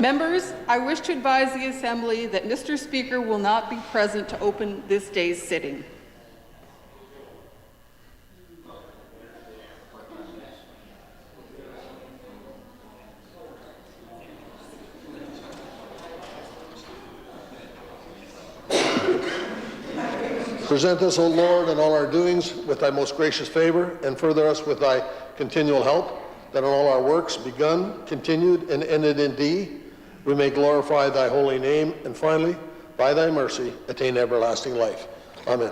Members, I wish to advise the Assembly that Mr. Speaker will not be present to open this day's sitting. Present us, O Lord, in all our doings with thy most gracious favor, and further us with thy continual help, that in all our works, begun, continued, and ended in thee, we may glorify thy holy name, and finally, by thy mercy, attain everlasting life. Amen.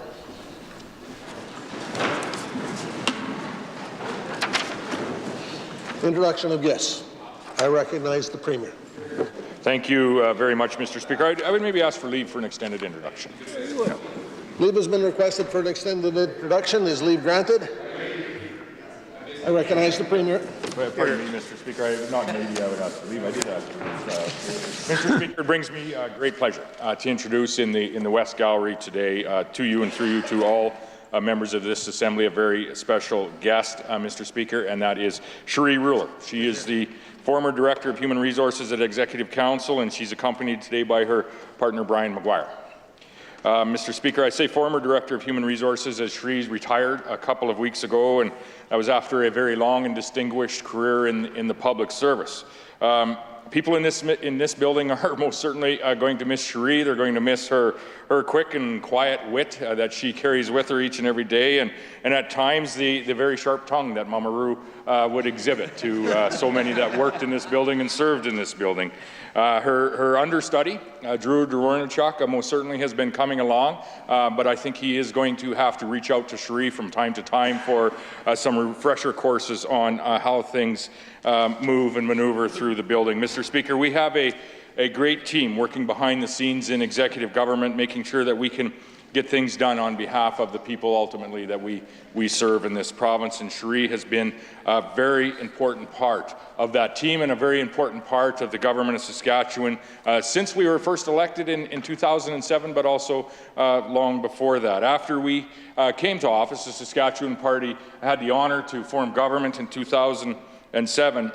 Introduction of guests. I recognize the Premier. Thank you very much, Mr. Speaker. I would maybe ask for leave for an extended introduction. Yeah. Leave has been requested for an extended introduction. Is leave granted? I recognize the Premier. Pardon me, Mr. Speaker. Maybe I would ask for leave. I did ask for leave. Mr. Speaker, it brings me great pleasure to introduce in the West Gallery today to you and through you to all members of this Assembly a very special guest, Mr. Speaker, and that is Cherie Ruler. She is the former Director of Human Resources at Executive Council, and she's accompanied today by her partner, Brian McGuire. Mr. Speaker, I say former Director of Human Resources as Cherie retired a couple of weeks ago, and that was after a very long and distinguished career in the public service. People in this building are most certainly going to miss Cherie. They're going to miss her quick and quiet wit that she carries with her each and every day, and at times the very sharp tongue that Mama Roo would exhibit to so many that worked in this building and served in this building. Her understudy, Drew Dwornichuk, most certainly has been coming along, but I think he is going to have to reach out to Cherie from time to time for some refresher courses on how things move and maneuver through the building. Mr. Speaker, we have a great team working behind the scenes in executive government, making sure that we can get things done on behalf of the people ultimately that we serve in this province. And Cherie has been a very important part of that team and a very important part of the government of Saskatchewan since we were first elected in 2007, but also long before that. After we came to office, the Saskatchewan Party had the honour to form government in 2007.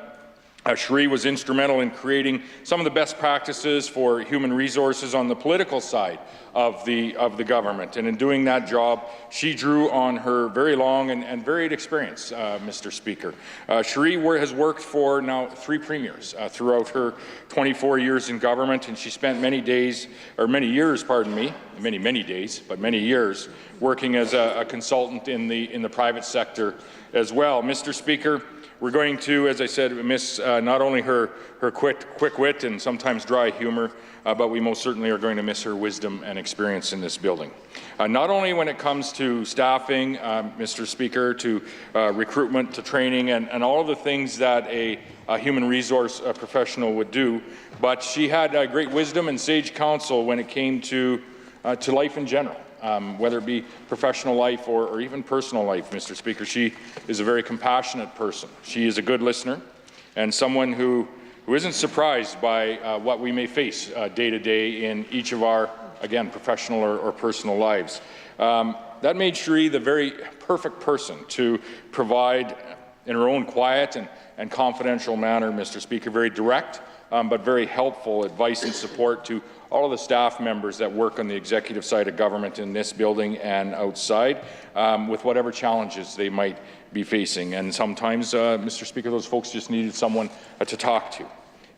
Cherie was instrumental in creating some of the best practices for human resources on the political side of the government. And in doing that job, she drew on her very long and varied experience, Mr. Speaker. Cherie has worked for now 3 premiers throughout her 24 years in government, and she spent many years, working as a consultant in the private sector as well. Mr. Speaker, we're going to, as I said, miss not only her quick wit and sometimes dry humor, but we most certainly are going to miss her wisdom and experience in this building. Not only when it comes to staffing, Mr. Speaker, to recruitment, to training, and all of the things that a human resource professional would do, but she had great wisdom and sage counsel when it came to life in general. Whether it be professional life or even personal life, Mr. Speaker. She is a very compassionate person. She is a good listener and someone who isn't surprised by what we may face day to day in each of our, again, professional or personal lives. That made Cherie the very perfect person to provide, in her own quiet and confidential manner, Mr. Speaker, very direct but very helpful advice and support to all of the staff members that work on the executive side of government in this building and outside with whatever challenges they might be facing. And sometimes, Mr. Speaker, those folks just needed someone to talk to.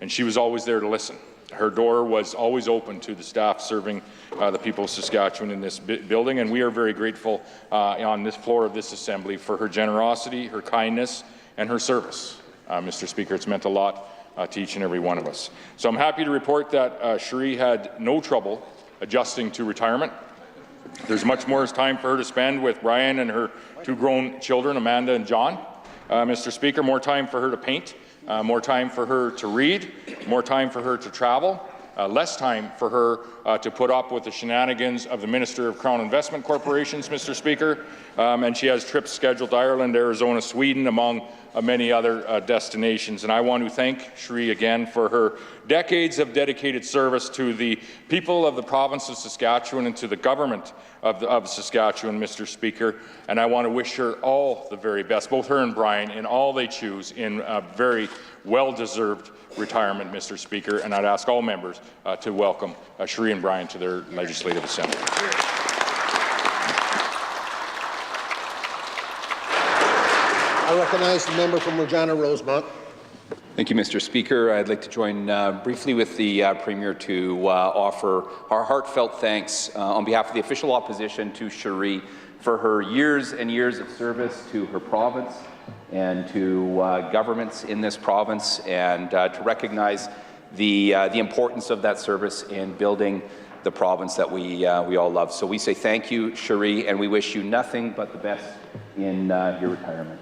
And she was always there to listen. Her door was always open to the staff serving the people of Saskatchewan in this building, and we are very grateful on this floor of this Assembly for her generosity, her kindness, and her service. Mr. Speaker, it's meant a lot to each and every one of us. So I'm happy to report that Cherie had no trouble adjusting to retirement. There's much more time for her to spend with Brian and her 2 grown children, Amanda and John. Mr. Speaker, more time for her to paint, more time for her to read, more time for her to travel, less time for her to put up with the shenanigans of the Minister of Crown Investment Corporations, Mr. Speaker, and she has trips scheduled to Ireland, Arizona, Sweden, among many other destinations. And I want to thank Cherie again for her decades of dedicated service to the people of the province of Saskatchewan and to the government of Saskatchewan, Mr. Speaker. And I want to wish her all the very best, both her and Brian, in all they choose in a very well-deserved retirement, Mr. Speaker. And I'd ask all members to welcome Cherie and Brian to their Legislative Assembly. I recognize the member from Regina Rosemont. Thank you, Mr. Speaker. I'd like to join briefly with the Premier to offer our heartfelt thanks on behalf of the official opposition to Cherie for her years and years of service to her province and to governments in this province, and to recognize the importance of that service in building the province that we all love. So we say thank you, Cherie, and we wish you nothing but the best in your retirement.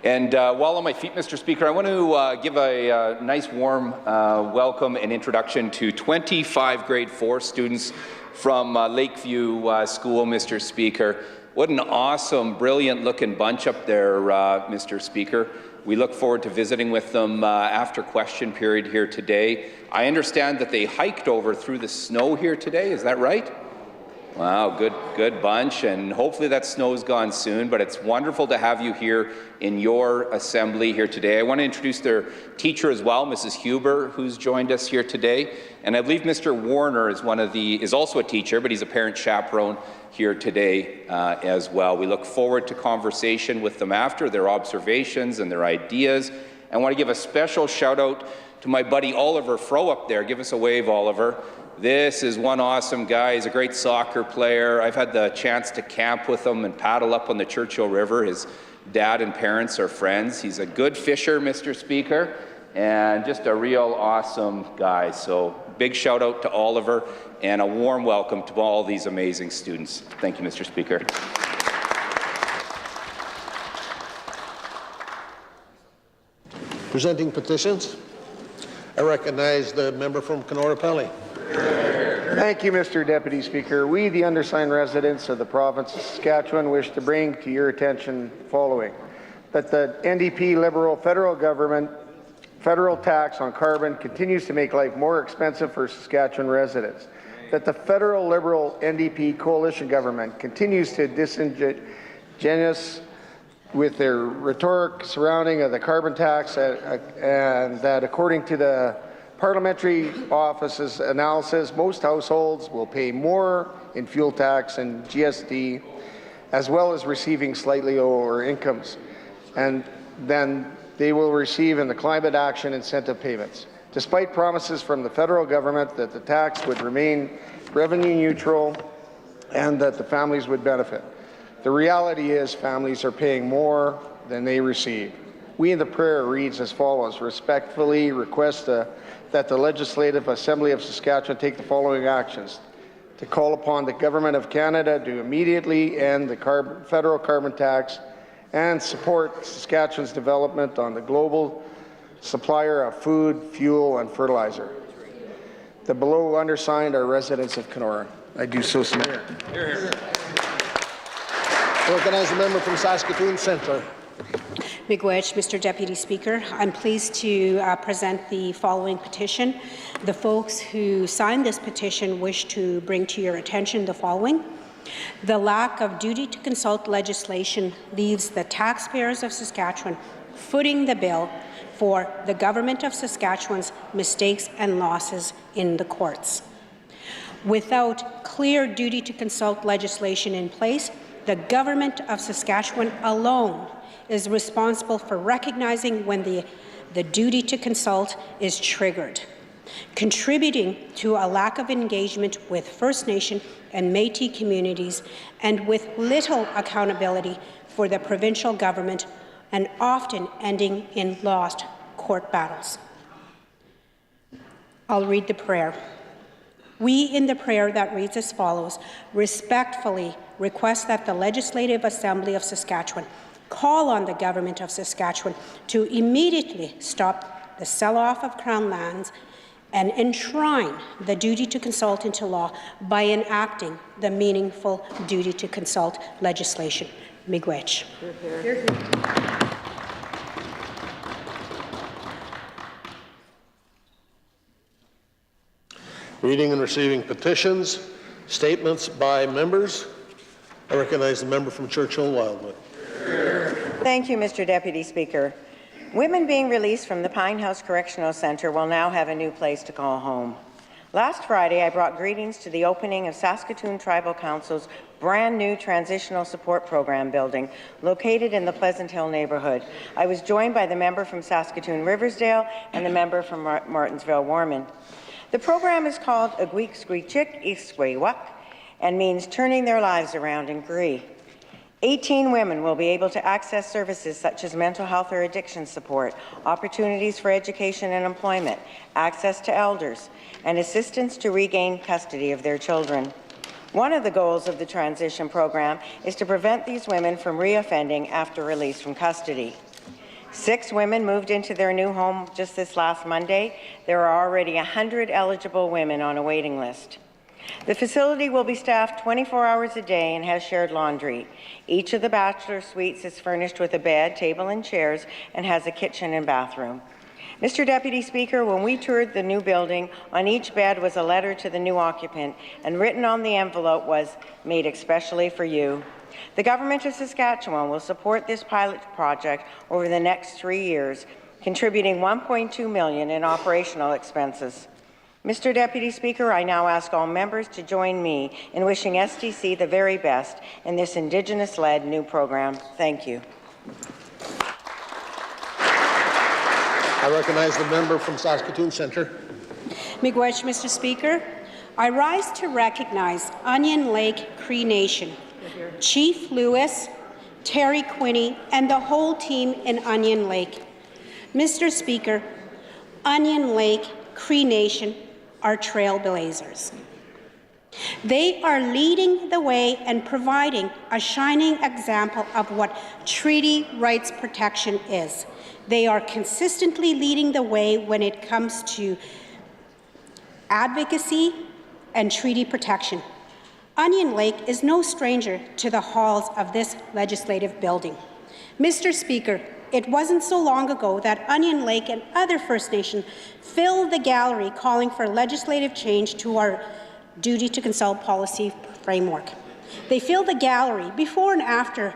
And while on my feet, Mr. Speaker, I want to give a nice warm welcome and introduction to 25 grade 4 students from Lakeview School, Mr. Speaker. What an awesome, brilliant looking bunch up there, Mr. Speaker. We look forward to visiting with them after question period here today. I understand that they hiked over through the snow here today, is that right? Wow, good bunch, and hopefully that snow's gone soon, but it's wonderful to have you here in your assembly here today. I want to introduce their teacher as well, Mrs. Huber, who's joined us here today, and I believe Mr. Warner is also a teacher, but he's a parent chaperone here today as well. We look forward to conversation with them after, their observations and their ideas. I want to give a special shout out to my buddy Oliver Froh up there. Give us a wave, Oliver. This is one awesome guy. He's a great soccer player. I've had the chance to camp with him and paddle up on the Churchill River. His dad and parents are friends. He's a good fisher, Mr. Speaker, and just a real awesome guy. So big shout out to Oliver and a warm welcome to all these amazing students. Thank you, Mr. Speaker. Presenting petitions, I recognize the member from Kenora Pelly. Thank you, Mr. Deputy Speaker. We, the undersigned residents of the province of Saskatchewan, wish to bring to your attention the following: that the NDP Liberal federal government federal tax on carbon continues to make life more expensive for Saskatchewan residents; that the federal Liberal NDP coalition government continues to disingenuous with their rhetoric surrounding the carbon tax, and that according to the Parliamentary Office's analysis, most households will pay more in fuel tax and GST, as well as receiving slightly lower incomes, and then they will receive in the climate action incentive payments, despite promises from the federal government that the tax would remain revenue neutral and that the families would benefit. The reality is families are paying more than they receive. We in the prayer reads as follows: respectfully request that the Legislative Assembly of Saskatchewan take the following actions: to call upon the Government of Canada to immediately end the federal carbon tax and support Saskatchewan's development on the global supplier of food, fuel, and fertilizer. The below undersigned are residents of Kenora. I do so submit. I recognize the member from Saskatoon Centre. Miigwech, Mr. Deputy Speaker. I'm pleased to present the following petition. The folks who signed this petition wish to bring to your attention the following: the lack of duty to consult legislation leaves the taxpayers of Saskatchewan footing the bill for the Government of Saskatchewan's mistakes and losses in the courts. Without clear duty to consult legislation in place, the Government of Saskatchewan alone is responsible for recognizing when the duty to consult is triggered, contributing to a lack of engagement with First Nation and Métis communities, and with little accountability for the provincial government, and often ending in lost court battles. I'll read the prayer. We, in the prayer that reads as follows, respectfully request that the Legislative Assembly of Saskatchewan call on the Government of Saskatchewan to immediately stop the sell-off of Crown lands and enshrine the duty to consult into law by enacting the meaningful duty to consult legislation. Miigwech. Reading and receiving petitions, statements by members. I recognize the member from Churchill Wildwood. Thank you, Mr. Deputy Speaker. Women being released from the Pine House Correctional Centre will now have a new place to call home. Last Friday, I brought greetings to the opening of Saskatoon Tribal Council's brand new Transitional Support Program building located in the Pleasant Hill neighbourhood. I was joined by the member from Saskatoon Riversdale and the member from Martensville-Warman. The program is called Agweek Squeechik Iskwewak and means turning their lives around in Cree. 18 women will be able to access services such as mental health or addiction support, opportunities for education and employment, access to elders, and assistance to regain custody of their children. One of the goals of the transition program is to prevent these women from reoffending after release from custody. 6 women moved into their new home just this last Monday. There are already 100 eligible women on a waiting list. The facility will be staffed 24 hours a day and has shared laundry. Each of the bachelor suites is furnished with a bed, table and chairs and has a kitchen and bathroom. Mr. Deputy Speaker, when we toured the new building, on each bed was a letter to the new occupant, and written on the envelope was, "Made especially for you." The Government of Saskatchewan will support this pilot project over the next 3 years, contributing $1.2 million in operational expenses. Mr. Deputy Speaker, I now ask all members to join me in wishing STC the very best in this Indigenous-led new program. Thank you. I recognize the member from Saskatoon Centre. Miigwech, Mr. Speaker. I rise to recognize Onion Lake Cree Nation, Chief Lewis, Terry Quinney, and the whole team in Onion Lake. Mr. Speaker, Onion Lake Cree Nation are trailblazers. They are leading the way and providing a shining example of what treaty rights protection is. They are consistently leading the way when it comes to advocacy and treaty protection. Onion Lake is no stranger to the halls of this legislative building. Mr. Speaker, it wasn't so long ago that Onion Lake and other First Nations filled the gallery calling for legislative change to our duty to consult policy framework. They filled the gallery before and after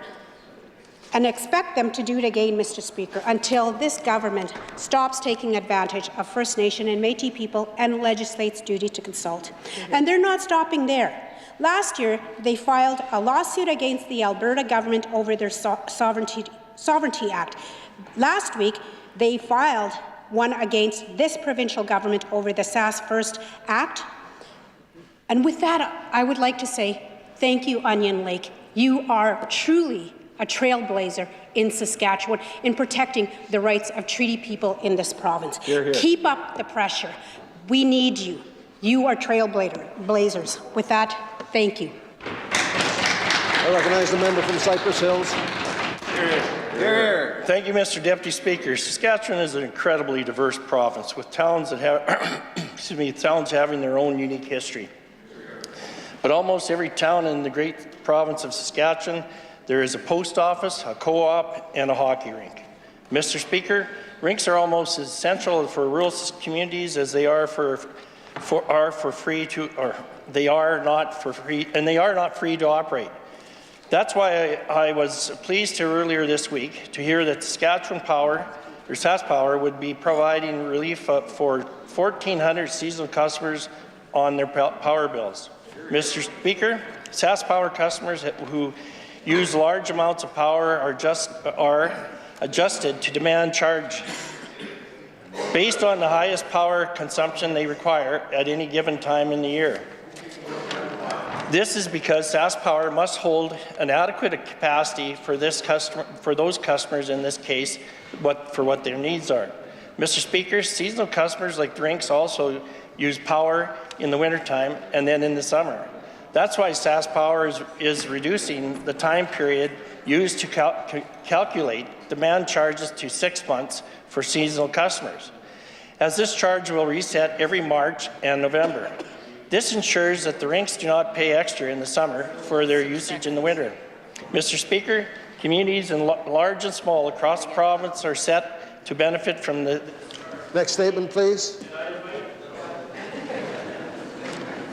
and expect them to do it again, Mr. Speaker, until this government stops taking advantage of First Nation and Métis people and legislates duty to consult. And they're not stopping there. Last year, they filed a lawsuit against the Alberta government over their Sovereignty Act. Last week, they filed one against this provincial government over the Sask First Act. And with that, I would like to say thank you, Onion Lake. You are truly a trailblazer in Saskatchewan in protecting the rights of treaty people in this province. Hear, hear. Keep up the pressure. We need you. You are trailblazers. With that, thank you. I recognize the member from Cypress Hills. Here. Thank you, Mr. Deputy Speaker. Saskatchewan is an incredibly diverse province with towns that have, towns having their own unique history. But almost every town in the great province of Saskatchewan, there is a post office, a co-op, and a hockey rink. Mr. Speaker, rinks are almost as essential for rural communities as they are they are not free to operate. That's why I was pleased to earlier this week to hear that Saskatchewan Power, or SaskPower, would be providing relief for 1,400 seasonal customers on their power bills. Mr. Speaker, SaskPower customers who use large amounts of power are adjusted to demand charge based on the highest power consumption they require at any given time in the year. This is because SaskPower must hold an adequate capacity for those customers in this case, for what their needs are. Mr. Speaker, seasonal customers like drinks also use power in the wintertime and then in the summer. That's why SaskPower is reducing the time period used to calculate demand charges to 6 months for seasonal customers. as this charge will reset every March and November. This ensures that the rinks do not pay extra in the summer for their usage in the winter. Mr. Speaker, communities in large and small across the province are set to benefit from the... Next statement, please.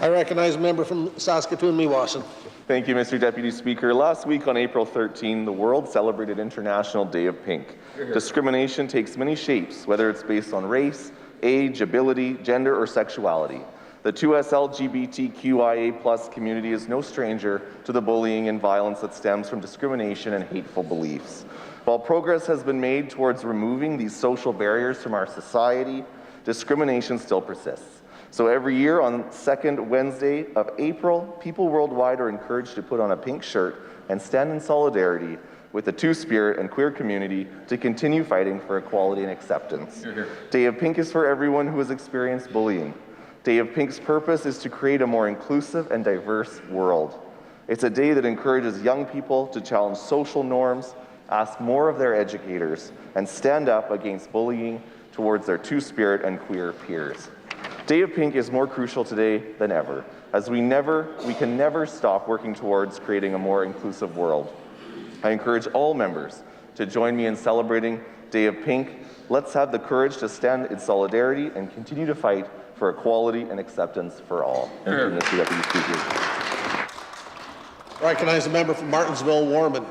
I recognize a member from Saskatoon-Meewasin. Thank you, Mr. Deputy Speaker. Last week on April 13, the world celebrated International Day of Pink. Discrimination takes many shapes, whether it's based on race, age, ability, gender, or sexuality. The 2S LGBTQIA+ community is no stranger to the bullying and violence that stems from discrimination and hateful beliefs. While progress has been made towards removing these social barriers from our society, discrimination still persists. So every year on second Wednesday of April, people worldwide are encouraged to put on a pink shirt and stand in solidarity with the Two-Spirit and queer community to continue fighting for equality and acceptance. Day of Pink is for everyone who has experienced bullying. Day of Pink's purpose is to create a more inclusive and diverse world. It's a day that encourages young people to challenge social norms, ask more of their educators, and stand up against bullying towards their Two-Spirit and queer peers. Day of Pink is more crucial today than ever, as we can never stop working towards creating a more inclusive world. I encourage all members to join me in celebrating Day of Pink. Let's have the courage to stand in solidarity and continue to fight for equality and acceptance for all. Thank you, Mr. Deputy Speaker. I recognize the member from Martensville-Warman.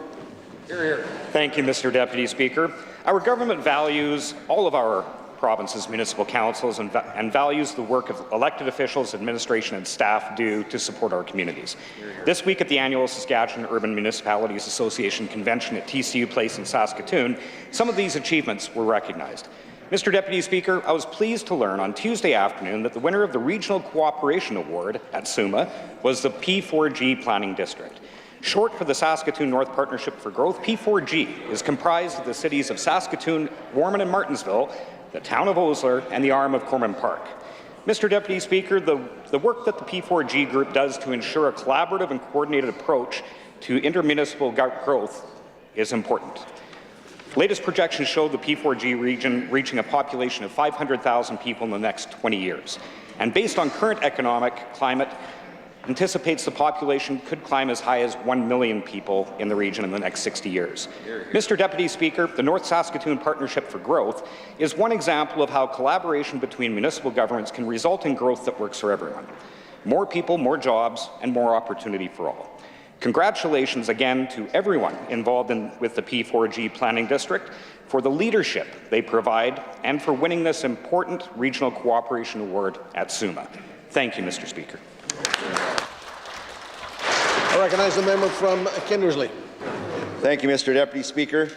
Thank you, Mr. Deputy Speaker. Our government values all of our province's municipal councils and values the work of elected officials, administration and staff do to support our communities. This week at the annual Saskatchewan Urban Municipalities Association Convention at TCU Place in Saskatoon, some of these achievements were recognized. Mr. Deputy Speaker, I was pleased to learn on Tuesday afternoon that the winner of the Regional Cooperation Award at SUMA was the P4G Planning District. Short for the Saskatoon North Partnership for Growth, P4G is comprised of the cities of Saskatoon, Warman and Martensville, the town of Osler, and the arm of Corman Park. Mr. Deputy Speaker, the work that the P4G group does to ensure a collaborative and coordinated approach to intermunicipal growth is important. Latest projections show the P4G region reaching a population of 500,000 people in the next 20 years. And based on current economic climate, anticipates the population could climb as high as 1 million people in the region in the next 60 years. Mr. Deputy Speaker, the North Saskatoon Partnership for Growth is one example of how collaboration between municipal governments can result in growth that works for everyone. More people, more jobs, and more opportunity for all. Congratulations again to everyone involved with the P4G Planning District for the leadership they provide and for winning this important Regional Cooperation Award at SUMA. Thank you, Mr. Speaker. I recognize the member from Kindersley. Thank you, Mr. Deputy Speaker.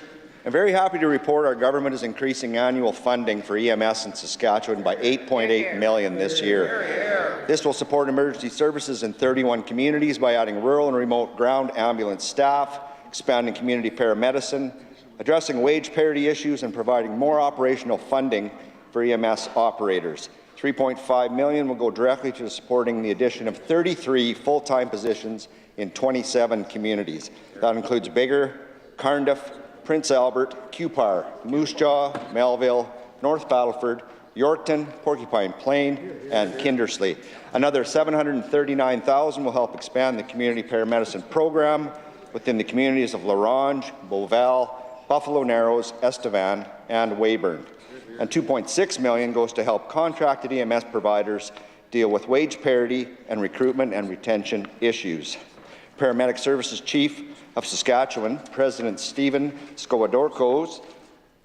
I'm very happy to report our government is increasing annual funding for EMS in Saskatchewan by $8.8 million this year. This will support emergency services in 31 communities by adding rural and remote ground ambulance staff, expanding community paramedicine, addressing wage parity issues, and providing more operational funding for EMS operators. $3.5 million will go directly to supporting the addition of 33 full-time positions in 27 communities. That includes Biggar, Cardiff, Prince Albert, Cupar, Moose Jaw, Melville, North Battleford, Yorkton, Porcupine Plain, and Kindersley. Another $739,000 will help expand the community paramedicine program within the communities of La Ronge, Beauval, Buffalo Narrows, Estevan, and Weyburn. And $2.6 million goes to help contracted EMS providers deal with wage parity and recruitment and retention issues. Paramedic Services Chief of Saskatchewan, President Stephen Skowadorko's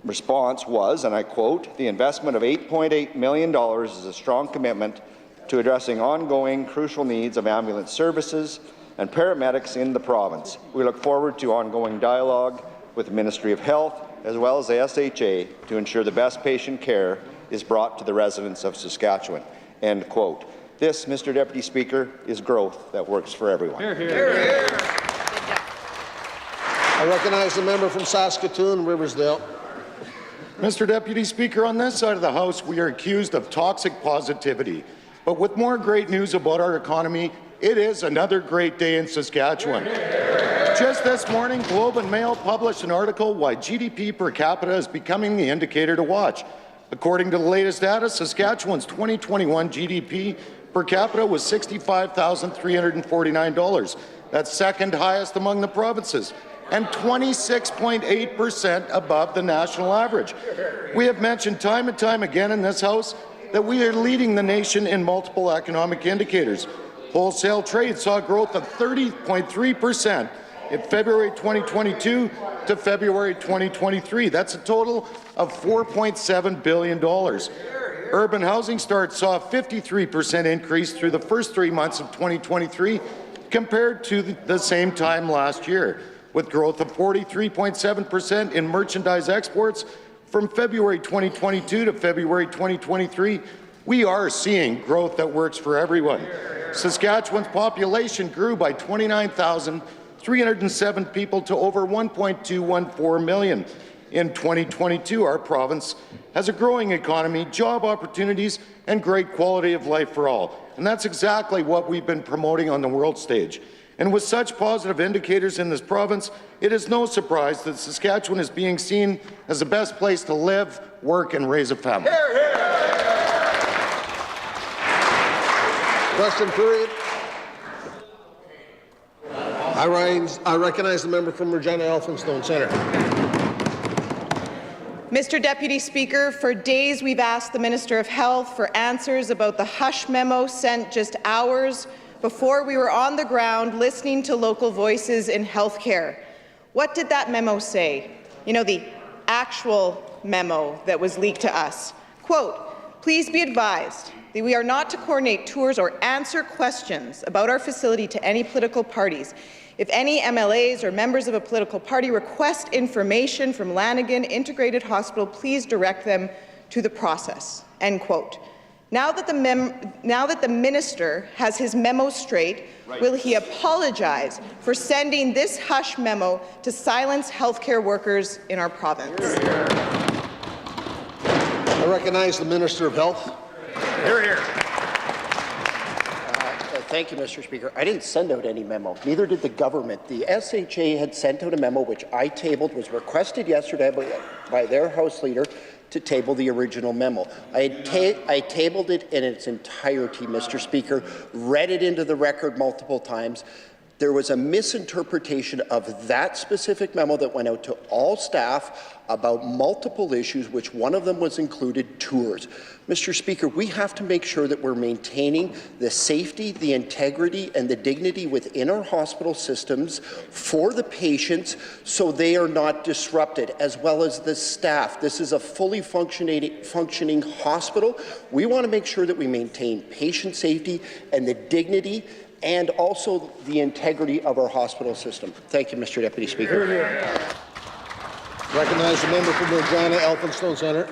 response was, and I quote, "The investment of $8.8 million is a strong commitment to addressing ongoing crucial needs of ambulance services and paramedics in the province. We look forward to ongoing dialogue with the Ministry of Health as well as the SHA to ensure the best patient care is brought to the residents of Saskatchewan." End quote. This, Mr. Deputy Speaker, is growth that works for everyone. Hear, hear. Hear, hear. I recognize the member from Saskatoon, Riversdale. Mr. Deputy Speaker, on this side of the House, we are accused of toxic positivity. But with more great news about our economy, it is another great day in Saskatchewan. Just this morning, Globe and Mail published an article why GDP per capita is becoming the indicator to watch. According to the latest data, Saskatchewan's 2021 GDP per capita was $65,349. That's second highest among the provinces and 26.8% above the national average. We have mentioned time and time again in this House that we are leading the nation in multiple economic indicators. Wholesale trade saw growth of 30.3% in February 2022 to February 2023. That's a total of $4.7 billion. Urban housing starts saw a 53% increase through the first 3 months of 2023 compared to the same time last year, with growth of 43.7% in merchandise exports from February 2022 to February 2023. We are seeing growth that works for everyone. Saskatchewan's population grew by 29,307 people to over 1.214 million. In 2022, our province has a growing economy, job opportunities, and great quality of life for all. And that's exactly what we've been promoting on the world stage. And with such positive indicators in this province, it is no surprise that Saskatchewan is being seen as the best place to live, work, and raise a family. Hear, hear. Question period. I recognize the member from Regina Elphinstone Centre. Mr. Deputy Speaker, for days we've asked the Minister of Health for answers about the hush memo sent just hours before we were on the ground listening to local voices in healthcare. What did that memo say? You know, the actual memo that was leaked to us. Quote, "Please be advised that we are not to coordinate tours or answer questions about our facility to any political parties. If any MLAs or members of a political party request information from Lanigan Integrated Hospital, please direct them to the process." End quote. Now that the minister has his memo straight, will he apologize for sending this hush memo to silence healthcare workers in our province? I recognize the Minister of Health. Hear, hear. Thank you, Mr. Speaker. I didn't send out any memo. Neither did the government. The SHA had sent out a memo which I tabled, was requested yesterday by their House Leader to table the original memo. I tabled it in its entirety, Mr. Speaker, read it into the record multiple times. There was a misinterpretation of that specific memo that went out to all staff about multiple issues, which one of them was included tours. Mr. Speaker, we have to make sure that we're maintaining the safety, the integrity, and the dignity within our hospital systems for the patients so they are not disrupted, as well as the staff. This is a fully functioning hospital. We want to make sure that we maintain patient safety and the dignity and also the integrity of our hospital system. Thank you, Mr. Deputy Speaker. Recognize the member from Regina Elphinstone Centre.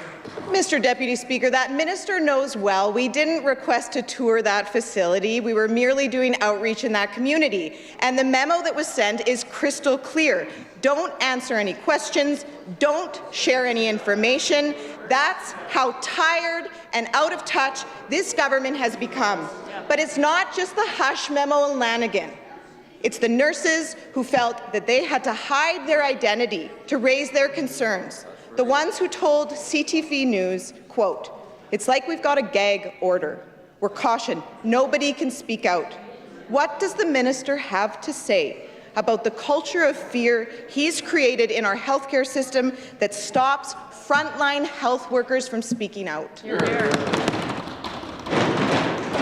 Mr. Deputy Speaker, that minister knows well we didn't request to tour that facility. We were merely doing outreach in that community. And the memo that was sent is crystal clear. Don't answer any questions. Don't share any information. That's how tired and out of touch this government has become. But it's not just the hush memo in Lanigan. It's the nurses who felt that they had to hide their identity to raise their concerns. The ones who told CTV News, quote, "It's like we've got a gag order. We're cautioned. Nobody can speak out." What does the minister have to say about the culture of fear he's created in our healthcare system that stops frontline health workers from speaking out?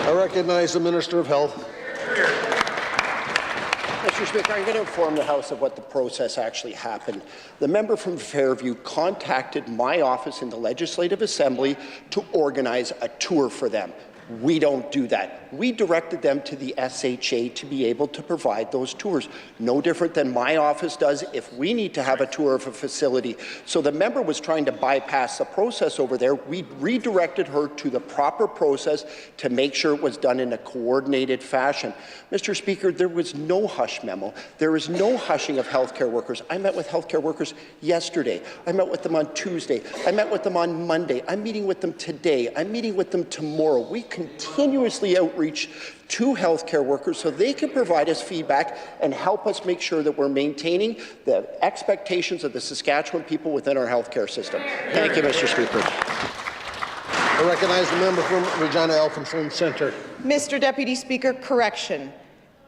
I recognize the Minister of Health. Mr. Speaker, I'm going to inform the House of what the process actually happened. The member from Fairview contacted my office in the Legislative Assembly to organize a tour for them. We don't do that. We directed them to the SHA to be able to provide those tours. No different than my office does if we need to have a tour of a facility. So the member was trying to bypass the process over there. We redirected her to the proper process to make sure it was done in a coordinated fashion. Mr. Speaker, there was no hush memo. There is no hushing of healthcare workers. I met with healthcare workers yesterday. I met with them on Tuesday. I met with them on Monday. I'm meeting with them today. I'm meeting with them tomorrow. We continuously outreach to healthcare workers so they can provide us feedback and help us make sure that we're maintaining the expectations of the Saskatchewan people within our healthcare system. Thank you, Mr. Speaker. I recognize the member from Regina Elphinstone Centre. Mr. Deputy Speaker, correction.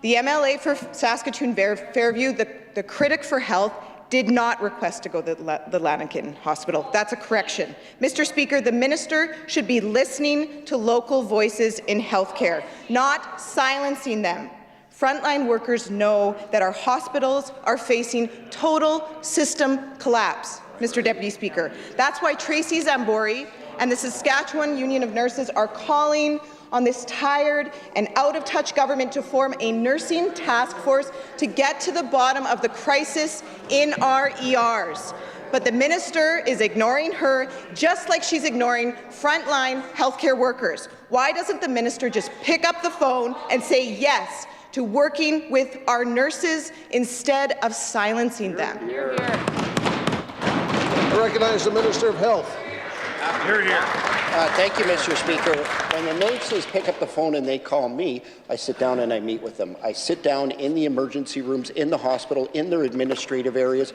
The MLA for Saskatoon Fairview, the critic for health, did not request to go to the Lanaken Hospital. That's a correction. Mr. Speaker, the minister should be listening to local voices in healthcare, not silencing them. Frontline workers know that our hospitals are facing total system collapse, Mr. Deputy Speaker. That's why Tracy Zambori and the Saskatchewan Union of Nurses are calling on this tired and out-of-touch government to form a nursing task force to get to the bottom of the crisis in our ERs. But the minister is ignoring her, just like she's ignoring frontline healthcare workers. Why doesn't the minister just pick up the phone and say yes to working with our nurses instead of silencing them? I recognize the Minister of Health. Thank you, Mr. Speaker. When the nurses pick up the phone and they call me, I sit down and I meet with them. I sit down in the emergency rooms, in the hospital, in their administrative areas.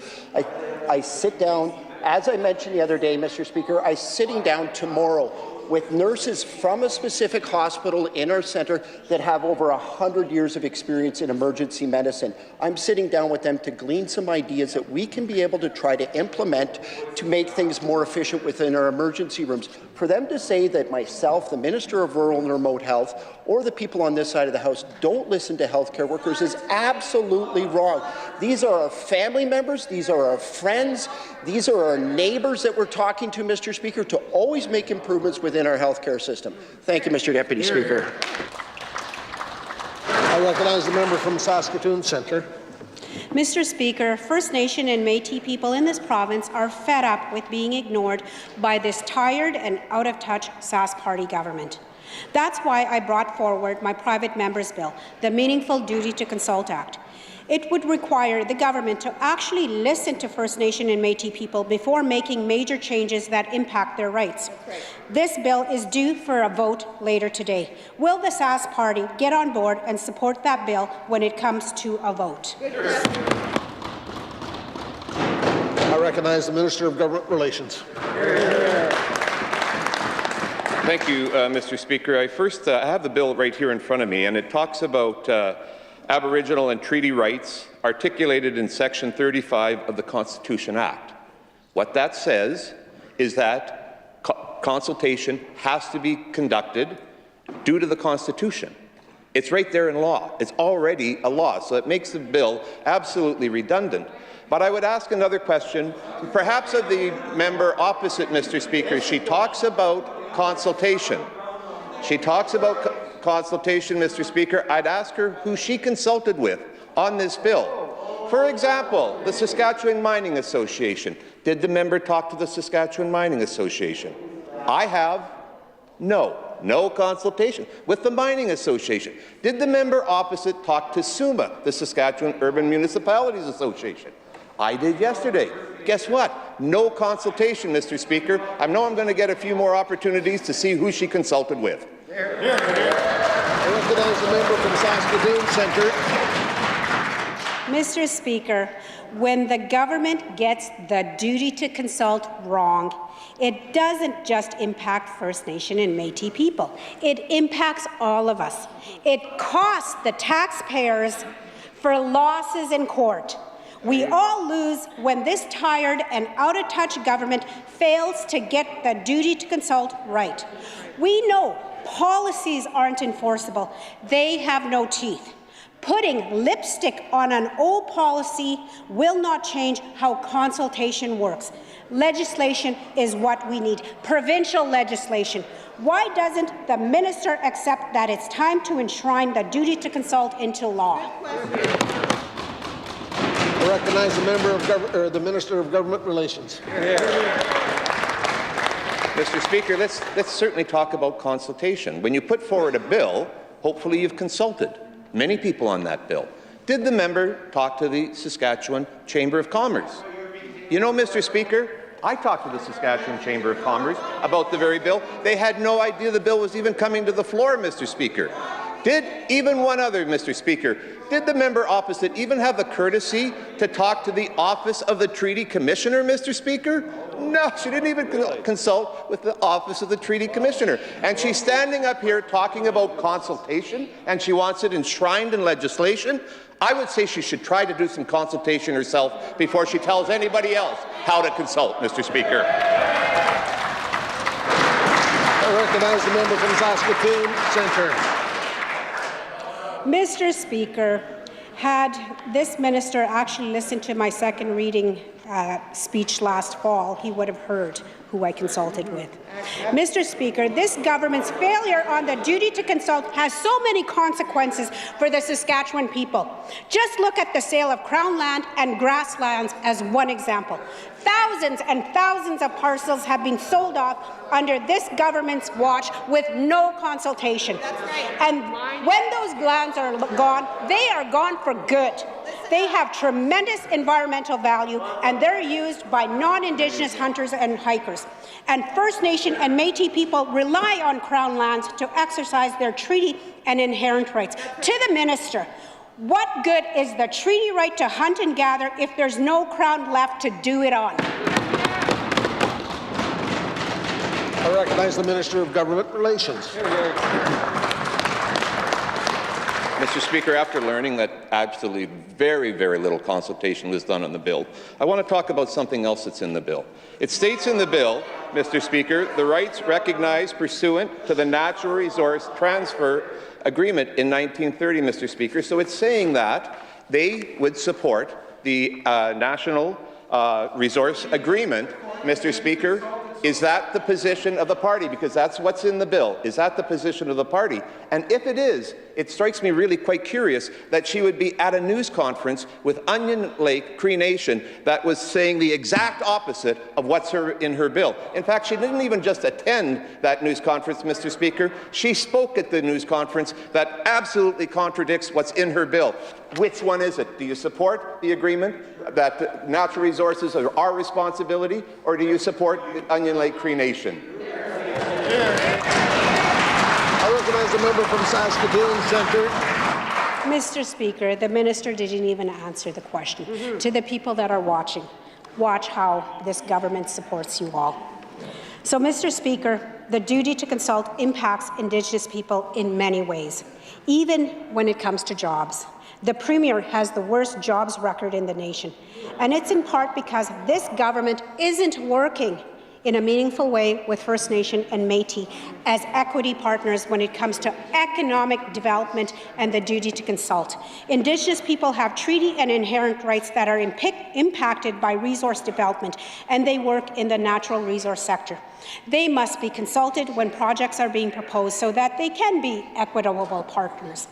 I sit down, as I mentioned the other day, Mr. Speaker, I'm sitting down tomorrow with nurses from a specific hospital in our centre that have over 100 years of experience in emergency medicine. I'm sitting down with them to glean some ideas that we can be able to try to implement to make things more efficient within our emergency rooms. For them to say that myself, the Minister of Rural and Remote Health, or the people on this side of the House don't listen to healthcare workers is absolutely wrong. These are our family members, these are our friends, these are our neighbours that we're talking to, Mr. Speaker, to always make improvements within our healthcare system. Thank you, Mr. Deputy Speaker. I recognize the member from Saskatoon Centre. Mr. Speaker, First Nation and Métis people in this province are fed up with being ignored by this tired and out-of-touch Sask Party government. That's why I brought forward my private member's bill, the Meaningful Duty to Consult Act. It would require the government to actually listen to First Nation and Métis people before making major changes that impact their rights. This bill is due for a vote later today. Will the Sask Party get on board and support that bill when it comes to a vote? I recognize the Minister of Government Relations. Thank you, Mr. Speaker. I have the bill right here in front of me, and it talks about Aboriginal and treaty rights articulated in Section 35 of the Constitution Act. What that says is that consultation has to be conducted due to the Constitution. It's right there in law. It's already a law, so it makes the bill absolutely redundant. But I would ask another question, perhaps of the member opposite, Mr. Speaker. She talks about consultation. She talks about consultation, Mr. Speaker. I'd ask her who she consulted with on this bill. For example, the Saskatchewan Mining Association. Did the member talk to the Saskatchewan Mining Association? I have. No consultation with the Mining Association. Did the member opposite talk to SUMA, the Saskatchewan Urban Municipalities Association? I did yesterday. Guess what? No consultation, Mr. Speaker. I know I'm going to get a few more opportunities to see who she consulted with. I recognize the member from Saskatoon Centre. Mr. Speaker, when the government gets the duty to consult wrong, it doesn't just impact First Nation and Métis people. It impacts all of us. It costs the taxpayers for losses in court. We all lose when this tired and out-of-touch government fails to get the duty to consult right. We know policies aren't enforceable. They have no teeth. Putting lipstick on an old policy will not change how consultation works. Legislation is what we need, provincial legislation. Why doesn't the minister accept that it's time to enshrine the duty to consult into law? I recognize the Minister of Government Relations. Mr. Speaker, let's certainly talk about consultation. When you put forward a bill, hopefully you've consulted many people on that bill. Did the member talk to the Saskatchewan Chamber of Commerce? You know, Mr. Speaker, I talked to the Saskatchewan Chamber of Commerce about the very bill. They had no idea the bill was even coming to the floor, Mr. Speaker. Did even one other, Mr. Speaker, did the member opposite even have the courtesy to talk to the Office of the Treaty Commissioner, Mr. Speaker? No, she didn't even consult with the Office of the Treaty Commissioner. And she's standing up here talking about consultation, and she wants it enshrined in legislation. I would say she should try to do some consultation herself before she tells anybody else how to consult, Mr. Speaker. I recognize the member from Saskatoon Centre. Mr. Speaker, had this minister actually listened to my second reading speech last fall, he would have heard who I consulted with. Mr. Speaker, this government's failure on the duty to consult has so many consequences for the Saskatchewan people. Just look at the sale of Crown land and grasslands as one example. Thousands and thousands of parcels have been sold off under this government's watch with no consultation. That's right. And when those lands are gone, they are gone for good. They have tremendous environmental value, and they're used by non-Indigenous hunters and hikers. And First Nation and Métis people rely on Crown lands to exercise their treaty and inherent rights. To the minister, what good is the treaty right to hunt and gather if there's no Crown left to do it on? I recognize the Minister of Government Relations. Mr. Speaker, after learning that absolutely very, very little consultation was done on the bill, I want to talk about something else that's in the bill. It states in the bill, Mr. Speaker, the rights recognized pursuant to the Natural Resource Transfer Agreement in 1930, Mr. Speaker. So it's saying that they would support the National Resource Agreement, Mr. Speaker. Is that the position of the party? Because that's what's in the bill. Is that the position of the party? And if it is, it strikes me really quite curious that she would be at a news conference with Onion Lake Cree Nation that was saying the exact opposite of what's in her bill. In fact, she didn't even just attend that news conference, Mr. Speaker. She spoke at the news conference that absolutely contradicts what's in her bill. Which one is it? Do you support the agreement that natural resources are our responsibility, or do you support the Onion Lake Cree Nation? I recognize the member from Saskatoon Centre. Mr. Speaker, the minister didn't even answer the question. To the people that are watching, watch how this government supports you all. So, Mr. Speaker, the duty to consult impacts Indigenous people in many ways, even when it comes to jobs. The Premier has the worst jobs record in the nation, and it's in part because this government isn't working in a meaningful way with First Nation and Métis as equity partners when it comes to economic development and the duty to consult. Indigenous people have treaty and inherent rights that are impacted by resource development, and they work in the natural resource sector. They must be consulted when projects are being proposed so that they can be equitable partners.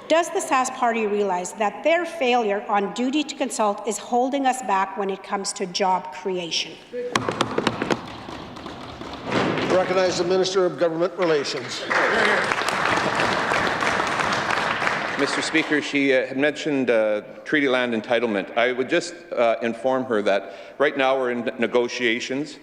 Does the Sask Party realize that their failure on duty to consult is holding us back when it comes to job creation? I recognize the Minister of Government Relations. Mr. Speaker, she had mentioned treaty land entitlement. I would just inform her that right now we're in negotiations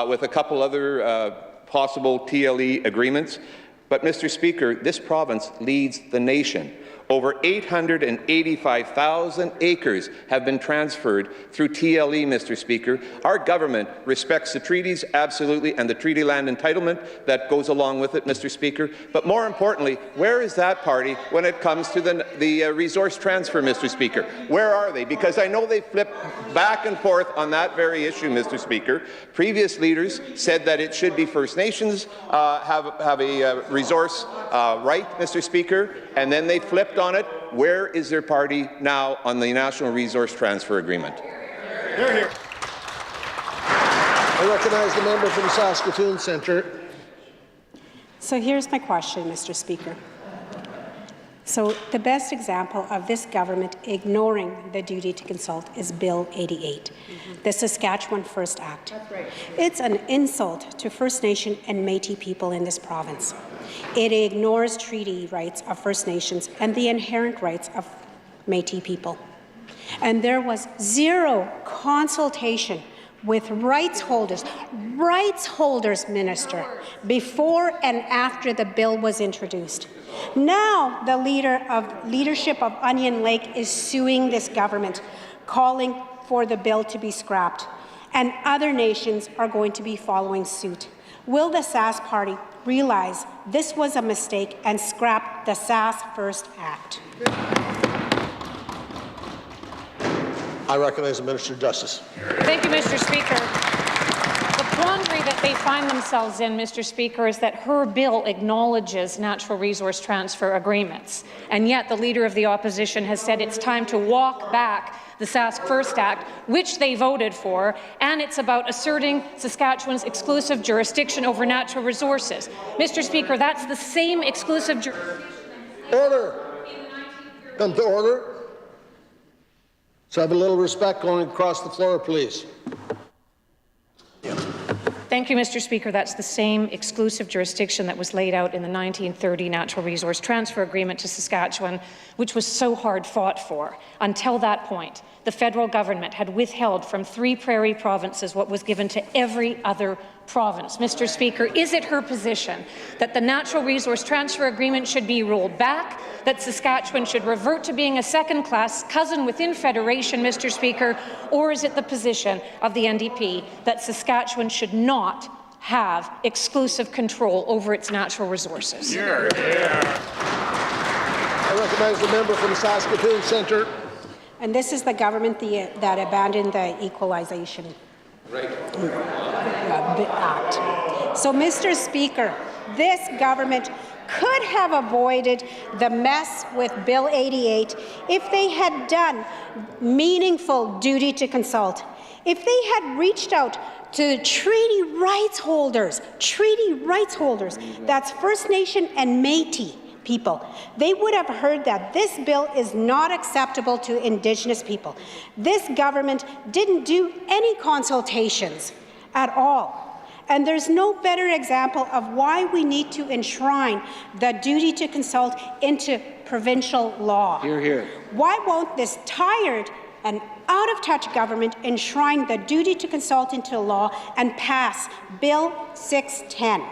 with a couple other possible TLE agreements. But, Mr. Speaker, this province leads the nation. Over 885,000 acres have been transferred through TLE, Mr. Speaker. Our government respects the treaties, absolutely, and the treaty land entitlement that goes along with it, Mr. Speaker. But more importantly, where is that party when it comes to the resource transfer, Mr. Speaker? Where are they? Because I know they flip back and forth on that very issue, Mr. Speaker. Previous leaders said that it should be First Nations have a resource right, Mr. Speaker, and then they flipped on it. Where is their party now on the National Resource Transfer Agreement? I recognize the member from Saskatoon Centre. So here's my question, Mr. Speaker. So the best example of this government ignoring the duty to consult is Bill 88, the Saskatchewan First Act. That's right. It's an insult to First Nation and Métis people in this province. It ignores treaty rights of First Nations and the inherent rights of Métis people. And there was zero consultation with rights holders, Minister, before and after the bill was introduced. Now the leadership of Onion Lake is suing this government, calling for the bill to be scrapped, and other nations are going to be following suit. Will the Sask Party realize this was a mistake and scrap the Sask First Act? I recognize the Minister of Justice. Thank you, Mr. Speaker. The quandary that they find themselves in, Mr. Speaker, is that her bill acknowledges natural resource transfer agreements, and yet the Leader of the Opposition has said it's time to walk back the Sask First Act, which they voted for, and it's about asserting Saskatchewan's exclusive jurisdiction over natural resources. Mr. Speaker, that's the same exclusive jurisdiction. Order. Come to order. So have a little respect going across the floor, please. Thank you, Mr. Speaker. That's the same exclusive jurisdiction that was laid out in the 1930 Natural Resource Transfer Agreement to Saskatchewan, which was so hard fought for. Until that point, the federal government had withheld from 3 prairie provinces what was given to every other province. Mr. Speaker, is it her position that the Natural Resource Transfer Agreement should be rolled back, that Saskatchewan should revert to being a second-class cousin within Federation, Mr. Speaker, or is it the position of the NDP that Saskatchewan should not have exclusive control over its natural resources? I recognize the member from Saskatoon Centre. And this is the government that abandoned the Equalization Act. So, Mr. Speaker, this government could have avoided the mess with Bill 88 if they had done meaningful duty to consult, if they had reached out to treaty rights holders, that's First Nation and Métis people. They would have heard that this bill is not acceptable to Indigenous people. This government didn't do any consultations at all. And there's no better example of why we need to enshrine the duty to consult into provincial law. Hear, hear. Why won't this tired and out-of-touch government enshrine the duty to consult into law and pass Bill 610?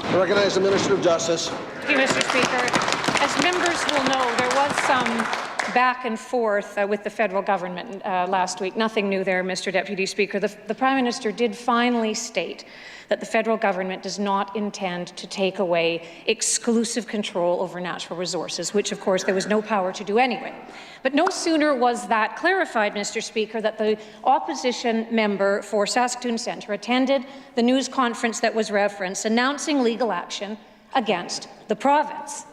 I recognize the Minister of Justice. Thank you, Mr. Speaker. As members will know, there was some back and forth with the federal government last week. Nothing new there, Mr. Deputy Speaker. The Prime Minister did finally state that the federal government does not intend to take away exclusive control over natural resources, which, of course, there was no power to do anyway. But no sooner was that clarified, Mr. Speaker, that the opposition member for Saskatoon Centre attended the news conference that was referenced, announcing legal action against the province.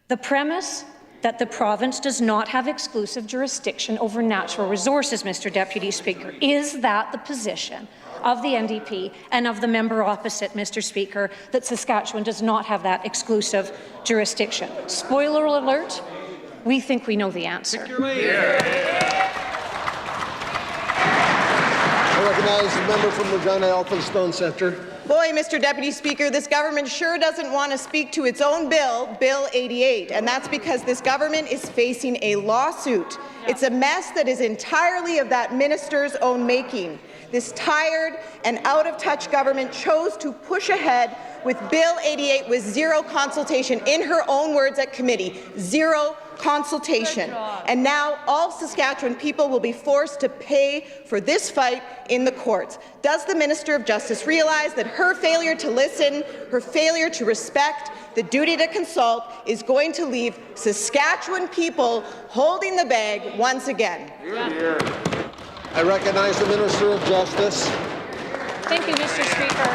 The premise that the province does not have exclusive jurisdiction over natural resources, Mr. Deputy Speaker. Is that the position of the NDP and of the member opposite, Mr. Speaker, that Saskatchewan does not have that exclusive jurisdiction? Spoiler alert, we think we know the answer. I recognize the member from Regina Elphinstone Centre. Boy, Mr. Deputy Speaker, this government sure doesn't want to speak to its own bill, Bill 88, and that's because this government is facing a lawsuit. It's a mess that is entirely of that minister's own making. This tired and out-of-touch government chose to push ahead with Bill 88 with zero consultation. In her own words at committee, zero consultation. And now all Saskatchewan people will be forced to pay for this fight in the courts. Does the Minister of Justice realize that her failure to listen, her failure to respect the duty to consult is going to leave Saskatchewan people holding the bag once again? I recognize the Minister of Justice. Thank you, Mr. Speaker.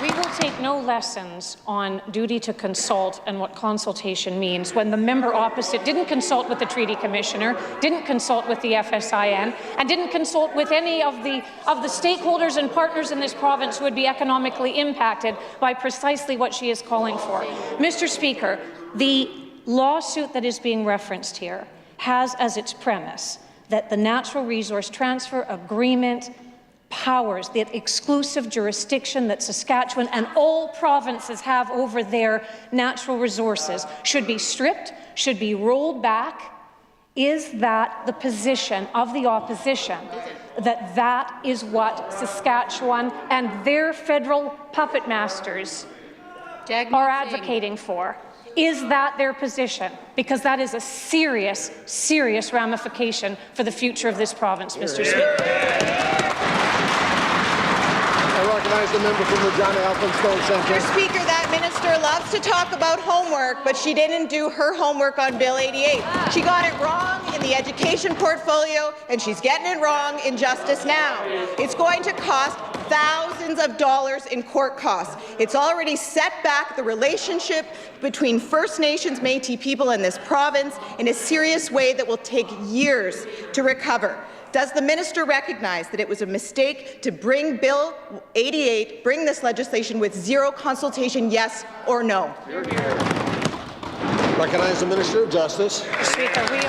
We will take no lessons on duty to consult and what consultation means when the member opposite didn't consult with the Treaty Commissioner, didn't consult with the FSIN, and didn't consult with any of the stakeholders and partners in this province who would be economically impacted by precisely what she is calling for. Mr. Speaker, the lawsuit that is being referenced here has as its premise that the Natural Resource Transfer Agreement powers, the exclusive jurisdiction that Saskatchewan and all provinces have over their natural resources, should be stripped, should be rolled back. Is that the position of the opposition? that that is what Saskatchewan and their federal puppet masters are advocating for? Is that their position? Because that is a serious, serious ramification for the future of this province, Mr. Speaker. I recognize the member from Regina Elphinstone Centre. Mr. Speaker, that minister loves to talk about homework, but she didn't do her homework on Bill 88. She got it wrong in the education portfolio, and she's getting it wrong in Justice Now. It's going to cost thousands of dollars in court costs. It's already set back the relationship between First Nations Métis people in this province in a serious way that will take years to recover. Does the minister recognize that it was a mistake to bring Bill 88, bring this legislation with zero consultation, yes or no? Recognize the Minister of Justice. Speaker, we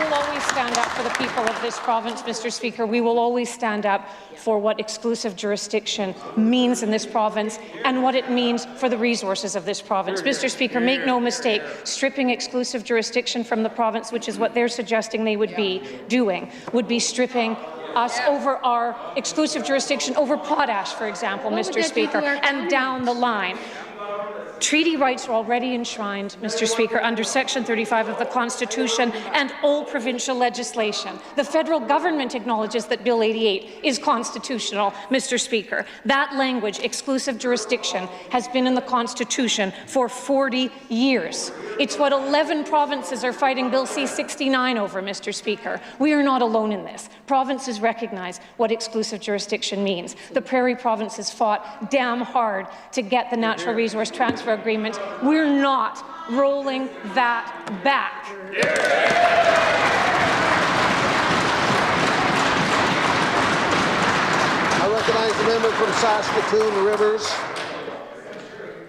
will always stand up for the people of this province, Mr. Speaker. We will always stand up for what exclusive jurisdiction means in this province and what it means for the resources of this province. Mr. Speaker, make no mistake, stripping exclusive jurisdiction from the province, which is what they're suggesting they would be doing, would be stripping us over our exclusive jurisdiction over potash, for example, Mr. Speaker, and down the line. Treaty rights are already enshrined, Mr. Speaker, under Section 35 of the Constitution and all provincial legislation. The federal government acknowledges that Bill 88 is constitutional, Mr. Speaker. That language, exclusive jurisdiction, has been in the Constitution for 40 years. It's what 11 provinces are fighting Bill C-69 over, Mr. Speaker. We are not alone in this. Provinces recognize what exclusive jurisdiction means. The Prairie provinces fought damn hard to get the Natural Resource Transfer Agreement. We're not rolling that back. I recognize the member from Saskatoon Rivers.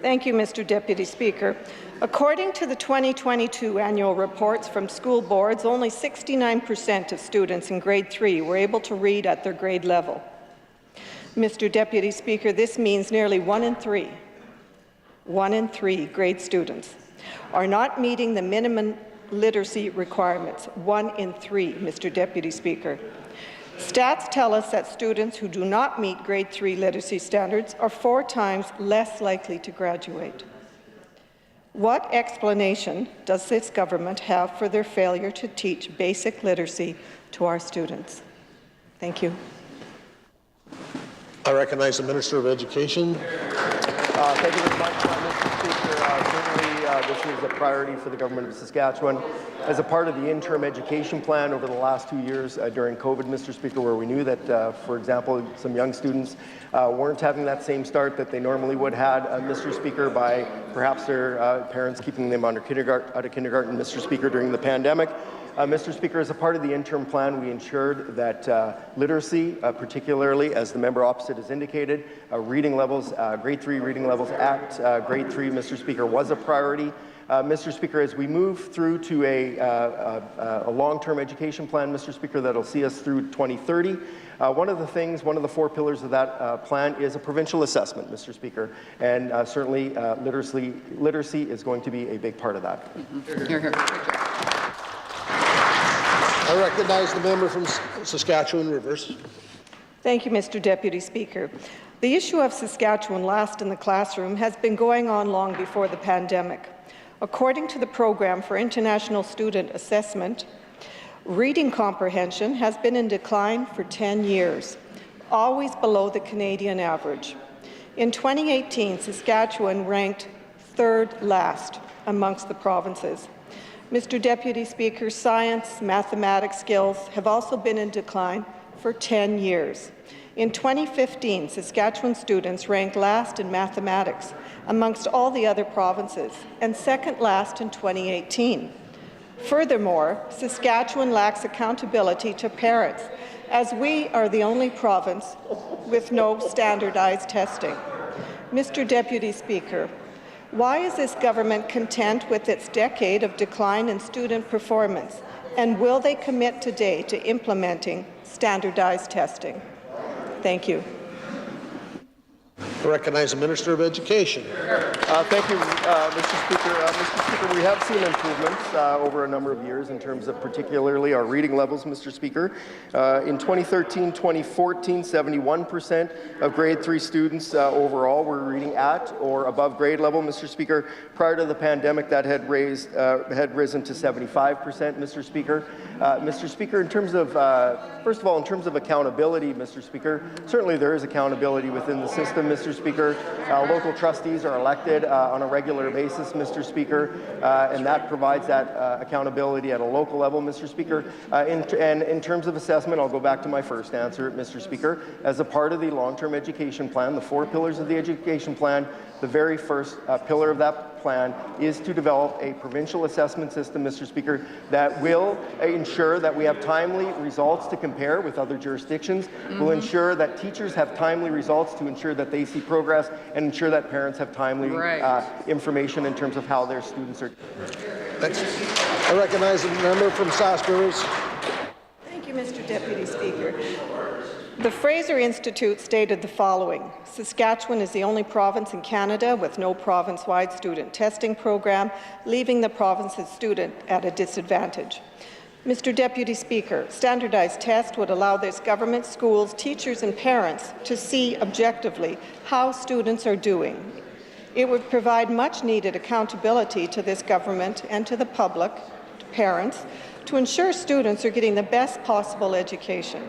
Thank you, Mr. Deputy Speaker. According to the 2022 annual reports from school boards, only 69% of students in grade 3 were able to read at their grade level. Mr. Deputy Speaker, this means nearly 1 in 3 grade students are not meeting the minimum literacy requirements. 1 in 3, Mr. Deputy Speaker. Stats tell us that students who do not meet grade 3 literacy standards are 4 times less likely to graduate. What explanation does this government have for their failure to teach basic literacy to our students? Thank you. I recognize the Minister of Education. Thank you very much, Mr. Speaker. Certainly, this is a priority for the Government of Saskatchewan. As a part of the interim education plan over the last 2 years during COVID, Mr. Speaker, where we knew that, for example, some young students weren't having that same start that they normally would have, Mr. Speaker, by perhaps their parents keeping them out of kindergarten, Mr. Speaker, during the pandemic. Mr. Speaker, as a part of the interim plan, we ensured that literacy, particularly as the member opposite has indicated, reading levels, grade 3 reading levels at grade 3, Mr. Speaker, was a priority. Mr. Speaker, as we move through to a long-term education plan, Mr. Speaker, that'll see us through 2030, one of the 4 pillars of that plan is a provincial assessment, Mr. Speaker, and certainly literacy is going to be a big part of that. Hear, hear. I recognize the member from Saskatchewan Rivers. Thank you, Mr. Deputy Speaker. The issue of Saskatchewan Last in the Classroom has been going on long before the pandemic. According to the Program for International Student Assessment, reading comprehension has been in decline for 10 years, always below the Canadian average. In 2018, Saskatchewan ranked 3rd last amongst the provinces. Mr. Deputy Speaker, science, mathematics skills have also been in decline for 10 years. In 2015, Saskatchewan students ranked last in mathematics amongst all the other provinces and 2nd last in 2018. Furthermore, Saskatchewan lacks accountability to parents, as we are the only province with no standardized testing. Mr. Deputy Speaker, why is this government content with its decade of decline in student performance, and will they commit today to implementing standardized testing? Thank you. I recognize the Minister of Education. Thank you, Mr. Speaker. Mr. Speaker, we have seen improvements over a number of years in terms of particularly our reading levels, Mr. Speaker. In 2013-2014, 71% of grade 3 students overall were reading at or above grade level, Mr. Speaker. Prior to the pandemic, that had risen to 75%, Mr. Speaker. Mr. Speaker, in terms of, first of all, in terms of accountability, Mr. Speaker, certainly there is accountability within the system, Mr. Speaker. Local trustees are elected on a regular basis, Mr. Speaker, and that provides that accountability at a local level, Mr. Speaker. And in terms of assessment, I'll go back to my first answer, Mr. Speaker. As a part of the long-term education plan, the 4 pillars of the education plan, the very first pillar of that plan is to develop a provincial assessment system, Mr. Speaker, that will ensure that we have timely results to compare with other jurisdictions, will ensure that teachers have timely results to ensure that they see progress, and ensure that parents have timely information in terms of how their students are. Thanks. I recognize the member from Sask Rivers. Thank you, Mr. Deputy Speaker. The Fraser Institute stated the following: Saskatchewan is the only province in Canada with no province-wide student testing program, leaving the province's student at a disadvantage. Mr. Deputy Speaker, standardized tests would allow this government, schools, teachers and parents to see objectively how students are doing. It would provide much-needed accountability to this government and to the public, to parents, to ensure students are getting the best possible education.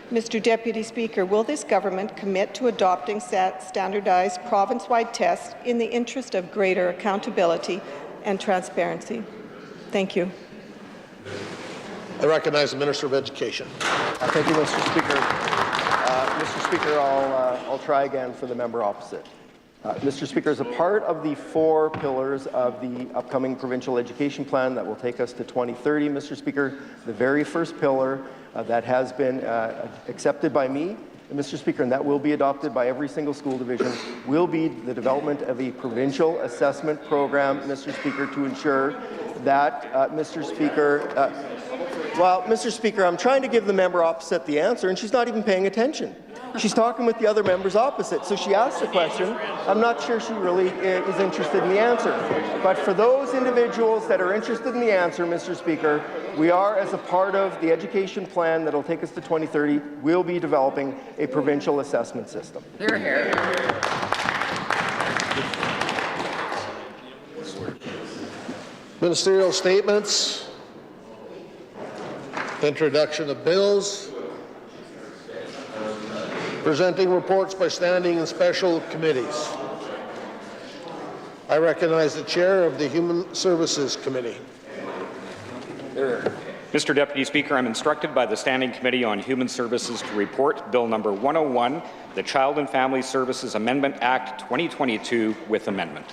Mr. Deputy Speaker, will this government commit to adopting standardized province-wide tests in the interest of greater accountability and transparency? Thank you. I recognize the Minister of Education. Thank you, Mr. Speaker. Mr. Speaker, I'll try again for the member opposite. Mr. Speaker, as a part of the 4 pillars of the upcoming provincial education plan that will take us to 2030, Mr. Speaker, the very first pillar that has been accepted by me, Mr. Speaker, and that will be adopted by every single school division, will be the development of a provincial assessment program, Mr. Speaker, to ensure that, Mr. Speaker, well, Mr. Speaker, I'm trying to give the member opposite the answer, and she's not even paying attention. She's talking with the other members opposite. So she asked the question. I'm not sure she really is interested in the answer. But for those individuals that are interested in the answer, Mr. Speaker, we are, as a part of the education plan that will take us to 2030, we'll be developing a provincial assessment system. They're here. Ministerial statements. Introduction of bills. Presenting reports by standing and special committees. I recognize the chair of the Human Services Committee. Mr. Deputy Speaker, I'm instructed by the Standing Committee on Human Services to report Bill number 101, the Child and Family Services Amendment Act 2022 with amendment.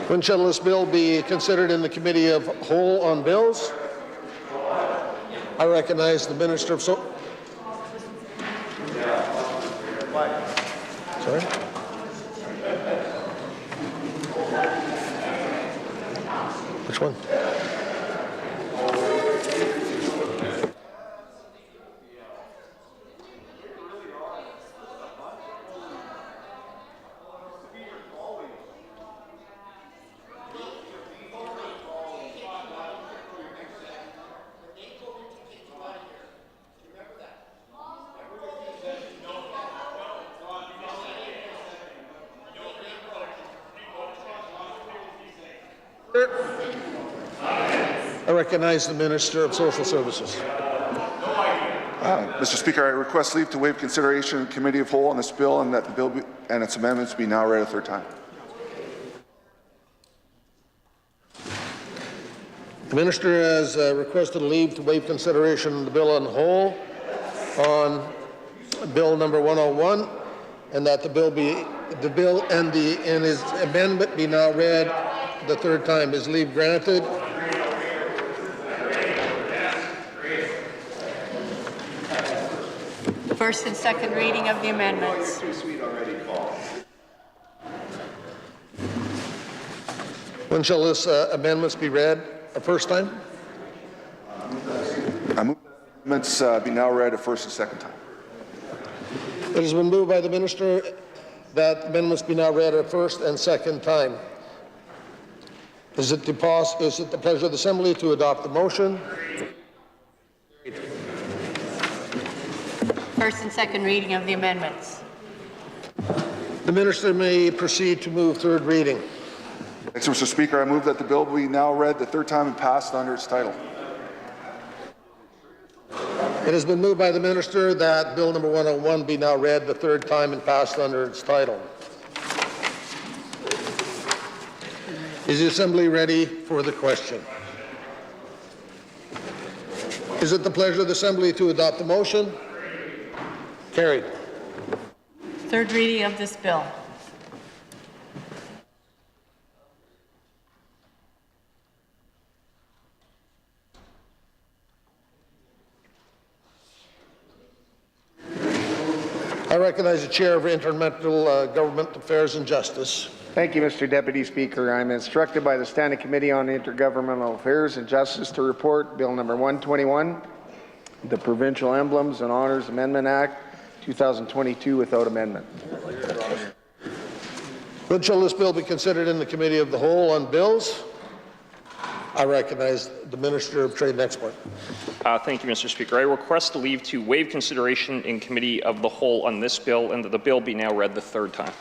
When shall this bill be considered in the Committee of Whole on Bills? I recognize the Minister of Sorry? Which one? I recognize the Minister of Social Services. Mr. Speaker, I request leave to waive consideration in Committee of Whole on this bill and that the bill and its amendments be now read a third time. The Minister has requested leave to waive consideration of the bill on whole on Bill number 101, and that the bill and his amendment be now read the third time. Is leave granted? First and second reading of the amendments. When shall this amendments be read? A first time? I move amendments be now read a first and second time. It has been moved by the Minister that amendments be now read a first and second time. Is it the pleasure of the Assembly to adopt the motion? First and second reading of the amendments. The Minister may proceed to move third reading. Thanks, Mr. Speaker. I move that the bill be now read the third time and passed under its title. It has been moved by the Minister that Bill number 101 be now read the third time and passed under its title. Is the Assembly ready for the question? Is it the pleasure of the Assembly to adopt the motion? Carried. Third reading of this bill. I recognize the Chair of Intergovernmental Government Affairs and Justice. Thank you, Mr. Deputy Speaker. I'm instructed by the Standing Committee on Intergovernmental Affairs and Justice to report Bill number 121, the Provincial Emblems and Honours Amendment Act, 2022, without amendment. When shall this bill be considered in the Committee of the Whole on Bills? I recognize the Minister of Trade and Export. Thank you, Mr. Speaker. I request a leave to waive consideration in Committee of the Whole on this bill and that the bill be now read the third time.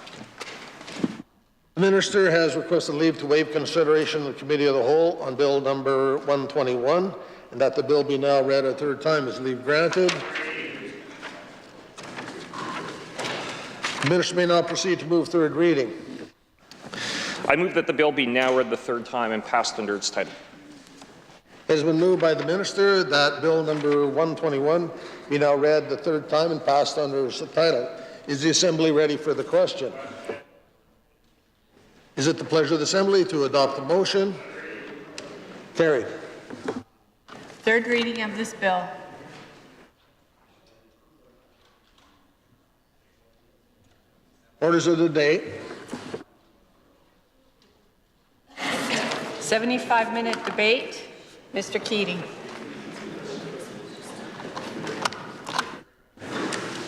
The Minister has requested leave to waive consideration in the Committee of the Whole on Bill number 121 and that the bill be now read a third time. Is leave granted? The Minister may now proceed to move third reading. I move that the bill be now read the third time and passed under its title. It has been moved by the Minister that Bill number 121 be now read the third time and passed under its title. Is the Assembly ready for the question? Is it the pleasure of the Assembly to adopt the motion? Carried. Third reading of this bill. Orders of the day. 75-minute debate. Mr. Keating.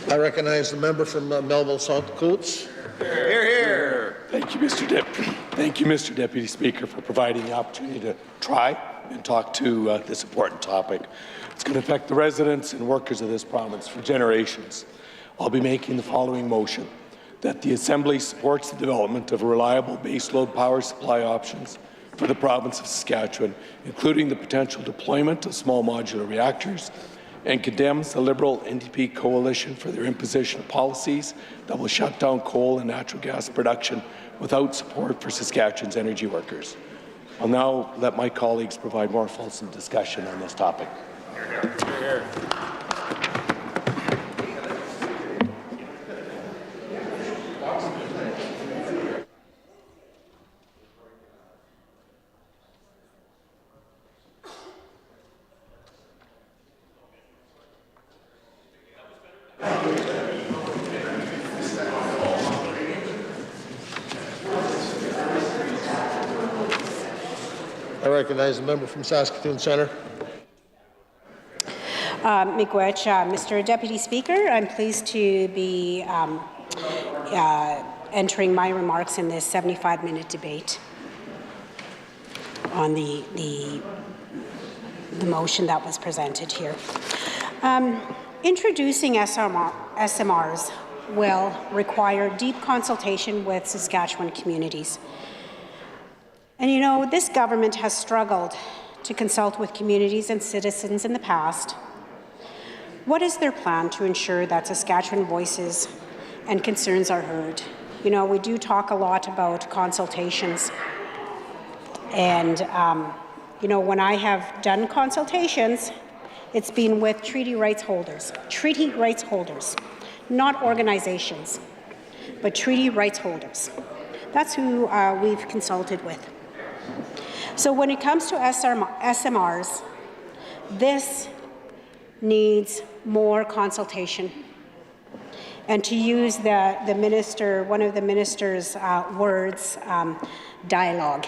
I recognize the member from Melville South Coates. Hear, hear. Thank you, Mr. Deputy Speaker, for providing the opportunity to try and talk to this important topic. It's going to affect the residents and workers of this province for generations. I'll be making the following motion: that the Assembly supports the development of reliable baseload power supply options for the province of Saskatchewan, including the potential deployment of small modular reactors, and condemns the Liberal NDP coalition for their imposition of policies that will shut down coal and natural gas production without support for Saskatchewan's energy workers. I'll now let my colleagues provide more fulsome discussion on this topic. I recognize the member from Saskatoon Centre. Miigwech, Mr. Deputy Speaker, I'm pleased to be entering my remarks in this 75-minute debate on the motion that was presented here. Introducing SMRs will require deep consultation with Saskatchewan communities. And you know, this government has struggled to consult with communities and citizens in the past. What is their plan to ensure that Saskatchewan voices and concerns are heard? You know, we do talk a lot about consultations. And, you know, when I have done consultations, it's been with treaty rights holders, not organizations, but treaty rights holders. That's who we've consulted with. So when it comes to SMRs, this needs more consultation. And to use one of the minister's words, dialogue.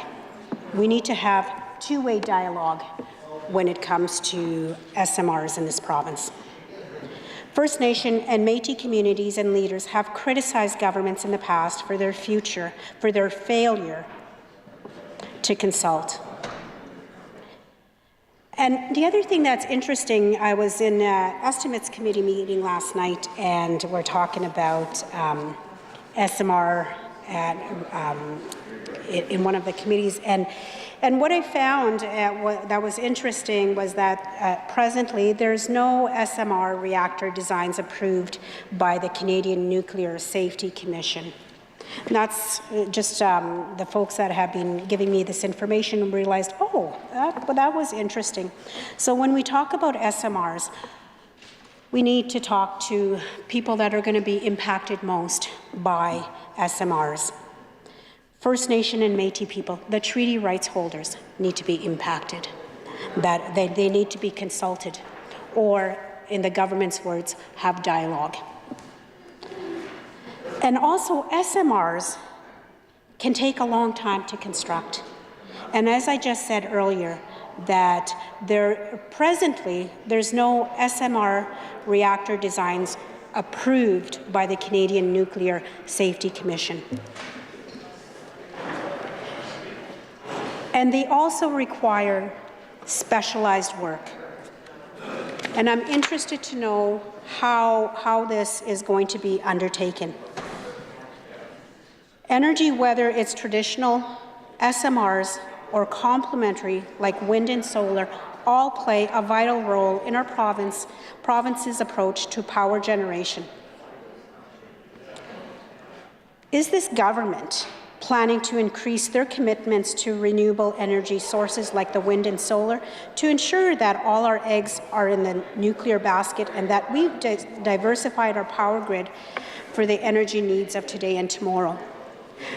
We need to have two-way dialogue when it comes to SMRs in this province. First Nation and Métis communities and leaders have criticized governments in the past for their failure to consult. And the other thing that's interesting, I was in an Estimates Committee meeting last night, and we're talking about SMR in one of the committees, and what I found that was interesting was that presently there's no SMR reactor designs approved by the Canadian Nuclear Safety Commission. And that's just the folks that have been giving me this information realized, oh, that was interesting. So when we talk about SMRs, we need to talk to people that are going to be impacted most by SMRs. First Nation and Métis people, the treaty rights holders need to be impacted, that they need to be consulted, or in the government's words, have dialogue. And also, SMRs can take a long time to construct. And as I just said earlier, that presently there's no SMR reactor designs approved by the Canadian Nuclear Safety Commission. And they also require specialized work. And I'm interested to know how this is going to be undertaken. Energy, whether it's traditional, SMRs, or complementary, like wind and solar, all play a vital role in our province's approach to power generation. Is this government planning to increase their commitments to renewable energy sources like the wind and solar to ensure that all our eggs are in the nuclear basket and that we've diversified our power grid for the energy needs of today and tomorrow?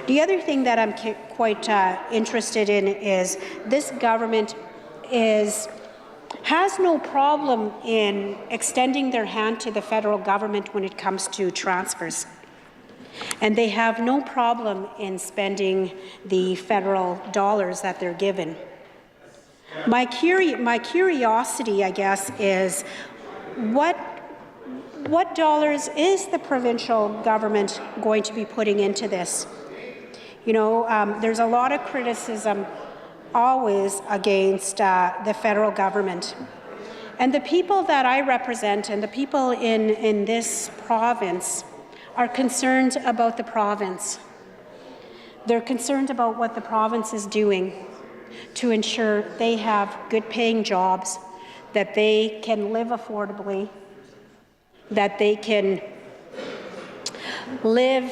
The other thing that I'm quite interested in is this government has no problem in extending their hand to the federal government when it comes to transfers. And they have no problem in spending the federal dollars that they're given. My curiosity, I guess, is what dollars is the provincial government going to be putting into this? You know, there's a lot of criticism always against the federal government. And the people that I represent and the people in this province are concerned about the province. They're concerned about what the province is doing to ensure they have good-paying jobs, that they can live affordably, that they can live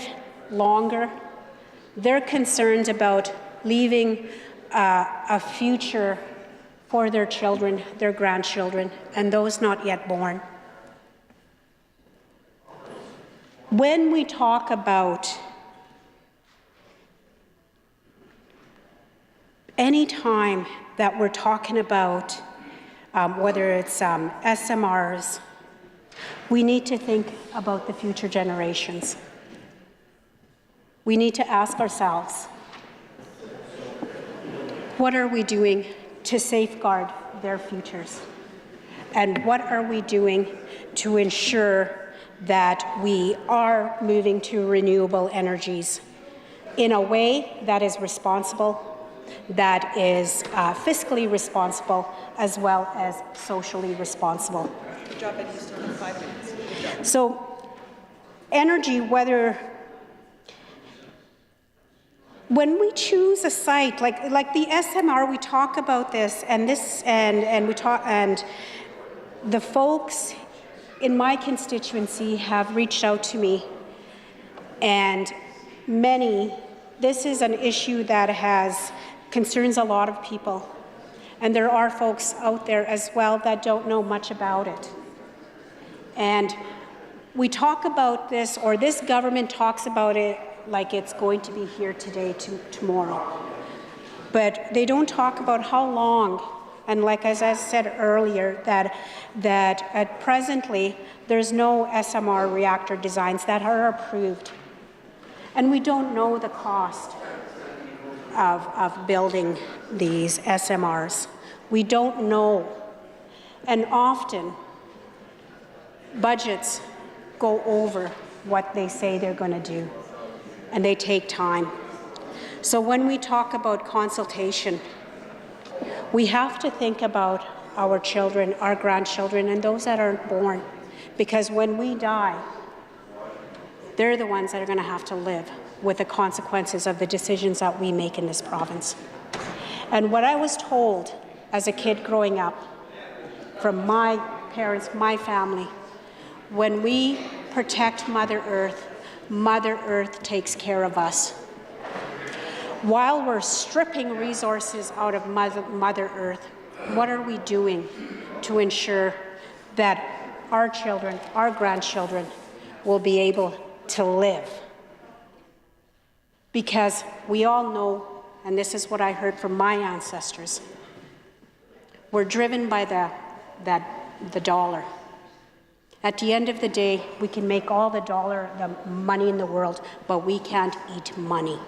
longer. They're concerned about leaving a future for their children, their grandchildren, and those not yet born. When we talk about any time that we're talking about whether it's SMRs, we need to think about the future generations. We need to ask ourselves, what are we doing to safeguard their futures? And what are we doing to ensure that we are moving to renewable energies in a way that is responsible, that is fiscally responsible, as well as socially responsible. Good job, and you still have 5 minutes. Good job. So, energy, whether when we choose a site like the SMR, we talk about this, and the folks in my constituency have reached out to me, and this is an issue that concerns a lot of people, and there are folks out there as well that don't know much about it. And we talk about this, or this government talks about it like it's going to be here today to tomorrow, but they don't talk about how long. And like as I said earlier, that at presently there's no SMR reactor designs that are approved, and we don't know the cost of building these SMRs. We don't know, and often budgets go over what they say they're going to do, and they take time. So when we talk about consultation, we have to think about our children, our grandchildren, and those that aren't born, because when we die, they're the ones that are going to have to live with the consequences of the decisions that we make in this province. And what I was told as a kid growing up from my parents, my family, when we protect Mother Earth takes care of us. While we're stripping resources out of Mother Earth, what are we doing to ensure that our children, our grandchildren, will be able to live? Because we all know, and this is what I heard from my ancestors, we're driven by the dollar. At the end of the day, we can make all the money in the world, but we can't eat money.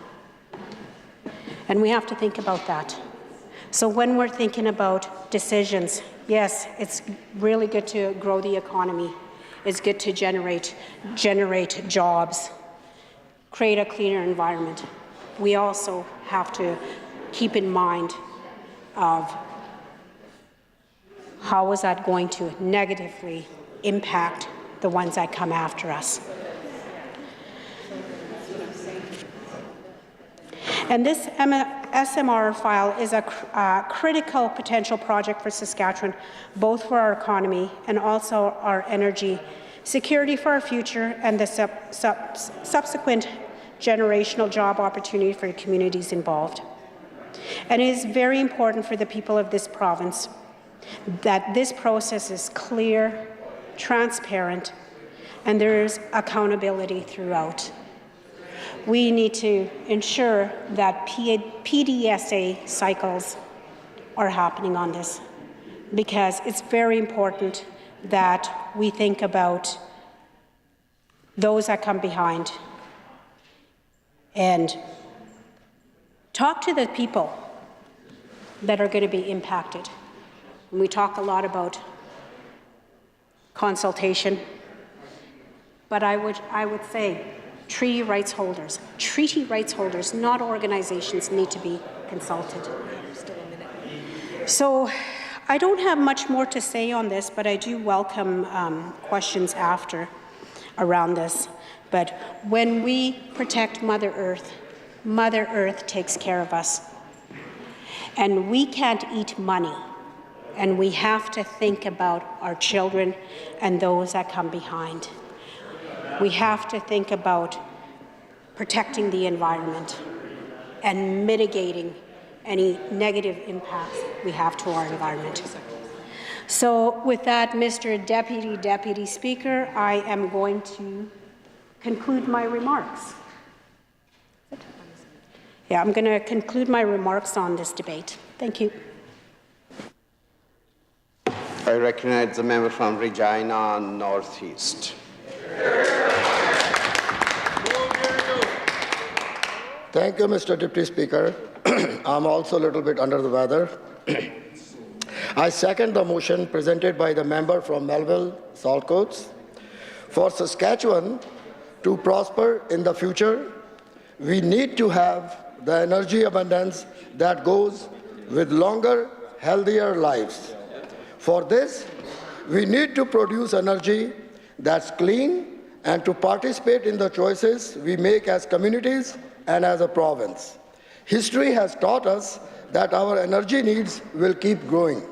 And we have to think about that. So when we're thinking about decisions, yes, it's really good to grow the economy. It's good to generate jobs, create a cleaner environment. We also have to keep in mind of how is that going to negatively impact the ones that come after us. And this SMR file is a critical potential project for Saskatchewan, both for our economy and also our energy security for our future and the subsequent generational job opportunity for communities involved. And it is very important for the people of this province that this process is clear, transparent, and there is accountability throughout. We need to ensure that PDSA cycles are happening on this, because it's very important that we think about those that come behind and talk to the people that are going to be impacted. And we talk a lot about consultation, but I would say treaty rights holders, not organizations, need to be consulted. So I don't have much more to say on this, but I do welcome questions after around this. But when we protect Mother Earth takes care of us. And we can't eat money, and we have to think about our children and those that come behind. We have to think about protecting the environment and mitigating any negative impacts we have to our environment. So with that, Mr. Deputy Speaker, I am going to conclude my remarks. Yeah, I'm going to conclude my remarks on this debate. Thank you. I recognize the member from Regina Northeast. Thank you, Mr. Deputy Speaker. I'm also a little bit under the weather. I second the motion presented by the member from Melville Saltcoats. For Saskatchewan to prosper in the future, we need to have the energy abundance that goes with longer, healthier lives. For this, we need to produce energy that's clean and to participate in the choices we make as communities and as a province. History has taught us that our energy needs will keep growing.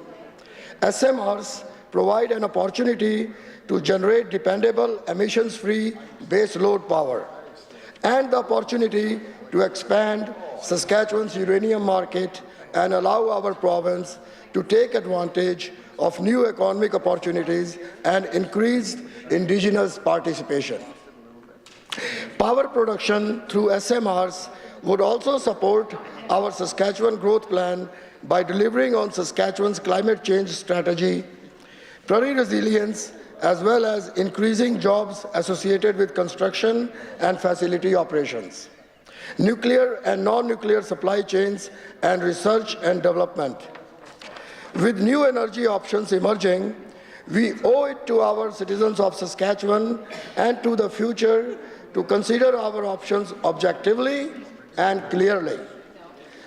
SMRs provide an opportunity to generate dependable, emissions-free base load power and the opportunity to expand Saskatchewan's uranium market and allow our province to take advantage of new economic opportunities and increased Indigenous participation. Power production through SMRs would also support our Saskatchewan growth plan by delivering on Saskatchewan's climate change strategy, prairie resilience, as well as increasing jobs associated with construction and facility operations, nuclear and non-nuclear supply chains, and research and development. With new energy options emerging, We owe it to our citizens of Saskatchewan and to the future to consider our options objectively and clearly.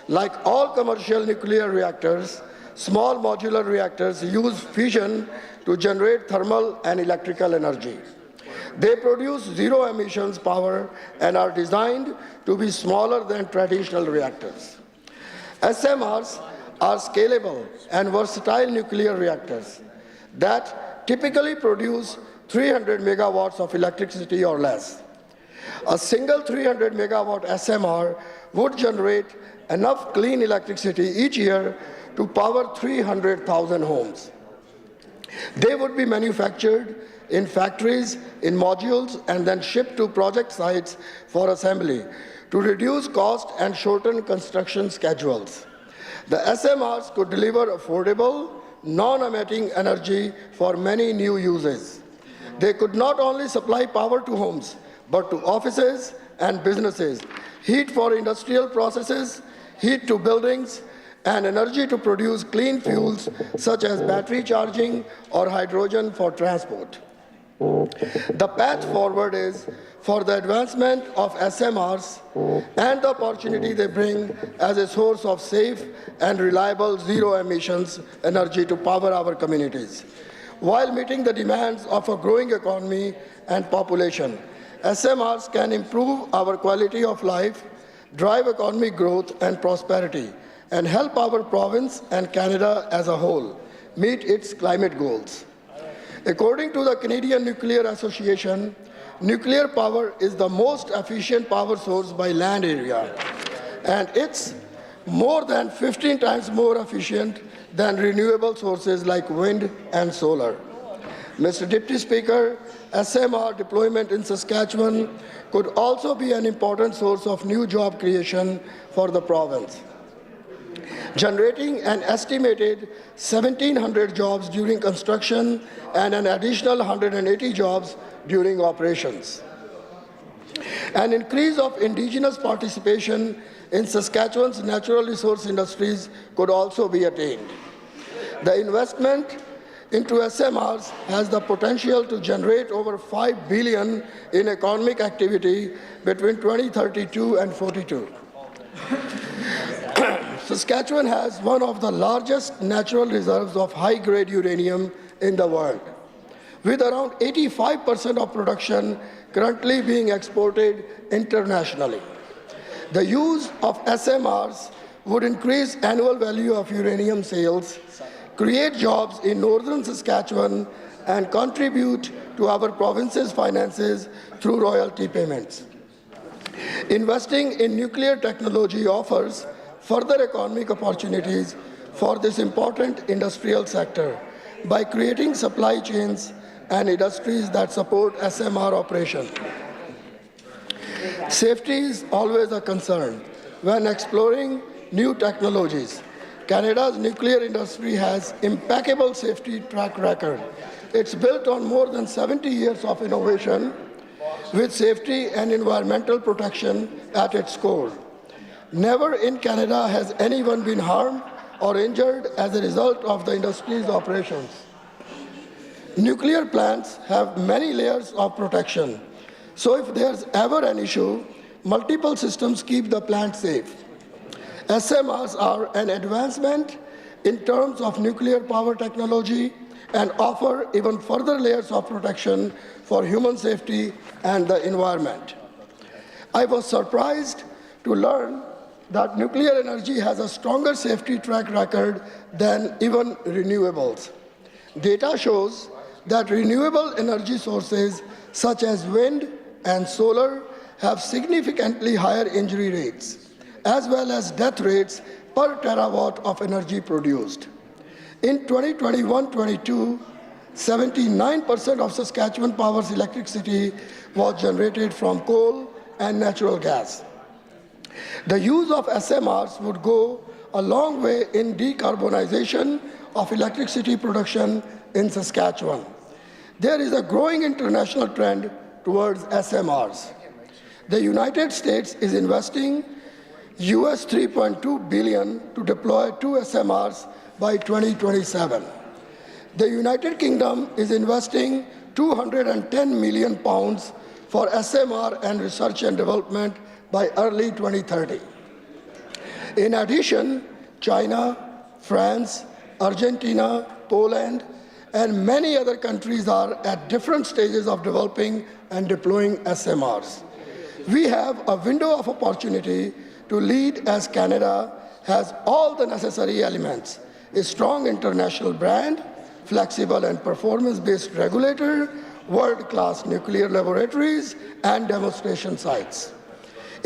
Like all commercial nuclear reactors, small modular reactors use fission to generate thermal and electrical energy. They produce zero emissions power and are designed to be smaller than traditional reactors. SMRs are scalable and versatile nuclear reactors that typically produce 300 megawatts of electricity or less. A single 300 megawatt SMR would generate enough clean electricity each year to power 300,000 homes. They would be manufactured in factories, in modules, and then shipped to project sites for assembly to reduce cost and shorten construction schedules. The SMRs could deliver affordable, non-emitting energy for many new uses. They could not only supply power to homes, but to offices and businesses, heat for industrial processes, heat to buildings, and energy to produce clean fuels such as battery charging or hydrogen for transport. The path forward is for the advancement of SMRs and the opportunity they bring as a source of safe and reliable zero emissions energy to power our communities, while meeting the demands of a growing economy and population. SMRs can improve our quality of life, drive economic growth and prosperity, and help our province and Canada as a whole meet its climate goals. According to the Canadian Nuclear Association, nuclear power is the most efficient power source by land area, and it's more than 15 times more efficient than renewable sources like wind and solar. Mr. Deputy Speaker, SMR deployment in Saskatchewan could also be an important source of new job creation for the province, generating an estimated 1,700 jobs during construction and an additional 180 jobs during operations. An increase of Indigenous participation in Saskatchewan's natural resource industries could also be attained. The investment into SMRs has the potential to generate over $5 billion in economic activity between 2032 and 42. Saskatchewan has one of the largest natural reserves of high-grade uranium in the world, with around 85% of production currently being exported internationally. The use of SMRs would increase annual value of uranium sales, create jobs in northern Saskatchewan, and contribute to our province's finances through royalty payments. Investing in nuclear technology offers further economic opportunities for this important industrial sector by creating supply chains and industries that support SMR operation. Safety is always a concern when exploring new technologies. Canada's nuclear industry has impeccable safety track record. It's built on more than 70 years of innovation with safety and environmental protection at its core. Never in Canada has anyone been harmed or injured as a result of the industry's operations. Nuclear plants have many layers of protection, so if there's ever an issue, multiple systems keep the plant safe. SMRs are an advancement in terms of nuclear power technology and offer even further layers of protection for human safety and the environment. I was surprised to learn that nuclear energy has a stronger safety track record than even renewables. Data shows that renewable energy sources such as wind and solar have significantly higher injury rates, as well as death rates per terawatt of energy produced. In 2021-22, 79% of Saskatchewan Power's electricity was generated from coal and natural gas. The use of SMRs would go a long way in decarbonization of electricity production in Saskatchewan. There is a growing international trend towards SMRs. The United States is investing US $3.2 billion to deploy 2 SMRs by 2027. The United Kingdom is investing £210 million for SMR and research and development by early 2030. In addition, China, France, Argentina, Poland, and many other countries are at different stages of developing and deploying SMRs. We have a window of opportunity to lead as Canada has all the necessary elements: a strong international brand, flexible and performance-based regulator, world-class nuclear laboratories and demonstration sites,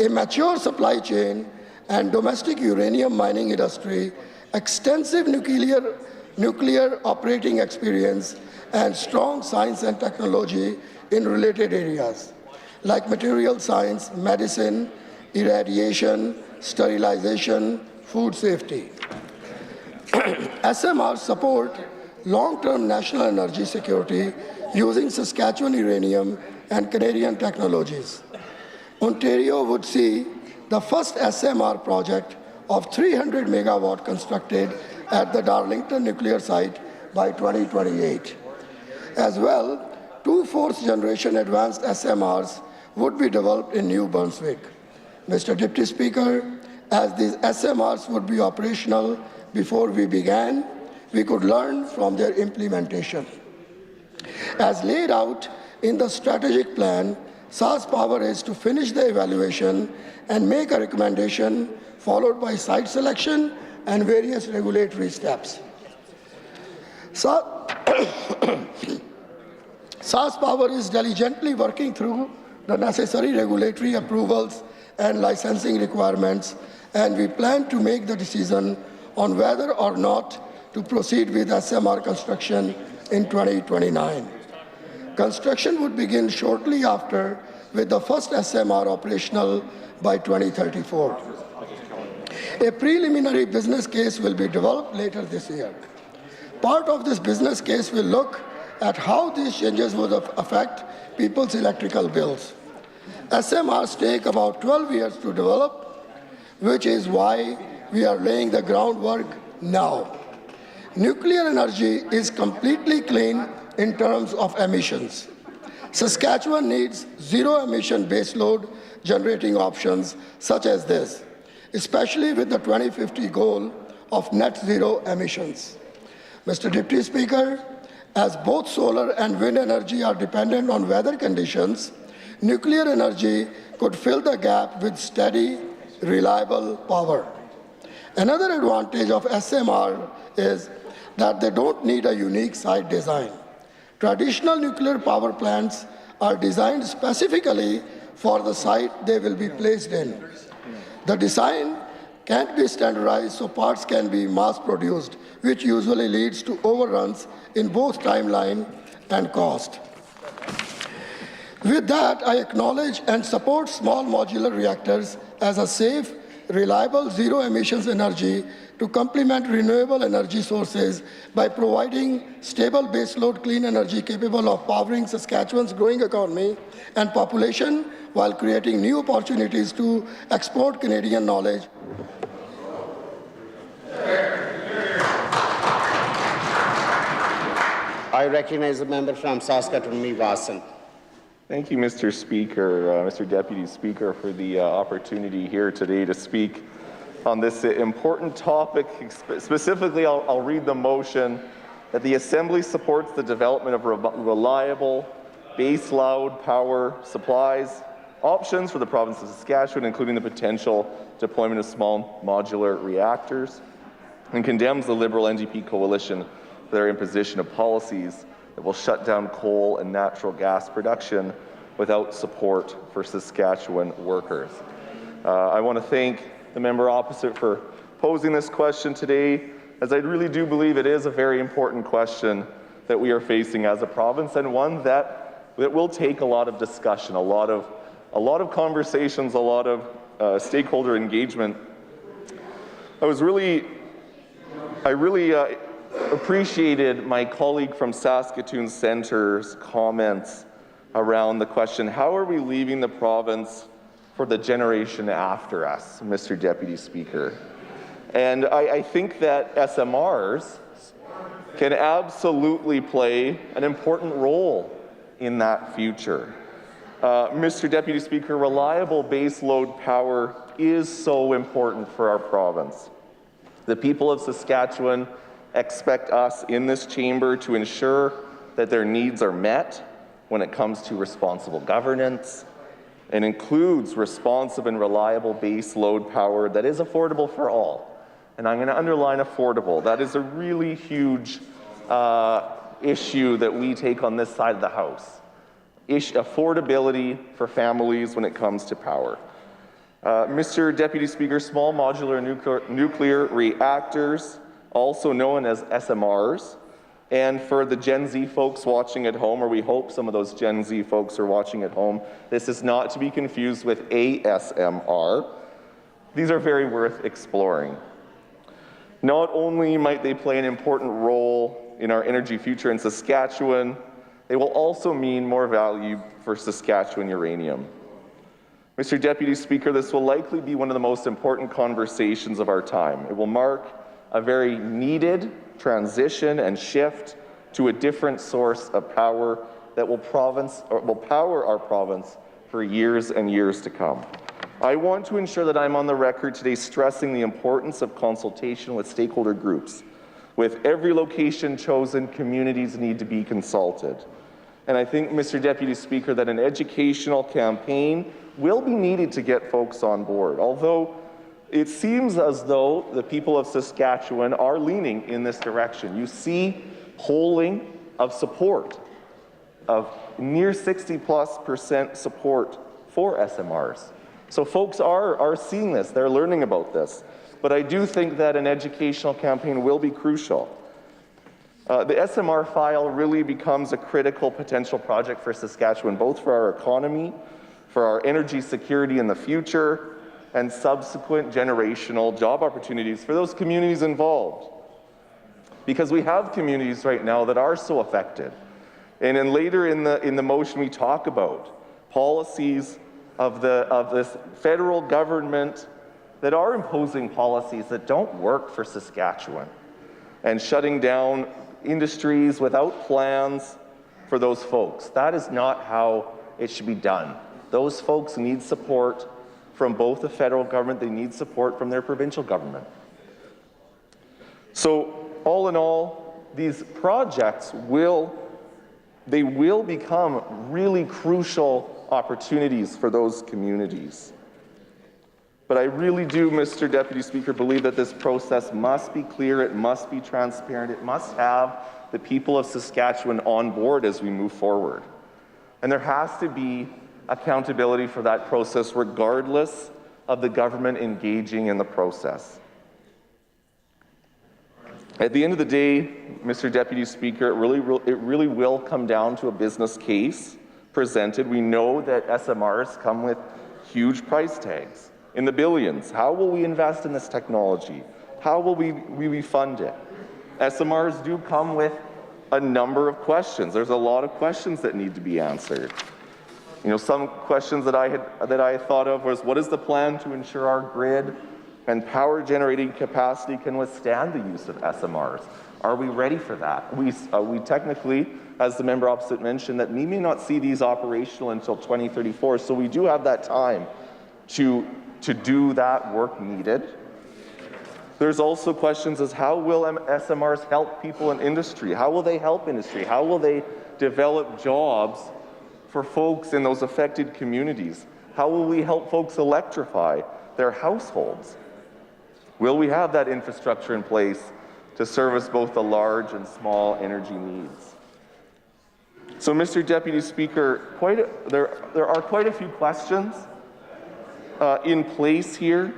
a mature supply chain and domestic uranium mining industry, extensive nuclear operating experience, and strong science and technology in related areas like material science, medicine, irradiation, sterilization, food safety. SMRs support long-term national energy security using Saskatchewan uranium and Canadian technologies. Ontario would see the first SMR project of 300 megawatt constructed at the Darlington nuclear site by 2028. As well, 2 fourth-generation advanced SMRs would be developed in New Brunswick. Mr. Deputy Speaker, as these SMRs would be operational before we began, we could learn from their implementation. As laid out in the strategic plan, SAS Power is to finish the evaluation and make a recommendation, followed by site selection and various regulatory steps. SAS Power is diligently working through the necessary regulatory approvals and licensing requirements, and we plan to make the decision on whether or not to proceed with SMR construction in 2029. Construction would begin shortly after, with the first SMR operational by 2034. A preliminary business case will be developed later this year. Part of this business case will look at how these changes would affect people's electrical bills. SMRs take about 12 years to develop, which is why we are laying the groundwork now. Nuclear energy is completely clean in terms of emissions. Saskatchewan needs zero-emission baseload generating options such as this, especially with the 2050 goal of net zero emissions. Mr. Deputy Speaker, as both solar and wind energy are dependent on weather conditions, nuclear energy could fill the gap with steady, reliable power. Another advantage of SMR is that they don't need a unique site design. Traditional nuclear power plants are designed specifically for the site they will be placed in. The design can't be standardized, so parts can be mass-produced, which usually leads to overruns in both timeline and cost. With that, I acknowledge and support small modular reactors as a safe, reliable, zero-emissions energy to complement renewable energy sources by providing stable baseload clean energy capable of powering Saskatchewan's growing economy and population while creating new opportunities to export Canadian knowledge. I recognize the member from Saskatchewan-Meewasin. Thank you, Mr. Speaker, Mr. Deputy Speaker, for the opportunity here today to speak on this important topic. Specifically, I'll read the motion that the Assembly supports the development of reliable baseload power supplies options for the province of Saskatchewan, including the potential deployment of small modular reactors, and condemns the Liberal NDP coalition for their imposition of policies that will shut down coal and natural gas production without support for Saskatchewan workers. I want to thank the member opposite for posing this question today, as I really do believe it is a very important question that we are facing as a province, and one that will take a lot of discussion, a lot of conversations, a lot of stakeholder engagement. I really appreciated my colleague from Saskatoon Centre's comments around the question, how are we leaving the province for the generation after us, Mr. Deputy Speaker? And I think that SMRs can absolutely play an important role in that future. Mr. Deputy Speaker, reliable baseload power is so important for our province. The people of Saskatchewan expect us in this chamber to ensure that their needs are met when it comes to responsible governance and includes responsive and reliable base load power that is affordable for all. And I'm going to underline affordable. That is a really huge issue that we take on this side of the House. Affordability for families when it comes to power. Mr. Deputy Speaker, small modular nuclear reactors, also known as SMRs, and for the Gen Z folks watching at home, or we hope some of those Gen Z folks are watching at home, this is not to be confused with ASMR. These are very worth exploring. Not only might they play an important role in our energy future in Saskatchewan, they will also mean more value for Saskatchewan uranium. Mr. Deputy Speaker, this will likely be one of the most important conversations of our time. It will mark a very needed transition and shift to a different source of power that will power our province for years and years to come. I want to ensure that I'm on the record today stressing the importance of consultation with stakeholder groups. With every location chosen, communities need to be consulted. And I think, Mr. Deputy Speaker, that an educational campaign will be needed to get folks on board, although it seems as though the people of Saskatchewan are leaning in this direction. You see polling of support, of near 60+% support for SMRs. So folks are seeing this, they're learning about this. But I do think that an educational campaign will be crucial. The SMR file really becomes a critical potential project for Saskatchewan, both for our economy, for our energy security in the future, and subsequent generational job opportunities for those communities involved. Because we have communities right now that are so affected. And then later in the motion we talk about policies of this federal government that are imposing policies that don't work for Saskatchewan and shutting down industries without plans for those folks. That is not how it should be done. Those folks need support from both the federal government, they need support from their provincial government. So all in all, these projects will become really crucial opportunities for those communities. But I really do, Mr. Deputy Speaker, believe that this process must be clear, it must be transparent, it must have the people of Saskatchewan on board as we move forward. And there has to be accountability for that process regardless of the government engaging in the process. At the end of the day, Mr. Deputy Speaker, it really will come down to a business case presented. We know that SMRs come with huge price tags in the billions. How will we invest in this technology? How will we fund it? SMRs do come with a number of questions. There's a lot of questions that need to be answered. You know, some questions that I thought of was, what is the plan to ensure our grid and power generating capacity can withstand the use of SMRs? Are we ready for that? We technically, as the member opposite mentioned, that we may not see these operational until 2034, so we do have that time to do that work needed. There's also questions as how will SMRs help people in industry? How will they help industry? How will they develop jobs for folks in those affected communities? How will we help folks electrify their households? Will we have that infrastructure in place to service both the large and small energy needs? So, Mr. Deputy Speaker, there are quite a few questions in place here,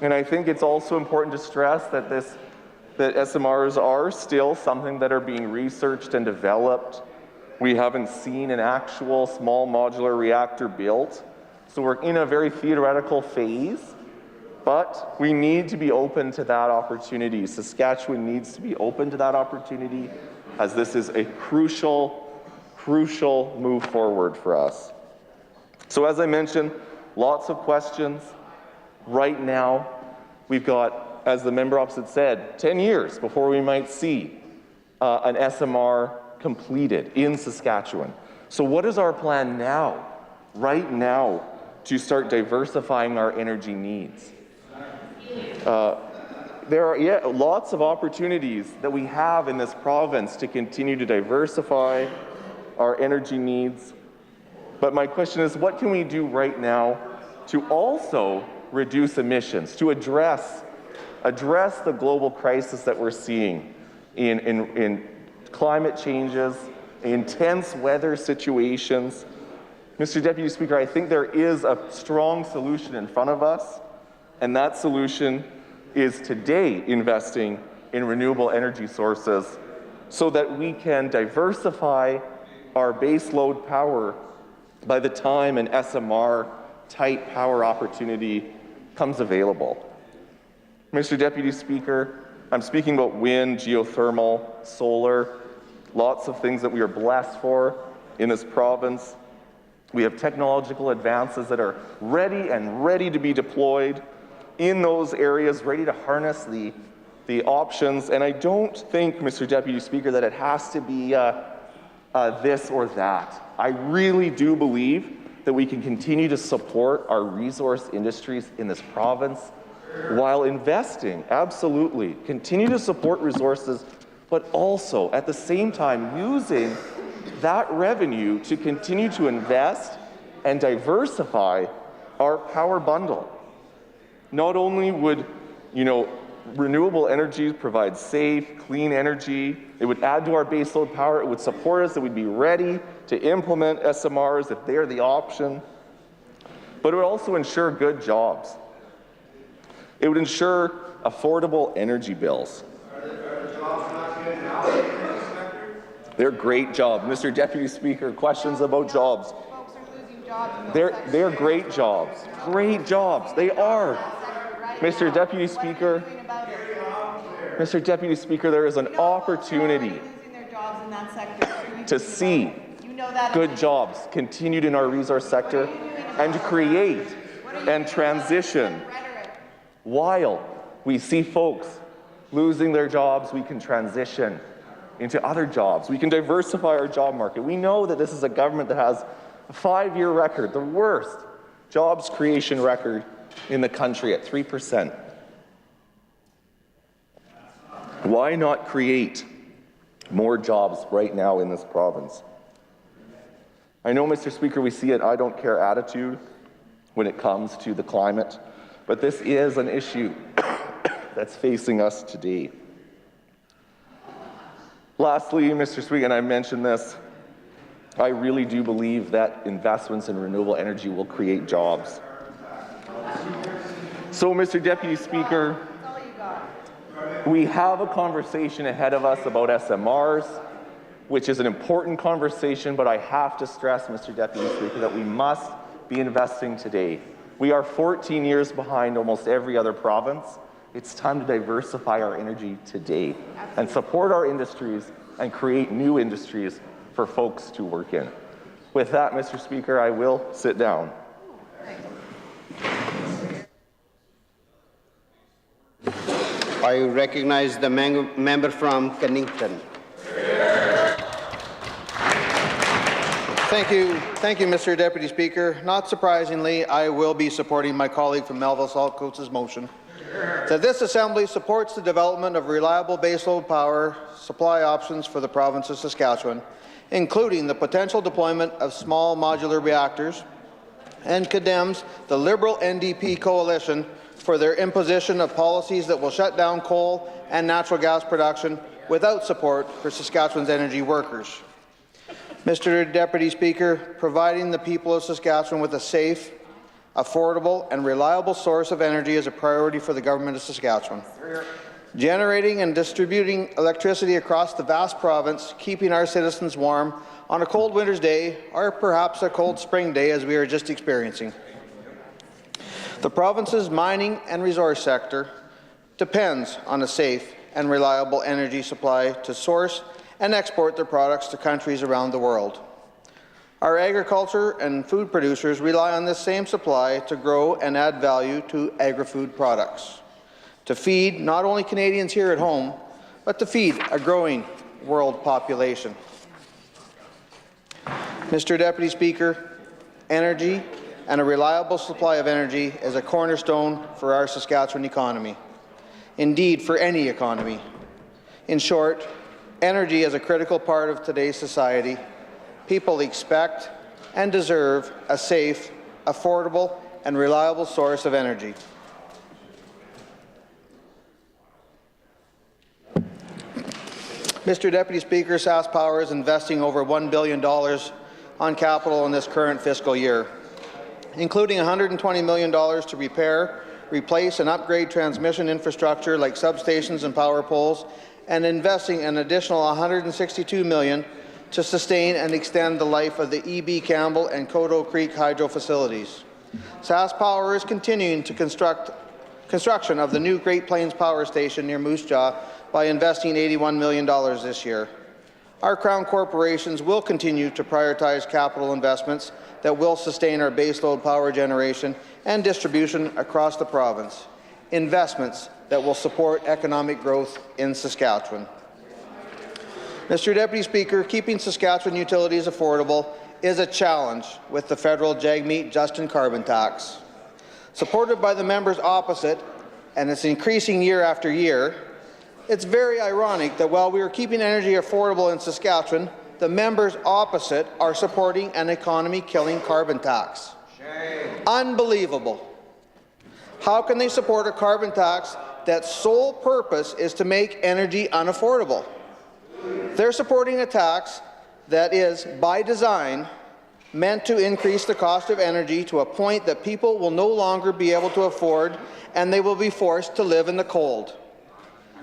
and I think it's also important to stress that that SMRs are still something that are being researched and developed. We haven't seen an actual small modular reactor built, so we're in a very theoretical phase, but we need to be open to that opportunity. Saskatchewan needs to be open to that opportunity, as this is a crucial move forward for us. So as I mentioned, lots of questions. Right now, we've got, as the member opposite said, 10 years before we might see an SMR completed in Saskatchewan. So what is our plan now, right now, to start diversifying our energy needs? There are lots of opportunities that we have in this province to continue to diversify our energy needs. But my question is, what can we do right now to also reduce emissions, to address the global crisis that we're seeing in climate changes, intense weather situations? Mr. Deputy Speaker, I think there is a strong solution in front of us, and that solution is today investing in renewable energy sources so that we can diversify our baseload power by the time an SMR-type power opportunity comes available. Mr. Deputy Speaker, I'm speaking about wind, geothermal, solar, lots of things that we are blessed for in this province. We have technological advances that are ready to be deployed in those areas, ready to harness the options. And I don't think, Mr. Deputy Speaker, that it has to be this or that. I really do believe that we can continue to support our resource industries in this province while investing, absolutely, continue to support resources, but also at the same time using that revenue to continue to invest and diversify our power bundle. Not only would, renewable energy provide safe, clean energy, it would add to our baseload power, it would support us, it would be ready to implement SMRs if they're the option, but it would also ensure good jobs. It would ensure affordable energy bills. They're great jobs. Mr. Deputy Speaker, questions about jobs. They're great jobs. Great jobs. They are. Mr. Deputy Speaker, there is an opportunity to see good jobs continued in our resource sector and to create and transition. While we see folks losing their jobs, we can transition into other jobs. We can diversify our job market. We know that this is a government that has a 5-year record, the worst jobs creation record in the country at 3%. Why not create more jobs right now in this province? I know, Mr. Speaker, we see an I don't care attitude when it comes to the climate, but this is an issue that's facing us today. Lastly, Mr. Speaker, and I mentioned this, I really do believe that investments in renewable energy will create jobs. So, Mr. Deputy Speaker, we have a conversation ahead of us about SMRs, which is an important conversation, but I have to stress, Mr. Deputy Speaker, that we must be investing today. We are 14 years behind almost every other province. It's time to diversify our energy today and support our industries and create new industries for folks to work in. With that, Mr. Speaker, I will sit down. I recognize the member from Kennington. Thank you, Mr. Deputy Speaker. Not surprisingly, I will be supporting my colleague from Melville-Saltcoats' motion that this Assembly supports the development of reliable baseload power supply options for the province of Saskatchewan, including the potential deployment of small modular reactors, and condemns the Liberal NDP coalition for their imposition of policies that will shut down coal and natural gas production without support for Saskatchewan's energy workers. Mr. Deputy Speaker, providing the people of Saskatchewan with a safe, affordable and reliable source of energy is a priority for the Government of Saskatchewan. Generating and distributing electricity across the vast province, keeping our citizens warm on a cold winter's day or perhaps a cold spring day as we are just experiencing. The province's mining and resource sector depends on a safe and reliable energy supply to source and export their products to countries around the world. Our agriculture and food producers rely on this same supply to grow and add value to agri-food products, to feed not only Canadians here at home, but to feed a growing world population. Mr. Deputy Speaker, energy and a reliable supply of energy is a cornerstone for our Saskatchewan economy. Indeed, for any economy. In short, energy is a critical part of today's society. People expect and deserve a safe, affordable, and reliable source of energy. Mr. Deputy Speaker, SaskPower is investing over $1 billion on capital in this current fiscal year, including $120 million to repair, replace, and upgrade transmission infrastructure like substations and power poles, and investing an additional $162 million to sustain and extend the life of the E.B. Campbell and Coteau Creek hydro facilities. SaskPower is continuing to construction of the new Great Plains Power Station near Moose Jaw by investing $81 million this year. Our Crown corporations will continue to prioritize capital investments that will sustain our baseload power generation and distribution across the province, investments that will support economic growth in Saskatchewan. Mr. Deputy Speaker, keeping Saskatchewan utilities affordable is a challenge with the federal Jagmeet Justin carbon tax. Supported by the members opposite, and it's increasing year after year, it's very ironic that while we are keeping energy affordable in Saskatchewan, the members opposite are supporting an economy-killing carbon tax. Shame. Unbelievable. How can they support a carbon tax that sole purpose is to make energy unaffordable? They're supporting a tax that is, by design, meant to increase the cost of energy to a point that people will no longer be able to afford, and they will be forced to live in the cold.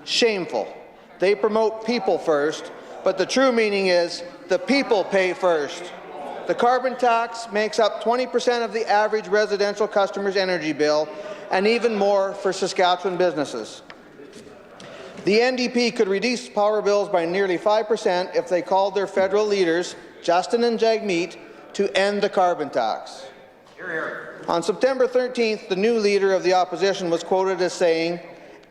Shameful. They promote people first, but the true meaning is the people pay first. The carbon tax makes up 20% of the average residential customer's energy bill, and even more for Saskatchewan businesses. The NDP could reduce power bills by nearly 5% if they called their federal leaders, Justin and Jagmeet, to end the carbon tax. Hear, hear. On September 13th, the new leader of the opposition was quoted as saying,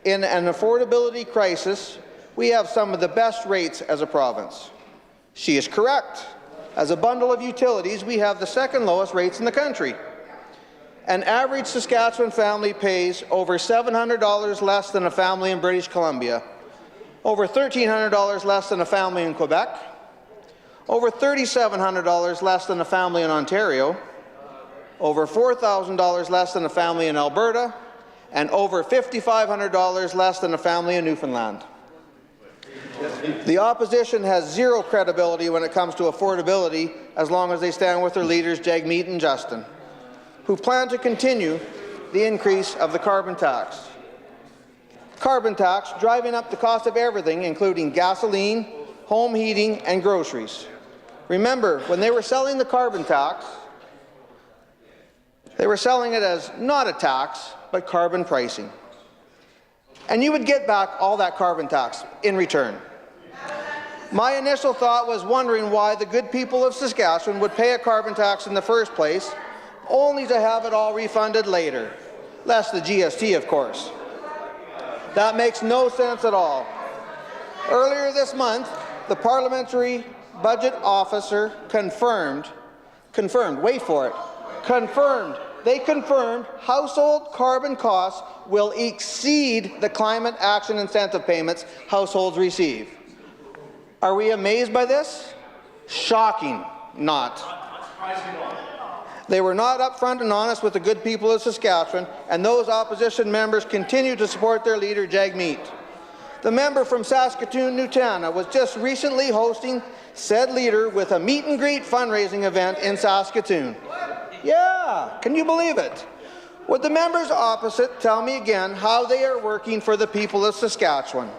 "In an affordability crisis, we have some of the best rates as a province." She is correct. As a bundle of utilities, we have the second lowest rates in the country. An average Saskatchewan family pays over $700 less than a family in British Columbia, over $1,300 less than a family in Quebec, over $3,700 less than a family in Ontario, over $4,000 less than a family in Alberta, and over $5,500 less than a family in Newfoundland. The opposition has zero credibility when it comes to affordability as long as they stand with their leaders Jagmeet and Justin, who plan to continue the increase of the carbon tax. Carbon tax driving up the cost of everything, including gasoline, home heating, and groceries. Remember, when they were selling the carbon tax, they were selling it as not a tax, but carbon pricing. And you would get back all that carbon tax in return. My initial thought was wondering why the good people of Saskatchewan would pay a carbon tax in the first place, only to have it all refunded later. Less the GST, of course. That makes no sense at all. Earlier this month, the Parliamentary Budget Officer confirmed, wait for it, they confirmed household carbon costs will exceed the climate action incentive payments households receive. Are we amazed by this? Shocking, not. They were not upfront and honest with the good people of Saskatchewan, and those opposition members continue to support their leader, Jagmeet. The member from Saskatoon-Nutana was just recently hosting said leader with a meet-and-greet fundraising event in Saskatoon. Yeah, can you believe it? Would the members opposite tell me again how they are working for the people of Saskatchewan?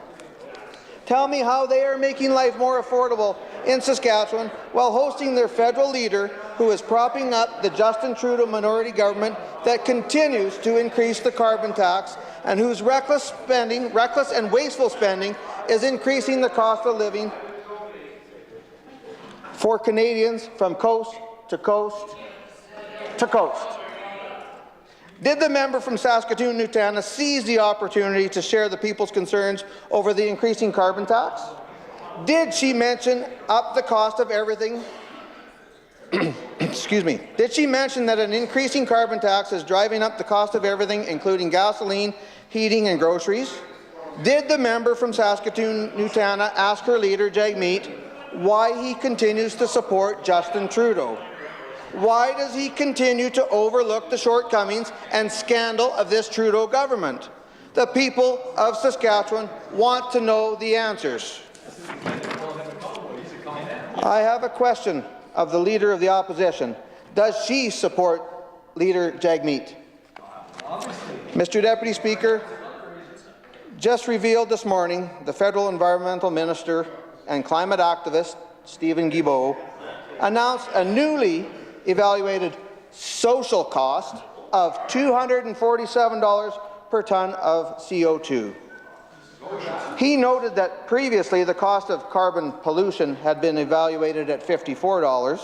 Tell me how they are making life more affordable in Saskatchewan while hosting their federal leader who is propping up the Justin Trudeau minority government that continues to increase the carbon tax and whose reckless and wasteful spending is increasing the cost of living for Canadians from coast to coast to coast. Did the member from Saskatoon-Nutana seize the opportunity to share the people's concerns over the increasing carbon tax? Did she mention up the cost of everything? Excuse me. Did she mention that an increasing carbon tax is driving up the cost of everything, including gasoline, heating, and groceries? Did the member from Saskatoon-Nutana ask her leader, Jagmeet, why he continues to support Justin Trudeau? Why does he continue to overlook the shortcomings and scandal of this Trudeau government? The people of Saskatchewan want to know the answers. I have a question of the Leader of the Opposition. Does she support Leader Jagmeet? Mr. Deputy Speaker, just revealed this morning, the Federal Environmental Minister and climate activist, Stephen Guilbeault, announced a newly evaluated social cost of $247 per ton of CO2. He noted that previously the cost of carbon pollution had been evaluated at $54,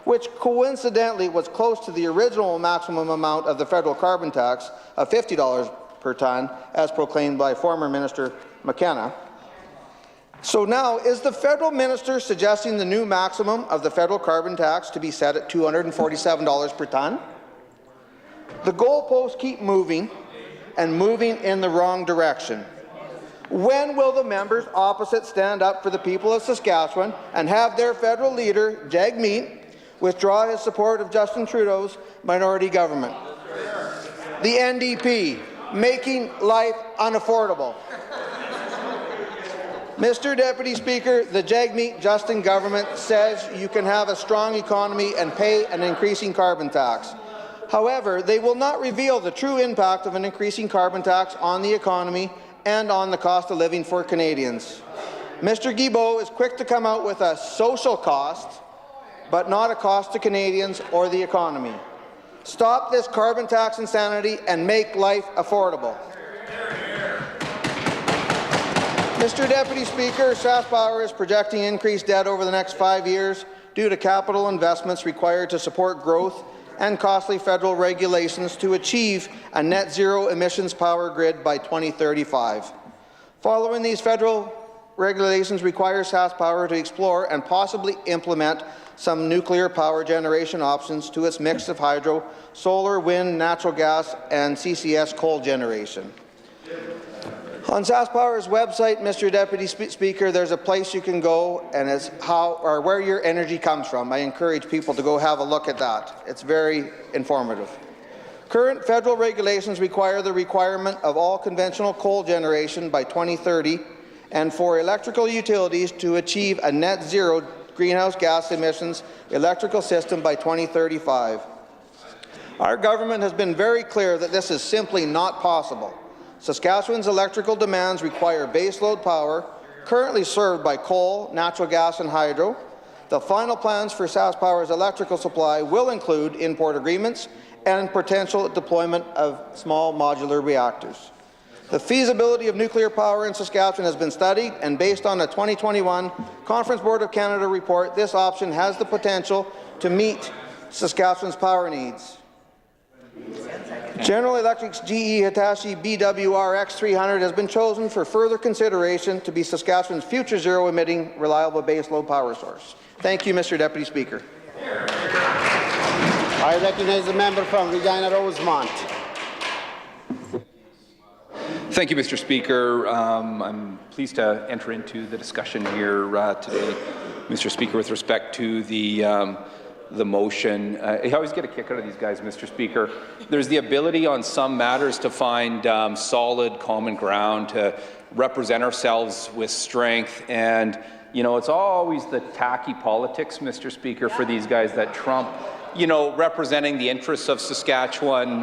which coincidentally was close to the original maximum amount of the federal carbon tax of $50 per ton, as proclaimed by former Minister McKenna. So now, is the federal minister suggesting the new maximum of the federal carbon tax to be set at $247 per ton? The goalposts keep moving and moving in the wrong direction. When will the members opposite stand up for the people of Saskatchewan and have their federal leader, Jagmeet, withdraw his support of Justin Trudeau's minority government? The NDP, making life unaffordable. Mr. Deputy Speaker, the Jagmeet-Justin government says you can have a strong economy and pay an increasing carbon tax. However, they will not reveal the true impact of an increasing carbon tax on the economy and on the cost of living for Canadians. Mr. Guilbeault is quick to come out with a social cost, but not a cost to Canadians or the economy. Stop this carbon tax insanity and make life affordable. Mr. Deputy Speaker, SaskPower is projecting increased debt over the next 5 years due to capital investments required to support growth and costly federal regulations to achieve a net zero emissions power grid by 2035. Following these federal regulations require SaskPower to explore and possibly implement some nuclear power generation options to its mix of hydro, solar, wind, natural gas, and CCS coal generation. On SaskPower's website, Mr. Deputy Speaker, there's a place you can go, and it's where your energy comes from. I encourage people to go have a look at that. It's very informative. Current federal regulations require the requirement of all conventional coal generation by 2030 and for electrical utilities to achieve a net zero greenhouse gas emissions electrical system by 2035. Our government has been very clear that this is simply not possible. Saskatchewan's electrical demands require baseload power, currently served by coal, natural gas, and hydro. The final plans for SaskPower's electrical supply will include import agreements and potential deployment of small modular reactors. The feasibility of nuclear power in Saskatchewan has been studied, and based on a 2021 Conference Board of Canada report, this option has the potential to meet Saskatchewan's power needs. General Electric's GE Hitachi BWRX 300 has been chosen for further consideration to be Saskatchewan's future zero-emitting, reliable baseload power source. Thank you, Mr. Deputy Speaker. I recognize the member from Regina Rosemont. Thank you, Mr. Speaker. I'm pleased to enter into the discussion here today, Mr. Speaker, with respect to the motion. I always get a kick out of these guys, Mr. Speaker. There's the ability on some matters to find solid common ground, to represent ourselves with strength, and you know, it's always the tacky politics, Mr. Speaker, for these guys that trump, you know, representing the interests of Saskatchewan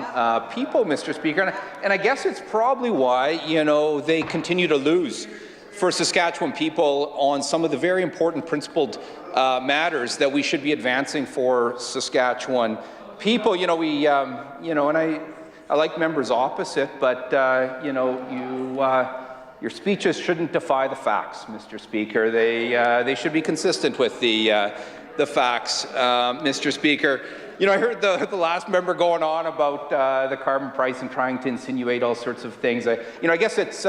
people, Mr. Speaker. And I guess it's probably why, you know, they continue to lose for Saskatchewan people on some of the very important principled matters that we should be advancing for Saskatchewan people. You know, we, you know, and I like members opposite, but you know, your speeches shouldn't defy the facts, Mr. Speaker. They should be consistent with the facts, Mr. Speaker. You know, I heard the last member going on about the carbon price and trying to insinuate all sorts of things. You know, I guess it's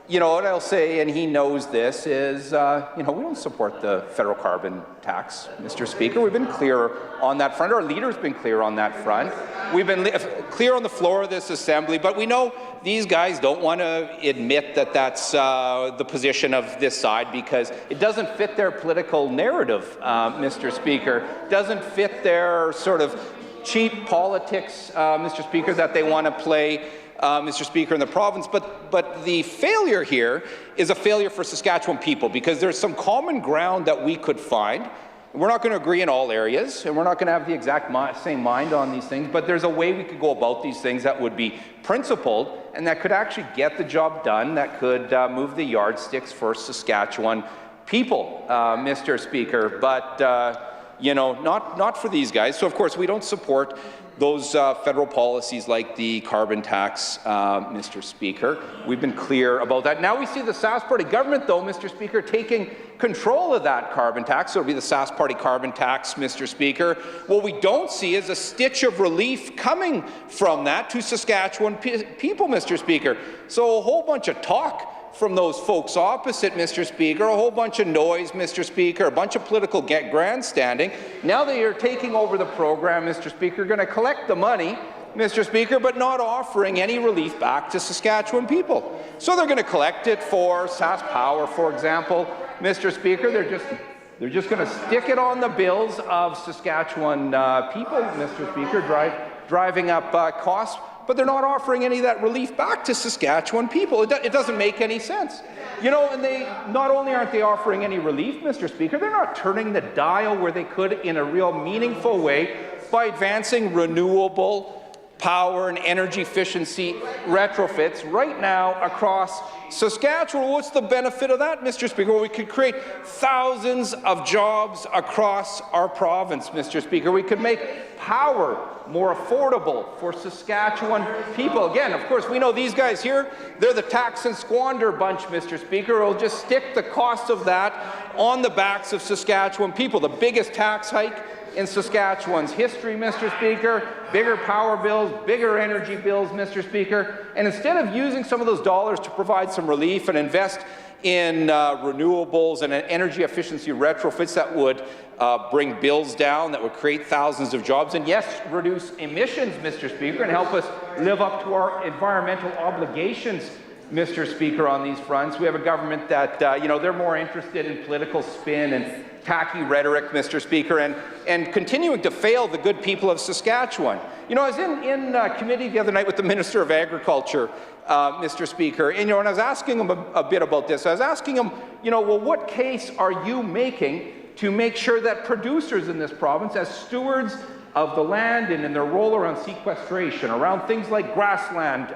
you know, what I'll say, and he knows this, is, you know, we don't support the federal carbon tax, Mr. Speaker. We've been clear on that front. Our leader's been clear on that front. We've been clear on the floor of this Assembly, but we know these guys don't want to admit that that's the position of this side because it doesn't fit their political narrative, Mr. Speaker. It doesn't fit their sort of cheap politics, Mr. Speaker, that they want to play, Mr. Speaker, in the province. But the failure here is a failure for Saskatchewan people because there's some common ground that we could find. We're not going to agree in all areas, and we're not going to have the exact same mind on these things, but there's a way we could go about these things that would be principled and that could actually get the job done, that could move the yardsticks for Saskatchewan people, Mr. Speaker. But you know, not for these guys. So, of course, we don't support those federal policies like the carbon tax, Mr. Speaker. We've been clear about that. Now we see the Sask Party government, though, Mr. Speaker, taking control of that carbon tax. So it'll be the Sask Party carbon tax, Mr. Speaker. What we don't see is a stitch of relief coming from that to Saskatchewan people, Mr. Speaker. So a whole bunch of talk from those folks opposite, Mr. Speaker, a whole bunch of noise, Mr. Speaker, a bunch of political grandstanding. Now that you're taking over the program, Mr. Speaker, going to collect the money, Mr. Speaker, but not offering any relief back to Saskatchewan people. So they're going to collect it for Sask Power, for example, Mr. Speaker. They're just going to stick it on the bills of Saskatchewan people, Mr. Speaker, driving up costs. But they're not offering any of that relief back to Saskatchewan people. It doesn't make any sense. You know, and they not only aren't they offering any relief, Mr. Speaker, they're not turning the dial where they could in a real meaningful way by advancing renewable power and energy efficiency retrofits right now across Saskatchewan. What's the benefit of that, Mr. Speaker? Well, we could create thousands of jobs across our province, Mr. Speaker. We could make power more affordable for Saskatchewan people. Again, of course, we know these guys here, they're the tax and squander bunch, Mr. Speaker. We'll just stick the cost of that on the backs of Saskatchewan people. The biggest tax hike in Saskatchewan's history, Mr. Speaker, bigger power bills, bigger energy bills, Mr. Speaker, and instead of using some of those dollars to provide some relief and invest in renewables and energy efficiency retrofits that would bring bills down, that would create thousands of jobs, and yes, reduce emissions, Mr. Speaker, and help us live up to our environmental obligations, Mr. Speaker, on these fronts. We have a government that, you know, they're more interested in political spin and tacky rhetoric, Mr. Speaker, and continuing to fail the good people of Saskatchewan. You know, I was in committee the other night with the Minister of Agriculture, Mr. Speaker, and, you know, and I was asking him a bit about this. I was asking him, you know, well, what case are you making to make sure that producers in this province, as stewards of the land and in their role around sequestration, around things like grasslands,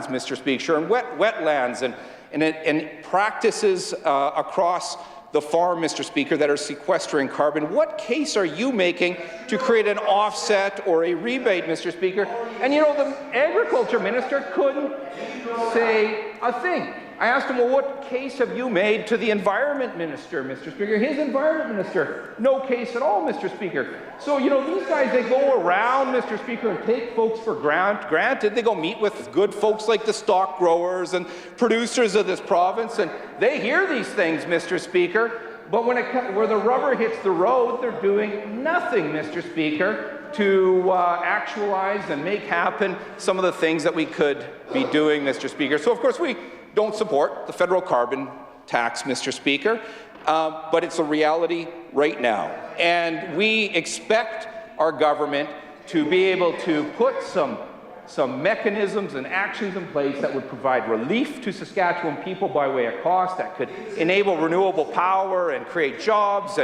Mr. Speaker, and wetlands, and practices across the farm, Mr. Speaker, that are sequestering carbon. What case are you making to create an offset or a rebate, Mr. Speaker? And, you know, the agriculture minister couldn't say a thing. I asked him, well, what case have you made to the environment minister, Mr. Speaker? His environment minister, no case at all, Mr. Speaker. So, you know, these guys, they go around, Mr. Speaker, and take folks for granted. They go meet with good folks like the stock growers and producers of this province, and they hear these things, Mr. Speaker. But when where the rubber hits the road, they're doing nothing, Mr. Speaker, to actualize and make happen some of the things that we could be doing, Mr. Speaker. So, of course, we don't support the federal carbon tax, Mr. Speaker, but it's a reality right now. And we expect our government to be able to put some mechanisms and actions in place that would provide relief to Saskatchewan people by way of cost, that could enable renewable power and create jobs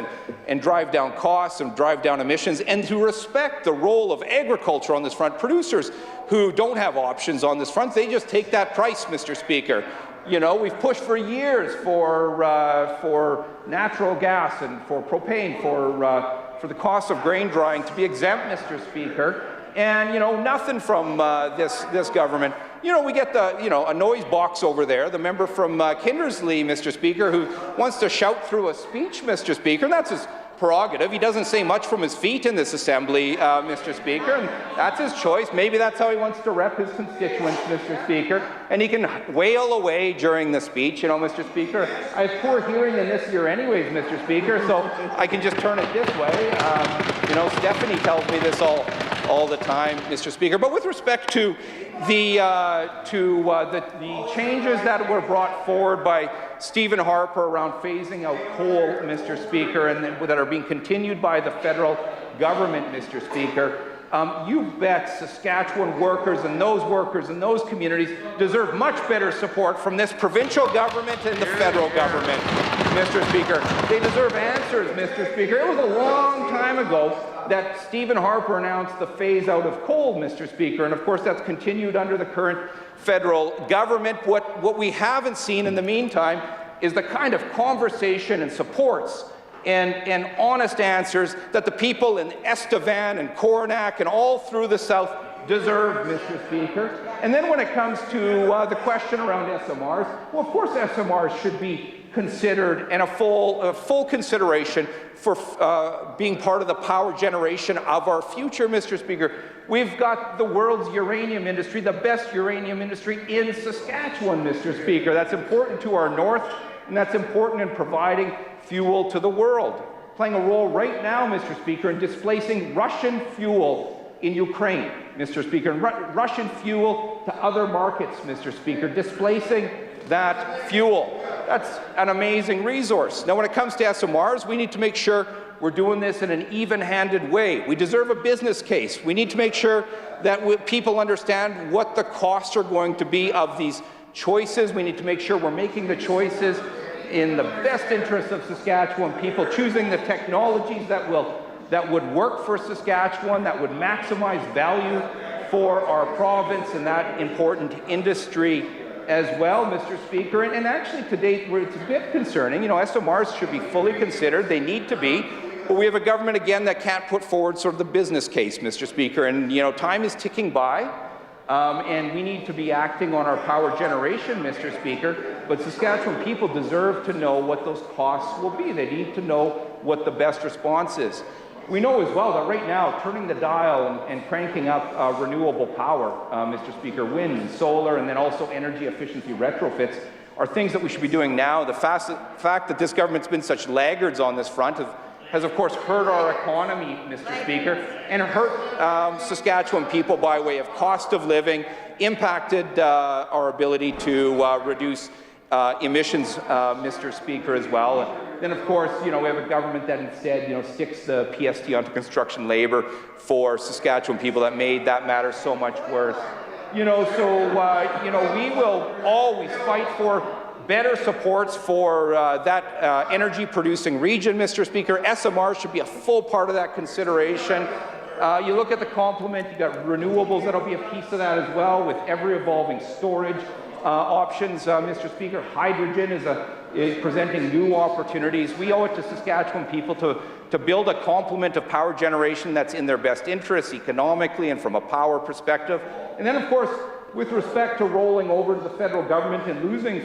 and drive down costs and drive down emissions, and to respect the role of agriculture on this front. Producers who don't have options on this front, they just take that price, Mr. Speaker. You know, we've pushed for years for natural gas and for propane, for the cost of grain drying to be exempt, Mr. Speaker. And, you know, nothing from this government. You know, we get a noise box over there, the member from Kindersley, Mr. Speaker, who wants to shout through a speech, Mr. Speaker, and that's his prerogative. He doesn't say much from his feet in this assembly, Mr. Speaker, and that's his choice. Maybe that's how he wants to rep his constituents, Mr. Speaker, and he can wail away during the speech. You know, Mr. Speaker, I have poor hearing in this ear anyways, Mr. Speaker, so I can just turn it this way. You know, Stephanie tells me this all the time, Mr. Speaker. But with respect to the changes that were brought forward by Stephen Harper around phasing out coal, Mr. Speaker, and that are being continued by the federal government, Mr. Speaker, you bet Saskatchewan workers and those communities deserve much better support from this provincial government and the federal government, Mr. Speaker. They deserve answers, Mr. Speaker. It was a long time ago that Stephen Harper announced the phase out of coal, Mr. Speaker, and of course that's continued under the current federal government. What we haven't seen in the meantime is the kind of conversation and supports and honest answers that the people in Estevan and Coronach and all through the South deserve, Mr. Speaker. And then when it comes to the question around SMRs, well, of course SMRs should be considered and a full consideration for being part of the power generation of our future, Mr. Speaker. We've got the world's uranium industry, the best uranium industry in Saskatchewan, Mr. Speaker. That's important to our north, and that's important in providing fuel to the world. Playing a role right now, Mr. Speaker, in displacing Russian fuel in Ukraine, Mr. Speaker, and Russian fuel to other markets, Mr. Speaker, displacing that fuel. That's an amazing resource. Now, when it comes to SMRs, we need to make sure we're doing this in an even-handed way. We deserve a business case. We need to make sure that people understand what the costs are going to be of these choices. We need to make sure we're making the choices in the best interest of Saskatchewan people, choosing the technologies that would work for Saskatchewan, that would maximize value for our province and that important industry as well, Mr. Speaker. And actually, to date, it's a bit concerning. You know, SMRs should be fully considered. They need to be. But we have a government, again, that can't put forward sort of the business case, Mr. Speaker. And, you know, time is ticking by. And we need to be acting on our power generation, Mr. Speaker. But Saskatchewan people deserve to know what those costs will be. They need to know what the best response is. We know as well that right now, turning the dial and cranking up renewable power, Mr. Speaker, wind and solar, and then also energy efficiency retrofits, are things that we should be doing now. The fact that this government's been such laggards on this front has of course hurt our economy, Mr. Speaker, and hurt Saskatchewan people by way of cost of living, impacted our ability to reduce emissions, Mr. Speaker, as well. Then, of course, you know, we have a government that instead, you know, sticks the PST onto construction labor for Saskatchewan people. That made that matter so much worse. You know, so, you know, we will always fight for better supports for that energy-producing region, Mr. Speaker. SMR should be a full part of that consideration. You look at the complement, you've got renewables that'll be a piece of that as well, with ever-evolving storage options, Mr. Speaker. Hydrogen is presenting new opportunities. We owe it to Saskatchewan people to build a complement of power generation that's in their best interests economically and from a power perspective. And then, of course, with respect to rolling over to the federal government and losing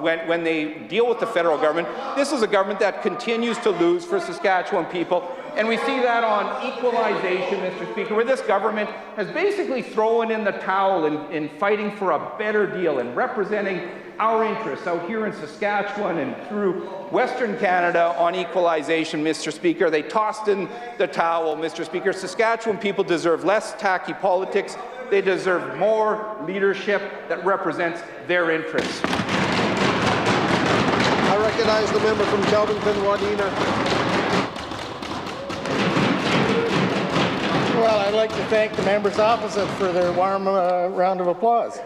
when they deal with the federal government, this is a government that continues to lose for Saskatchewan people. And we see that on equalization, Mr. Speaker, where this government has basically thrown in the towel in fighting for a better deal and representing our interests out here in Saskatchewan and through Western Canada on equalization, Mr. Speaker. They tossed in the towel, Mr. Speaker. Saskatchewan people deserve less tacky politics. They deserve more leadership that represents their interests. I recognize the member from Kelvington-Wadena. Well, I'd like to thank the members opposite for their warm round of applause.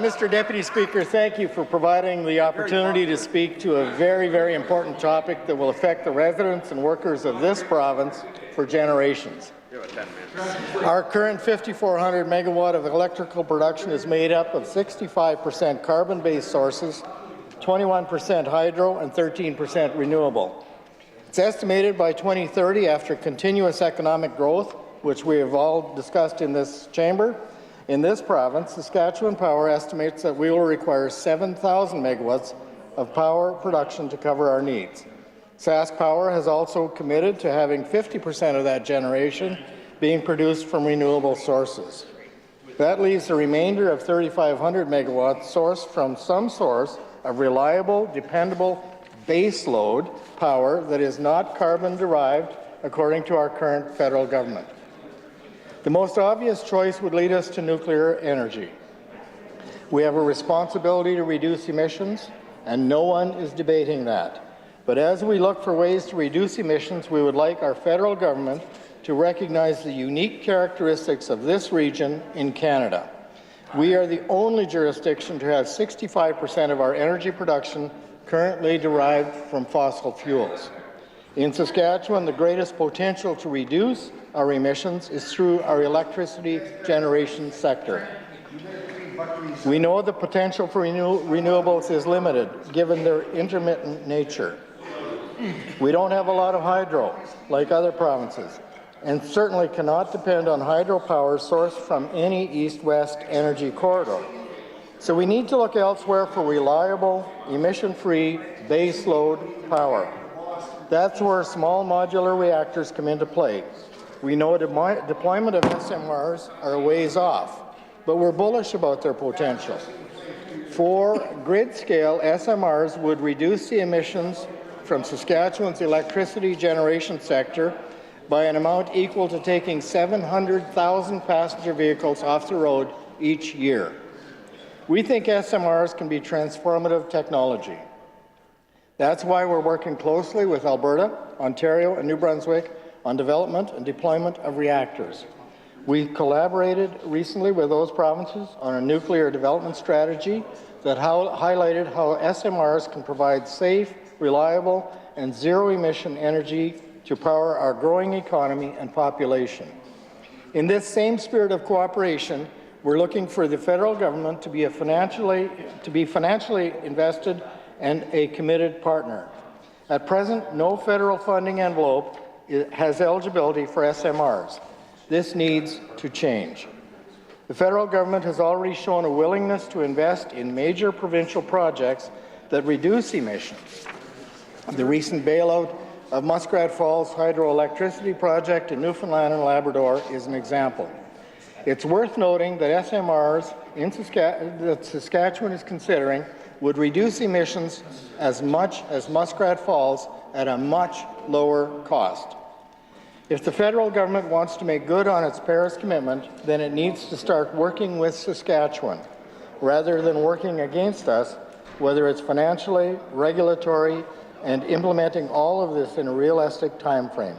Mr. Deputy Speaker, thank you for providing the opportunity to speak to a very, very important topic that will affect the residents and workers of this province for generations. Our current 5,400 megawatt of electrical production is made up of 65% carbon-based sources, 21% hydro, and 13% renewable. It's estimated by 2030, after continuous economic growth, which we have all discussed in this chamber, in this province, Saskatchewan Power estimates that we will require 7,000 megawatts of power production to cover our needs. SaskPower has also committed to having 50% of that generation being produced from renewable sources. That leaves the remainder of 3,500 megawatts sourced from some source of reliable, dependable baseload power that is not carbon-derived, according to our current federal government. The most obvious choice would lead us to nuclear energy. We have a responsibility to reduce emissions, and no one is debating that. But as we look for ways to reduce emissions, we would like our federal government to recognize the unique characteristics of this region in Canada. We are the only jurisdiction to have 65% of our energy production currently derived from fossil fuels. In Saskatchewan, the greatest potential to reduce our emissions is through our electricity generation sector. We know the potential for renewables is limited, given their intermittent nature. We don't have a lot of hydro, like other provinces, and certainly cannot depend on hydropower sourced from any east-west energy corridor. So we need to look elsewhere for reliable, emission-free, baseload power. That's where small modular reactors come into play. We know deployment of SMRs are a ways off, but we're bullish about their potential. For grid-scale, SMRs would reduce the emissions from Saskatchewan's electricity generation sector by an amount equal to taking 700,000 passenger vehicles off the road each year. We think SMRs can be transformative technology. That's why we're working closely with Alberta, Ontario, and New Brunswick on development and deployment of reactors. We collaborated recently with those provinces on a nuclear development strategy that highlighted how SMRs can provide safe, reliable, and zero-emission energy to power our growing economy and population. In this same spirit of cooperation, we're looking for the federal government to be financially invested and a committed partner. At present, no federal funding envelope has eligibility for SMRs. This needs to change. The federal government has already shown a willingness to invest in major provincial projects that reduce emissions. The recent bailout of Muskrat Falls hydroelectricity project in Newfoundland and Labrador is an example. It's worth noting that SMRs that Saskatchewan is considering would reduce emissions as much as Muskrat Falls at a much lower cost. If the federal government wants to make good on its Paris commitment, then it needs to start working with Saskatchewan, rather than working against us, whether it's financially, regulatory, and implementing all of this in a realistic time frame.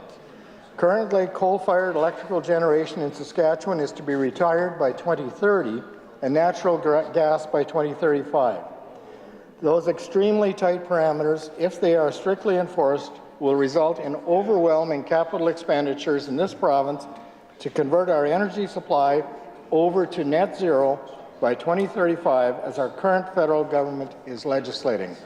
Currently, coal-fired electrical generation in Saskatchewan is to be retired by 2030 and natural gas by 2035. Those extremely tight parameters, if they are strictly enforced, will result in overwhelming capital expenditures in this province to convert our energy supply over to net zero by 2035, as our current federal government is legislating.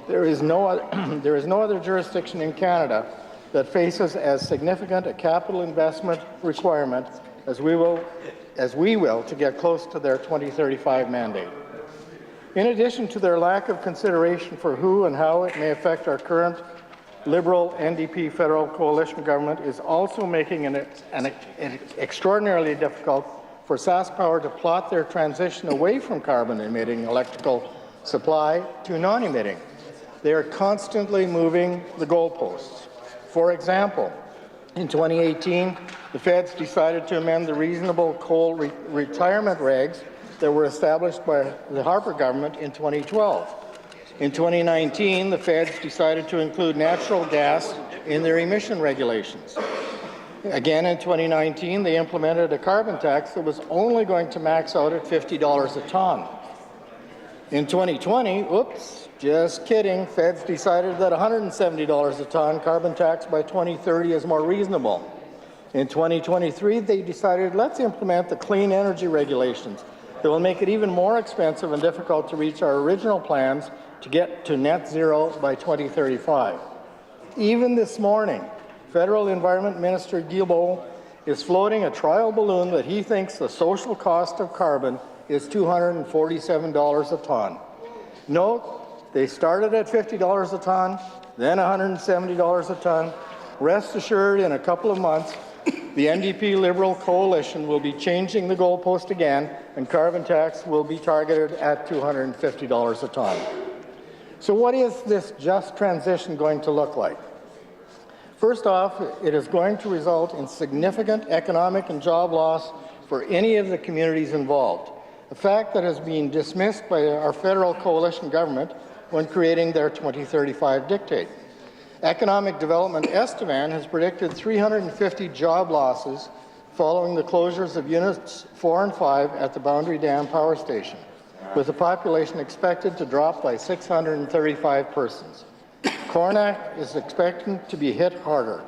There is no other jurisdiction in Canada that faces as significant a capital investment requirement as we will to get close to their 2035 mandate. In addition to their lack of consideration for who and how it may affect our current Liberal NDP federal coalition government is also making it extraordinarily difficult for SaskPower to plot their transition away from carbon-emitting electrical supply to non-emitting. They are constantly moving the goalposts. For example, in 2018, the feds decided to amend the reasonable coal retirement regs that were established by the Harper government in 2012. In 2019, the feds decided to include natural gas in their emission regulations. Again, in 2019, they implemented a carbon tax that was only going to max out at $50 a ton. In 2020, oops, just kidding, feds decided that $170 a ton carbon tax by 2030 is more reasonable. In 2023, they decided, let's implement the clean energy regulations that will make it even more expensive and difficult to reach our original plans to get to net zero by 2035. Even this morning, Federal Environment Minister Guilbeault is floating a trial balloon that he thinks the social cost of carbon is $247 a ton. Note, they started at $50 a ton, then $170 a ton. Rest assured, in a couple of months, the NDP Liberal coalition will be changing the goalpost again, and carbon tax will be targeted at $250 a ton. So what is this just transition going to look like? First off, it is going to result in significant economic and job loss for any of the communities involved, a fact that has been dismissed by our federal coalition government when creating their 2035 dictate. Economic Development Estevan has predicted 350 job losses following the closures of Units 4 and 5 at the Boundary Dam Power Station, with the population expected to drop by 635 persons. Coronach is expecting to be hit harder.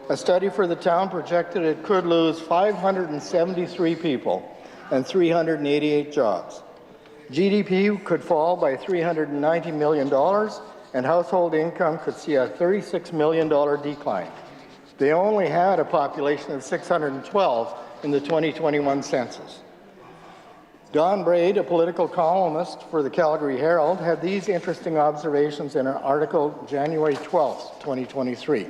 A study for the town projected it could lose 573 people and 388 jobs. GDP could fall by $390 million, and household income could see a $36 million decline. They only had a population of 612 in the 2021 census. Don Braid, a political columnist for the Calgary Herald, had these interesting observations in an article January 12, 2023.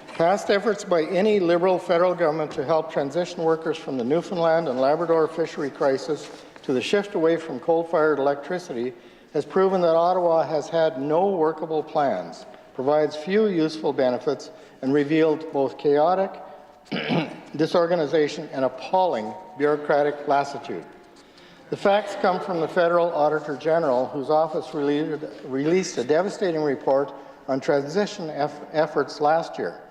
Past efforts by any Liberal federal government to help transition workers from the Newfoundland and Labrador fishery crisis to the shift away from coal-fired electricity has proven that Ottawa has had no workable plans, provides few useful benefits, and revealed both chaotic disorganization and appalling bureaucratic lassitude. The facts come from the Federal Auditor General, whose office released a devastating report on transition efforts last year.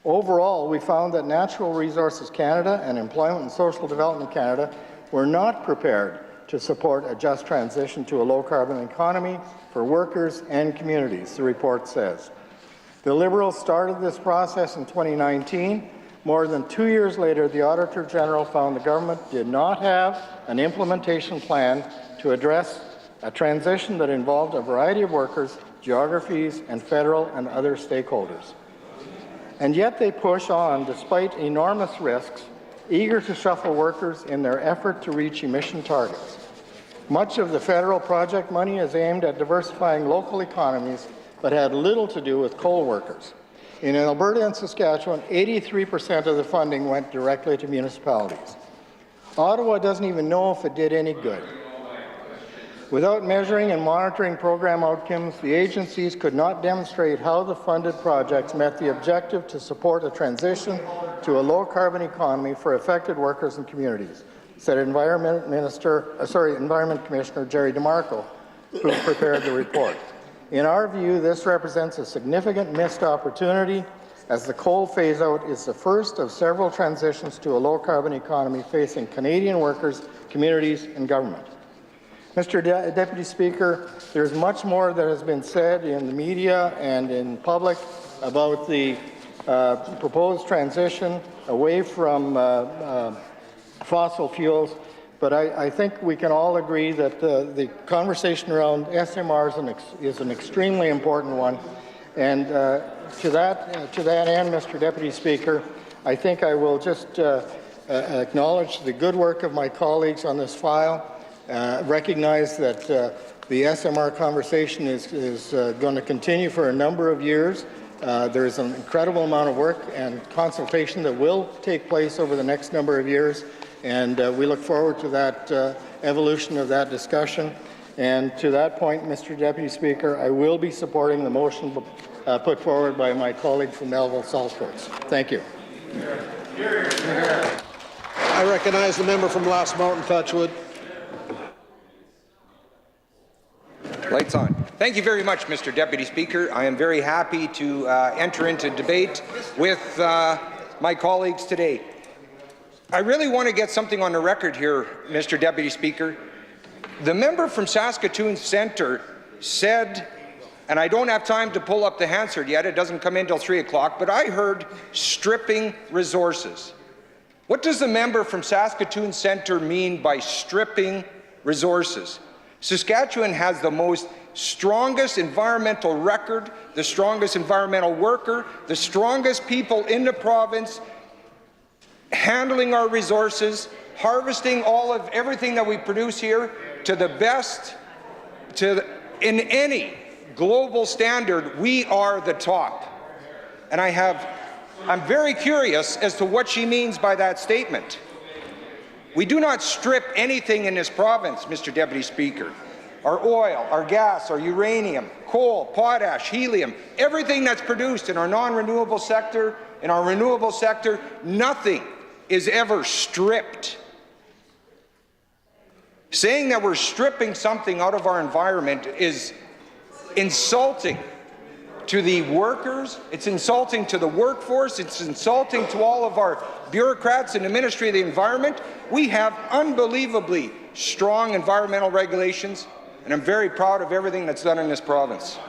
Overall, we found that Natural Resources Canada and Employment and Social Development Canada were not prepared to support a just transition to a low-carbon economy for workers and communities, the report says. The Liberals started this process in 2019. More than 2 years later, the Auditor General found the government did not have an implementation plan to address a transition that involved a variety of workers, geographies, and federal and other stakeholders. And yet they push on despite enormous risks, eager to shuffle workers in their effort to reach emission targets. Much of the federal project money is aimed at diversifying local economies, but had little to do with coal workers. In Alberta and Saskatchewan, 83% of the funding went directly to municipalities. Ottawa doesn't even know if it did any good. Without measuring and monitoring program outcomes, the agencies could not demonstrate how the funded projects met the objective to support a transition to a low-carbon economy for affected workers and communities, said Environment Commissioner Jerry DeMarco, who prepared the report. In our view, this represents a significant missed opportunity, as the coal phase-out is the first of several transitions to a low-carbon economy facing Canadian workers, communities, and government. Mr. Deputy Speaker, there's much more that has been said in the media and in public about the proposed transition away from fossil fuels, but I think we can all agree that the conversation around SMRs is an extremely important one. And to that end, Mr. Deputy Speaker, I think I will just acknowledge the good work of my colleagues on this file. Recognize that the SMR conversation is going to continue for a number of years. There is an incredible amount of work and consultation that will take place over the next number of years, and we look forward to that evolution of that discussion. And to that point, Mr. Deputy Speaker, I will be supporting the motion put forward by my colleague from Melville Saltcoats. Thank you. I recognize the member from Last Mountain Touchwood. Lights on. Thank you very much, Mr. Deputy Speaker. I am very happy to enter into debate with my colleagues today. I really want to get something on the record here, Mr. Deputy Speaker. The member from Saskatoon Centre said, and I don't have time to pull up the Hansard yet, it doesn't come in until 3 o'clock, but I heard stripping resources. What does the member from Saskatoon Centre mean by stripping resources? Saskatchewan has the most strongest environmental record, the strongest environmental worker, the strongest people in the province handling our resources, harvesting all of everything that we produce here to the best in any global standard, we are the top. And I'm very curious as to what she means by that statement. We do not strip anything in this province, Mr. Deputy Speaker. Our oil, our gas, our uranium, coal, potash, helium, everything that's produced in our non-renewable sector, in our renewable sector, nothing is ever stripped. Saying that we're stripping something out of our environment is insulting to the workers, it's insulting to the workforce, it's insulting to all of our bureaucrats in the Ministry of the Environment. We have unbelievably strong environmental regulations, and I'm very proud of everything that's done in this province.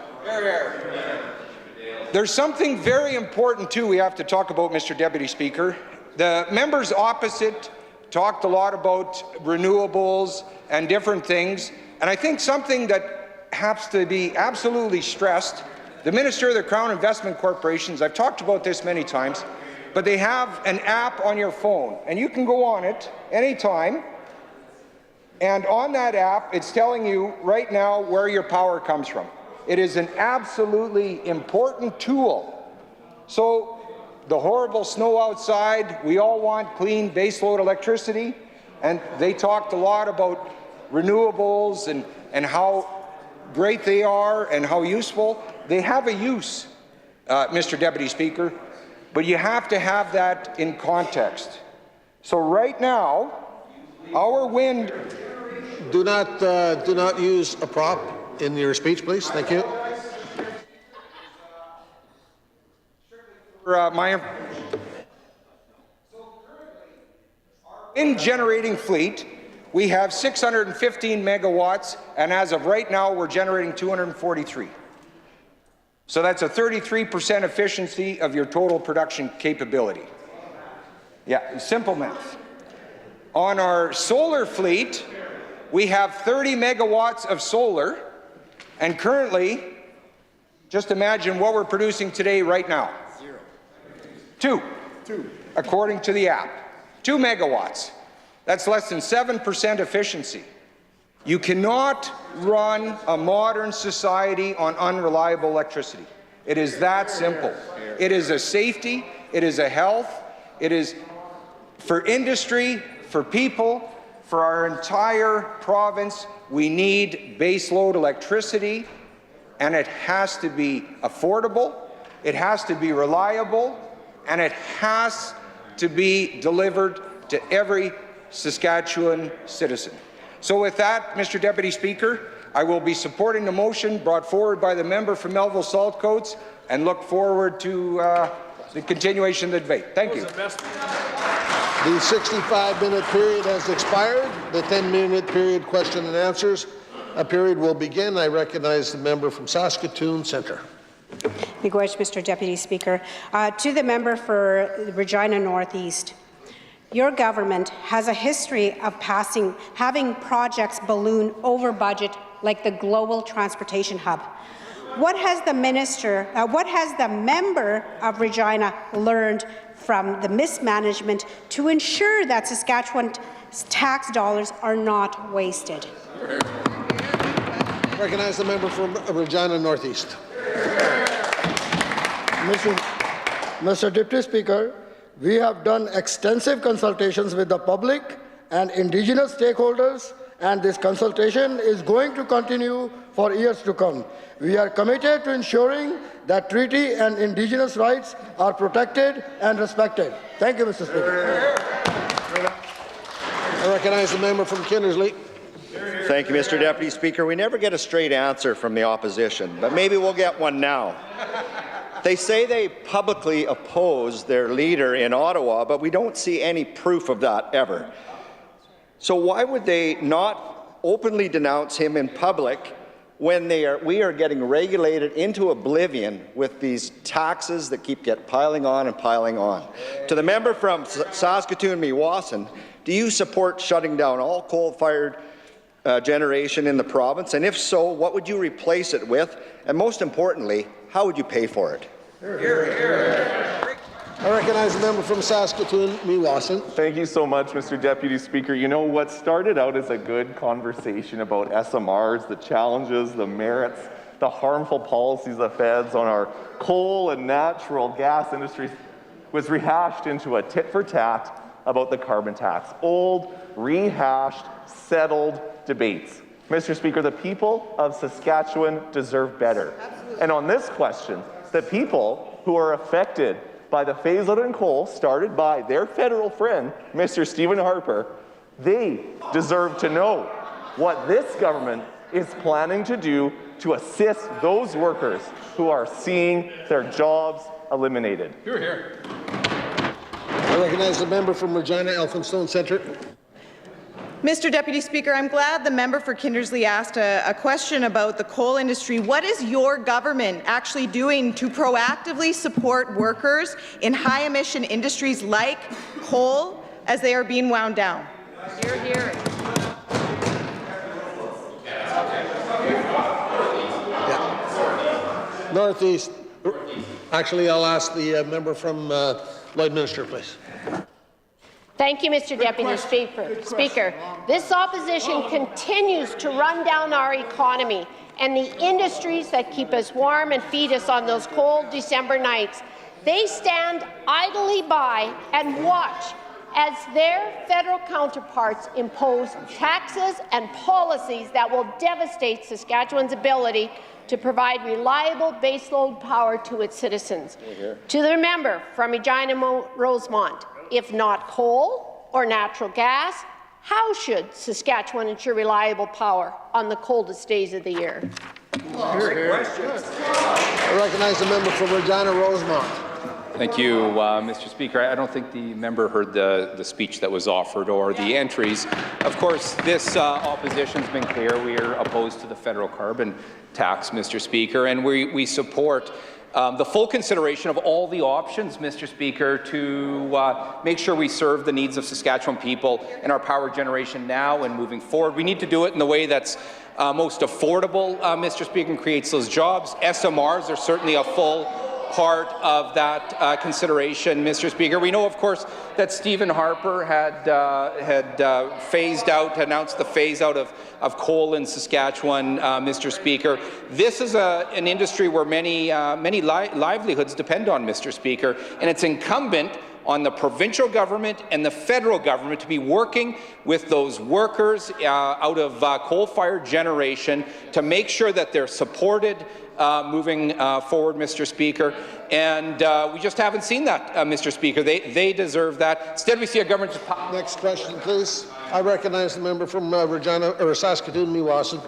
There's something very important, too, we have to talk about, Mr. Deputy Speaker. The members opposite talked a lot about renewables and different things, and I think something that has to be absolutely stressed, the Minister of the Crown Investment Corporations, I've talked about this many times, but they have an app on your phone, and you can go on it anytime, and on that app, it's telling you right now where your power comes from. It is an absolutely important tool. So the horrible snow outside, we all want clean baseload electricity, and they talked a lot about renewables and how great they are and how useful. They have a use, Mr. Deputy Speaker, but you have to have that in context. So right now, our wind... Do not use a prop in your speech, please. Thank you. In generating fleet, we have 615 megawatts, and as of right now, we're generating 243. So that's a 33% efficiency of your total production capability. Yeah, simple math. On our solar fleet, we have 30 megawatts of solar, and currently, just imagine what we're producing today right now. Two, according to the app. 2 megawatts. That's less than 7% efficiency. You cannot run a modern society on unreliable electricity. It is that simple. It is a safety, it is a health, it is for industry, for people, for our entire province. We need baseload electricity, and it has to be affordable, it has to be reliable, and it has to be delivered to every Saskatchewan citizen. So with that, Mr. Deputy Speaker, I will be supporting the motion brought forward by the member from Melville Saltcoats and look forward to the continuation of the debate. Thank you. The 65-minute period has expired. The 10-minute period question and answers period will begin. I recognize the member from Saskatoon Centre. Miigwech, Mr. Deputy Speaker. To the member for Regina Northeast, your government has a history of having projects balloon over budget like the Global Transportation Hub. What has the member of Regina learned from the mismanagement to ensure that Saskatchewan's tax dollars are not wasted? I recognize the member from Regina Northeast. Mr. Deputy Speaker, we have done extensive consultations with the public and Indigenous stakeholders, and this consultation is going to continue for years to come. We are committed to ensuring that treaty and Indigenous rights are protected and respected. Thank you, Mr. Speaker. I recognize the member from Kinnersley. Thank you, Mr. Deputy Speaker. We never get a straight answer from the opposition, but maybe we'll get one now. They say they publicly oppose their leader in Ottawa, but we don't see any proof of that ever. So why would they not openly denounce him in public when we are getting regulated into oblivion with these taxes that keep piling on and piling on? To the member from Saskatoon-Meewasin, do you support shutting down all coal-fired generation in the province? And if so, what would you replace it with? And most importantly, how would you pay for it? I recognize the member from Saskatoon-Meewasin. Thank you so much, Mr. Deputy Speaker. You know, what started out as a good conversation about SMRs, the challenges, the merits, the harmful policies of the feds on our coal and natural gas industries was rehashed into a tit-for-tat about the carbon tax. Old, rehashed, settled debates. Mr. Speaker, the people of Saskatchewan deserve better. And on this question, the people who are affected by the phase-out in coal started by their federal friend, Mr. Stephen Harper, they deserve to know what this government is planning to do to assist those workers who are seeing their jobs eliminated. Here, here. I recognize the member from Regina, Elphinstone Centre. Mr. Deputy Speaker, I'm glad the member for Kindersley asked a question about the coal industry. What is your government actually doing to proactively support workers in high-emission industries like coal as they are being wound down? Hear, hear. Northeast. Actually, I'll ask the member from Lloydminster, please. Thank you, Mr. Deputy Speaker. This opposition continues to run down our economy and the industries that keep us warm and feed us on those cold December nights. They stand idly by and watch as their federal counterparts impose taxes and policies that will devastate Saskatchewan's ability to provide reliable baseload power to its citizens. To the member from Regina Rosemont, if not coal or natural gas, how should Saskatchewan ensure reliable power on the coldest days of the year? I recognize the member from Regina Rosemont. Thank you, Mr. Speaker. I don't think the member heard the speech that was offered or the entries. Of course, this opposition's been clear. We are opposed to the federal carbon tax, Mr. Speaker, and we support the full consideration of all the options, Mr. Speaker, to make sure we serve the needs of Saskatchewan people and our power generation now and moving forward. We need to do it in the way that's most affordable, Mr. Speaker, and creates those jobs. SMRs are certainly a full part of that consideration, Mr. Speaker. We know, of course, that Stephen Harper had announced the phase out of coal in Saskatchewan, Mr. Speaker. This is an industry where many livelihoods depend on, Mr. Speaker, and it's incumbent on the provincial government and the federal government to be working with those workers out of coal-fired generation to make sure that they're supported moving forward, Mr. Speaker. And we just haven't seen that, Mr. Speaker. They deserve that. Instead, we see a government... Next question, please. I recognize the member from Regina, or Saskatoon-Meewasin.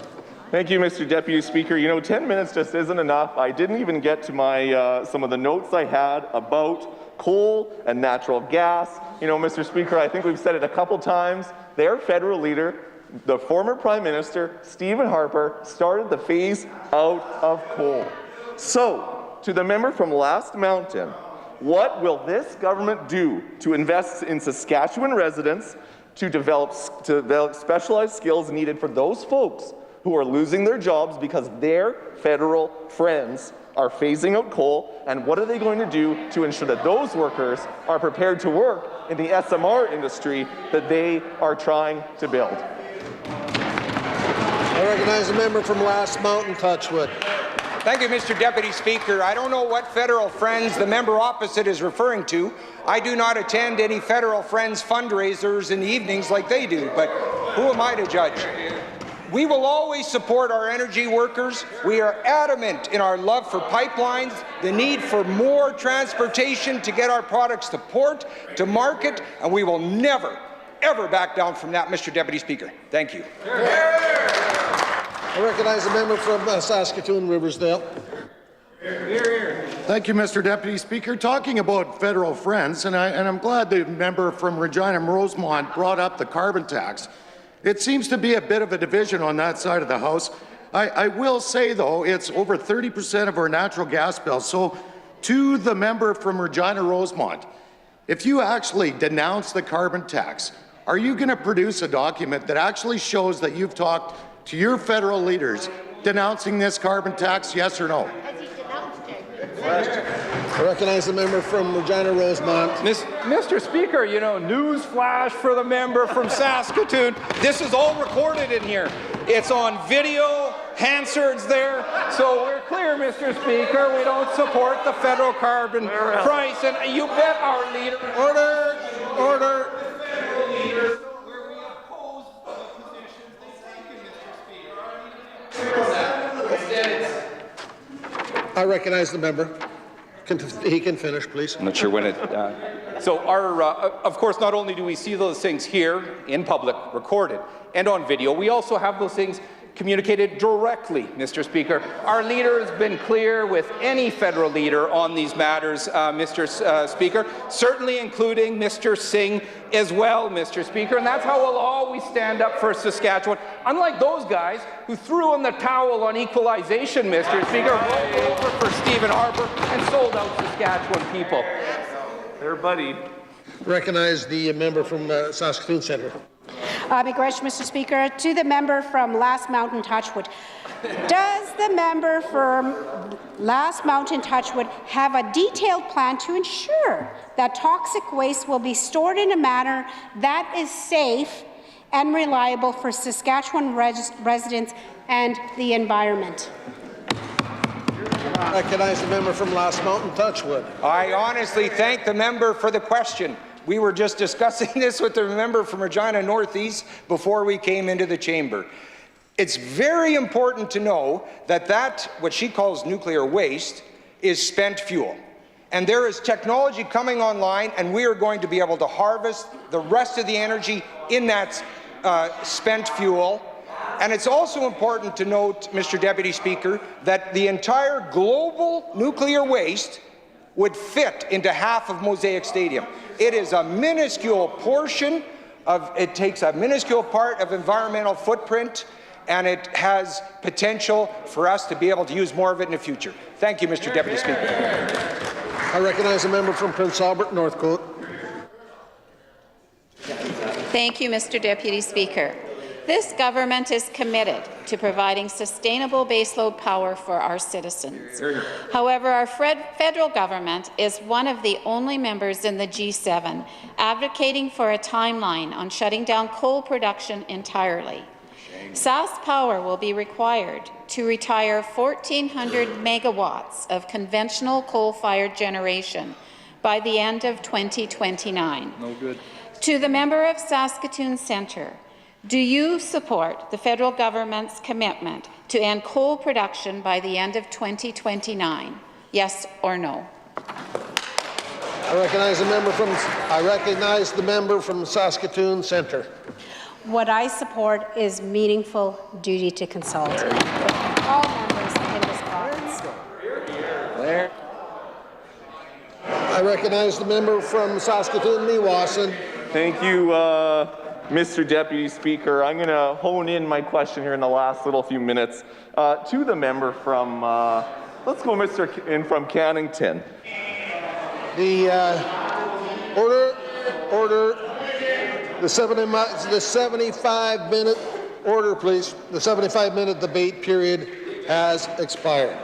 Thank you, Mr. Deputy Speaker. You know, 10 minutes just isn't enough. I didn't even get to my some of the notes I had about coal and natural gas. You know, Mr. Speaker, I think we've said it a couple times. Their federal leader, the former Prime Minister, Stephen Harper, started the phase out of coal. So, to the member from Last Mountain, what will this government do to invest in Saskatchewan residents to develop specialized skills needed for those folks who are losing their jobs because their federal friends are phasing out coal, and what are they going to do to ensure that those workers are prepared to work in the SMR industry that they are trying to build? I recognize the member from Last Mountain, Touchwood. Thank you, Mr. Deputy Speaker. I don't know what federal friends the member opposite is referring to. I do not attend any federal friends fundraisers in the evenings like they do, but who am I to judge? We will always support our energy workers. We are adamant in our love for pipelines, the need for more transportation to get our products to port, to market, and we will never, ever back down from that, Mr. Deputy Speaker. Thank you. I recognize the member from Saskatoon, Riversdale. Thank you, Mr. Deputy Speaker. Talking about federal friends, and I'm glad the member from Regina Rosemont brought up the carbon tax. It seems to be a bit of a division on that side of the House. I will say, though, it's over 30% of our natural gas bill. So to the member from Regina Rosemont, if you actually denounce the carbon tax, are you going to produce a document that actually shows that you've talked to your federal leaders denouncing this carbon tax, yes or no? I recognize the member from Regina Rosemont. Mr. Speaker, you know, news flash for the member from Saskatoon. This is all recorded in here. It's on video. Hansard's there. So we're clear, Mr. Speaker. We don't support the federal carbon price. And you bet our leader. Order. Order. I recognize the member. He can finish, please. I'm not sure when it. So our, of course, not only do we see those things here in public, recorded, and on video, we also have those things communicated directly, Mr. Speaker. Our leader has been clear with any federal leader on these matters, Mr. Speaker, certainly including Mr. Singh as well, Mr. Speaker, and that's how we'll always stand up for Saskatchewan, unlike those guys who threw in the towel on equalization, Mr. Speaker, rolled over for Stephen Harper and sold out Saskatchewan people. There, buddy. Recognize the member from Saskatoon Centre. Mr. Speaker, to the member from Last Mountain Touchwood. Does the member from Last Mountain Touchwood have a detailed plan to ensure that toxic waste will be stored in a manner that is safe and reliable for Saskatchewan residents and the environment? Recognize the member from Last Mountain Touchwood. I honestly thank the member for the question. We were just discussing this with the member from Regina Northeast before we came into the chamber. It's very important to know that what she calls nuclear waste, is spent fuel. And there is technology coming online, and we are going to be able to harvest the rest of the energy in that spent fuel. And it's also important to note, Mr. Deputy Speaker, that the entire global nuclear waste would fit into half of Mosaic Stadium. It is a minuscule portion of, it takes a minuscule part of environmental footprint, and it has potential for us to be able to use more of it in the future. Thank you, Mr. Deputy Speaker. I recognize the member from Prince Albert, Northcote. Thank you, Mr. Deputy Speaker. This government is committed to providing sustainable baseload power for our citizens. However, our federal government is one of the only members in the G7 advocating for a timeline on shutting down coal production entirely. SaskPower will be required to retire 1,400 megawatts of conventional coal-fired generation by the end of 2029. No good. To the member of Saskatoon Centre, do you support the federal government's commitment to end coal production by the end of 2029? Yes or no? I recognize the member from Saskatoon Centre. What I support is meaningful duty to consult with all members in this province. I recognize the member from Saskatoon, Meewasin. Thank you, Mr. Deputy Speaker. I'm going to hone in my question here in the last little few minutes to the member from, let's go from Cannington. Order. The 75-minute order, please. The 75-minute debate period has expired.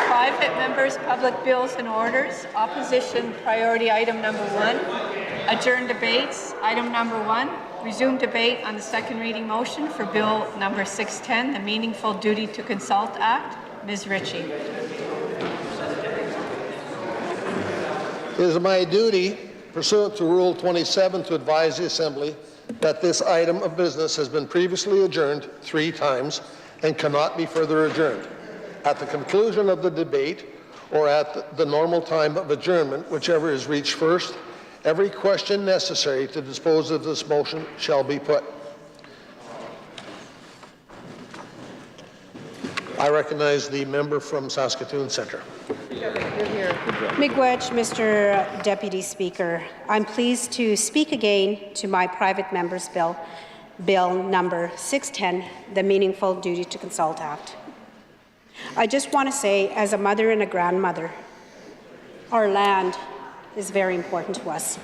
Private members, public bills and orders. Opposition priority item number 1. Adjourn debates. Item number 1. Resume debate on the second reading motion for Bill number 610, the Meaningful Duty to Consult Act. Ms. Ritchie. It is my duty, pursuant to Rule 27, to advise the Assembly that this item of business has been previously adjourned 3 times and cannot be further adjourned. At the conclusion of the debate or at the normal time of adjournment, whichever is reached first, every question necessary to dispose of this motion shall be put. I recognize the member from Saskatoon Centre. Miigwech, Mr. Deputy Speaker. I'm pleased to speak again to my private member's bill, Bill number 610, the Meaningful Duty to Consult Act. I just want to say, as a mother and a grandmother, our land is very important to us.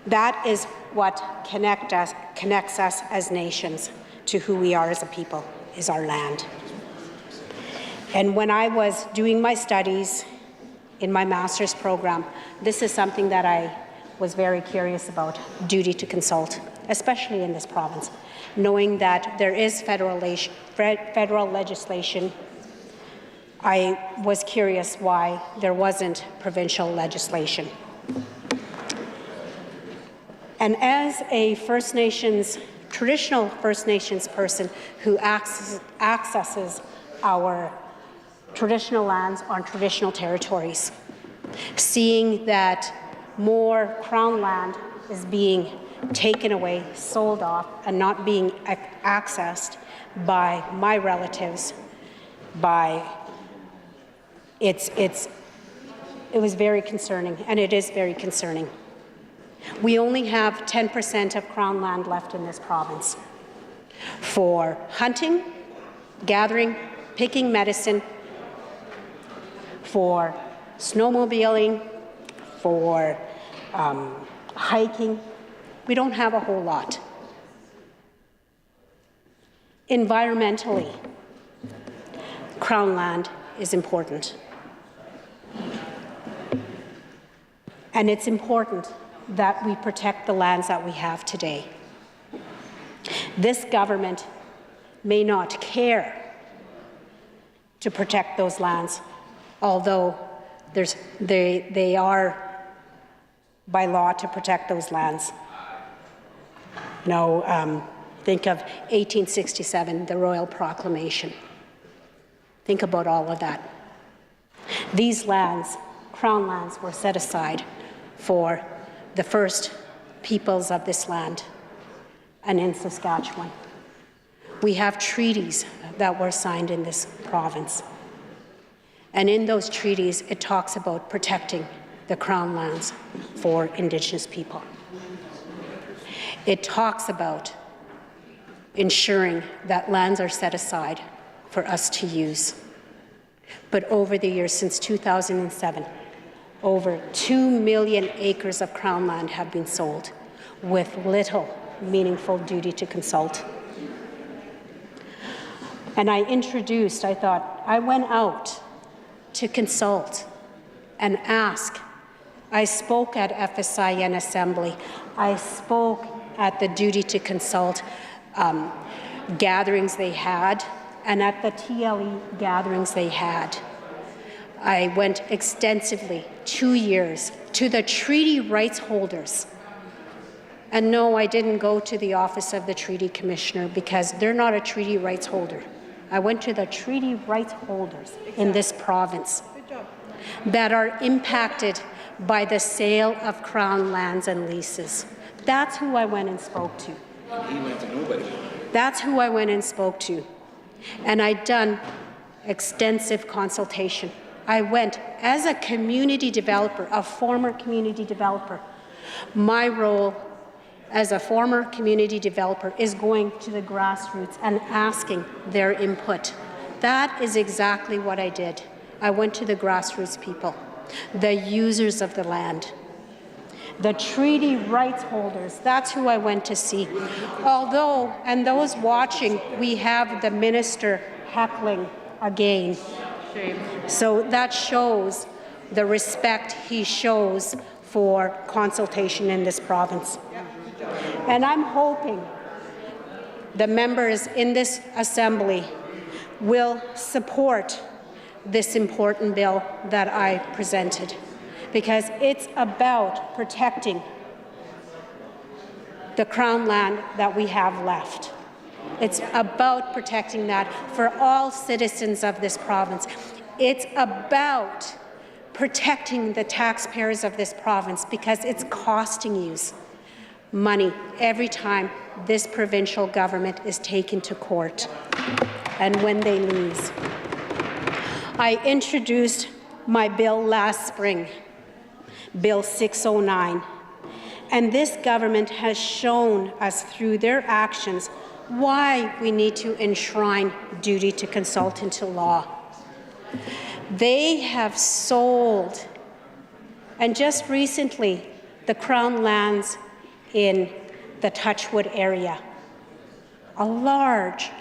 That is what connects us as nations to who we are as a people, is our land. And when I was doing my studies in my master's program, this is something that I was very curious about duty to consult, especially in this province, knowing that there is federal legislation. I was curious why there wasn't provincial legislation. And as a traditional First Nations person who accesses our traditional lands on traditional territories, seeing that more Crown land is being taken away, sold off, and not being accessed by my relatives, it was very concerning, and it is very concerning. We only have 10% of Crown land left in this province for hunting, gathering, picking medicine, for snowmobiling, for hiking. We don't have a whole lot. Environmentally, Crown land is important. And it's important that we protect the lands that we have today. This government may not care to protect those lands, although they are by law to protect those lands. Think of 1867, the Royal Proclamation. Think about all of that. These lands, Crown lands, were set aside for the first peoples of this land and in Saskatchewan. We have treaties that were signed in this province. And in those treaties, it talks about protecting the Crown lands for Indigenous people. It talks about ensuring that lands are set aside for us to use. But over the years, since 2007, over 2 million acres of Crown land have been sold with little meaningful duty to consult. And I went out to consult and ask. I spoke at FSIN Assembly. I spoke at the duty to consult gatherings they had, and at the TLE gatherings they had. I went extensively, 2 years, to the treaty rights holders. And no, I didn't go to the Office of the Treaty Commissioner because they're not a treaty rights holder. I went to the treaty rights holders in this province that are impacted by the sale of Crown lands and leases. That's who I went and spoke to. That's who I went and spoke to. And I'd done extensive consultation. I went as a community developer, a former community developer. My role as a former community developer is going to the grassroots and asking their input. That is exactly what I did. I went to the grassroots people, the users of the land, the treaty rights holders. That's who I went to see. Although, and those watching, we have the minister heckling again. So that shows the respect he shows for consultation in this province. And I'm hoping the members in this Assembly will support this important bill that I presented, because it's about protecting the Crown land that we have left. It's about protecting that for all citizens of this province. It's about protecting the taxpayers of this province, because it's costing you money every time this provincial government is taken to court and when they lose. I introduced my bill last spring, Bill 609, and this government has shown us through their actions why we need to enshrine duty to consult into law. They have sold, and just recently, the Crown lands in the Touchwood area, a large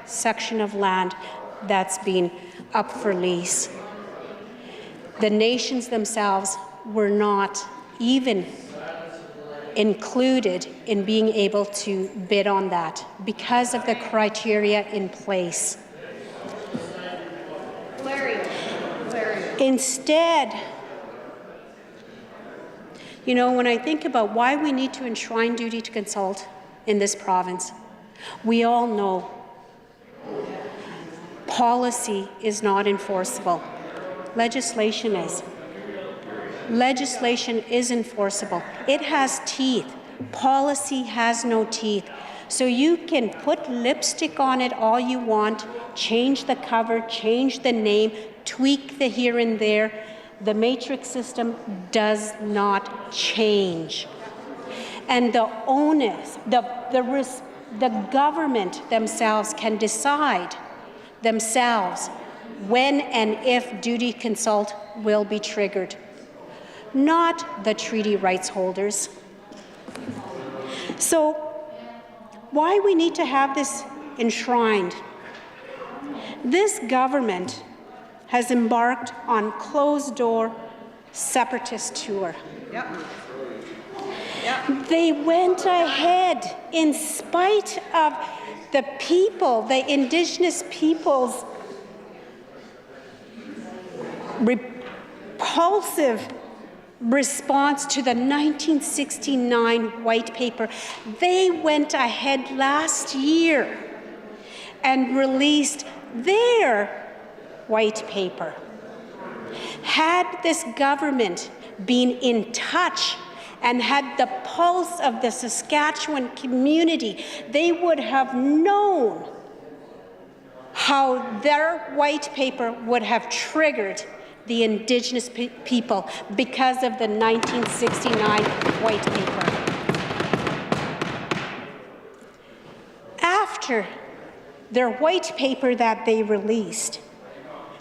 section of land that's been up for lease. The nations themselves were not even included in being able to bid on that because of the criteria in place. Instead, you know, when I think about why we need to enshrine duty to consult in this province, we all know policy is not enforceable. Legislation is. Legislation is enforceable. It has teeth. Policy has no teeth. So you can put lipstick on it all you want, change the cover, change the name, tweak the here and there. The matrix system does not change. And the onus, the government themselves can decide themselves when and if duty consult will be triggered, not the treaty rights holders. So why we need to have this enshrined? This government has embarked on closed-door separatist tour. Yep. Yep. They went ahead in spite of the people, the Indigenous peoples' repulsive response to the 1969 white paper. They went ahead last year and released their white paper. Had this government been in touch and had the pulse of the Saskatchewan community, they would have known how their white paper would have triggered the Indigenous people because of the 1969 white paper. After their white paper that they released,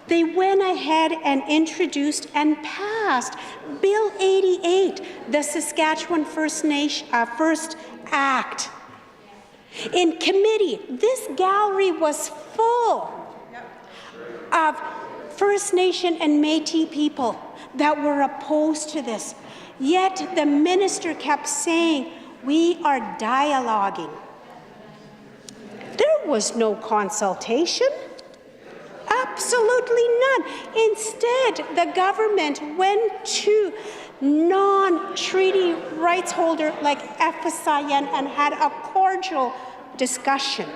they went ahead and introduced and passed Bill 88, the Saskatchewan First Act. In committee, this gallery was full of First Nation and Métis people that were opposed to this. Yet the minister kept saying, we are dialoguing. There was no consultation. Absolutely none. Instead, the government went to non-treaty rights holder like FSIN and had a cordial discussion.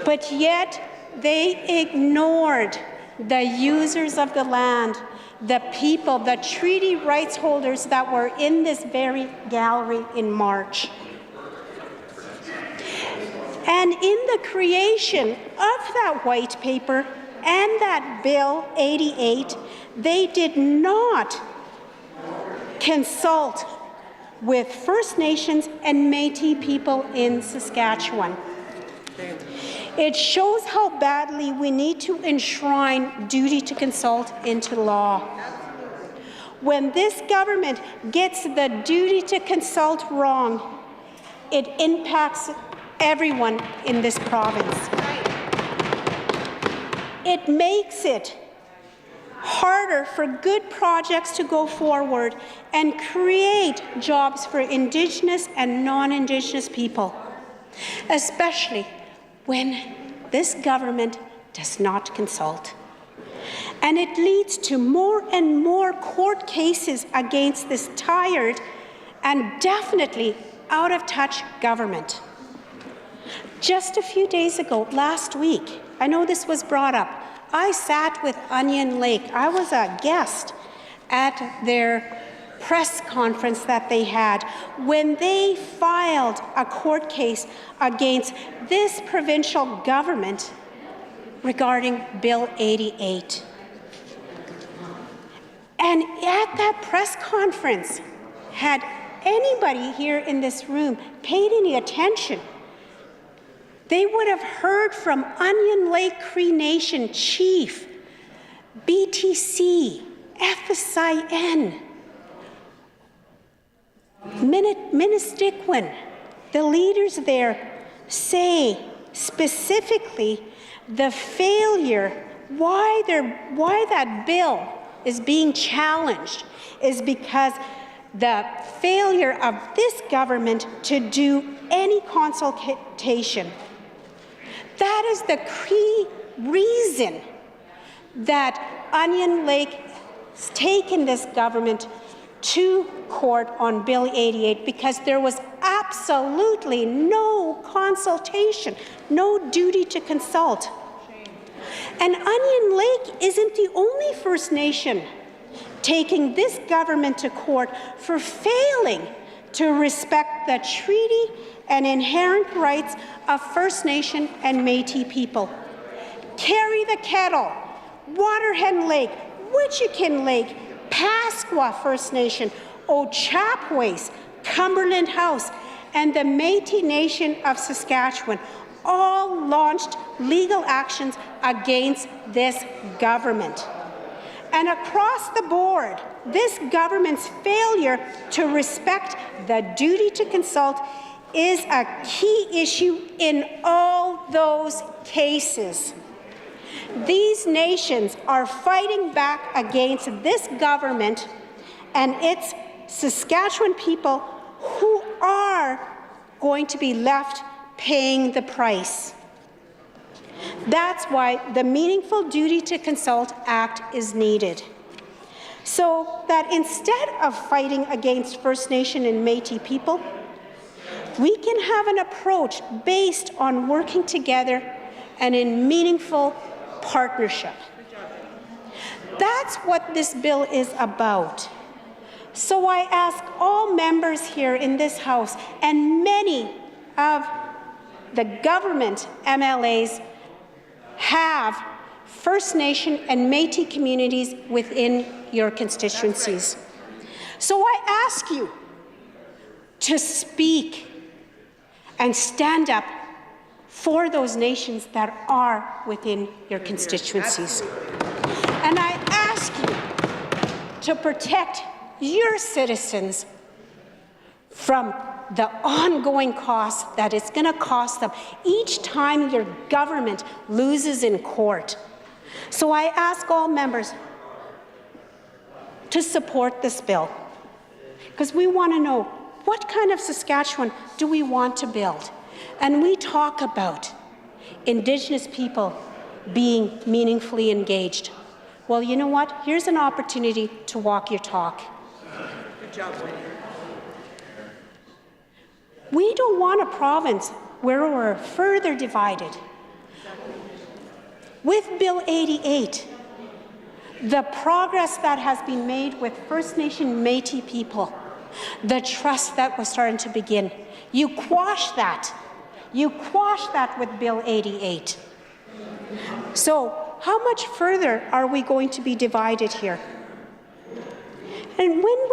But yet, they ignored the users of the land, the people, the treaty rights holders that were in this very gallery in March. And in the creation of that white paper and that Bill 88, they did not consult with First Nations and Métis people in Saskatchewan. It shows how badly we need to enshrine duty to consult into law. When this government gets the duty to consult wrong, it impacts everyone in this province. It makes it harder for good projects to go forward and create jobs for Indigenous and non-Indigenous people, especially when this government does not consult. And it leads to more and more court cases against this tired and definitely out-of-touch government. Just a few days ago, last week, I know this was brought up, I sat with Onion Lake. I was a guest at their press conference that they had when they filed a court case against this provincial government regarding Bill 88. And at that press conference, had anybody here in this room paid any attention, they would have heard from Onion Lake Cree Nation Chief, BTC, FSIN, Ministiquin, the leaders there say specifically the failure, why that bill is being challenged is because the failure of this government to do any consultation. That is the key reason that Onion Lake has taken this government to court on Bill 88, because there was absolutely no consultation, no duty to consult. And Onion Lake isn't the only First Nation taking this government to court for failing to respect the treaty and inherent rights of First Nation and Métis people. Carry the Kettle, Waterhen Lake, Wichikin Lake, Pasqua First Nation, Ochapwace, Cumberland House, and the Métis Nation of Saskatchewan all launched legal actions against this government. And across the board, this government's failure to respect the duty to consult is a key issue in all those cases. These nations are fighting back against this government and its Saskatchewan people, who are going to be left paying the price. That's why the Meaningful Duty to Consult Act is needed, so that instead of fighting against First Nation and Métis people, we can have an approach based on working together and in meaningful partnership. That's what this bill is about. So I ask all members here in this House and many of the government MLAs have First Nation and Métis communities within your constituencies. So I ask you to speak and stand up for those nations that are within your constituencies. And I ask you to protect your citizens from the ongoing costs that it's going to cost them each time your government loses in court. So I ask all members to support this bill, because we want to know, what kind of Saskatchewan do we want to build? And we talk about Indigenous people being meaningfully engaged. Well, you know what? Here's an opportunity to walk your talk. Good job, Winnie. We don't want a province where we're further divided. With Bill 88, the progress that has been made with First Nation Métis people, the trust that was starting to begin, you quash that. You quash that with Bill 88. So how much further are we going to be divided here? And when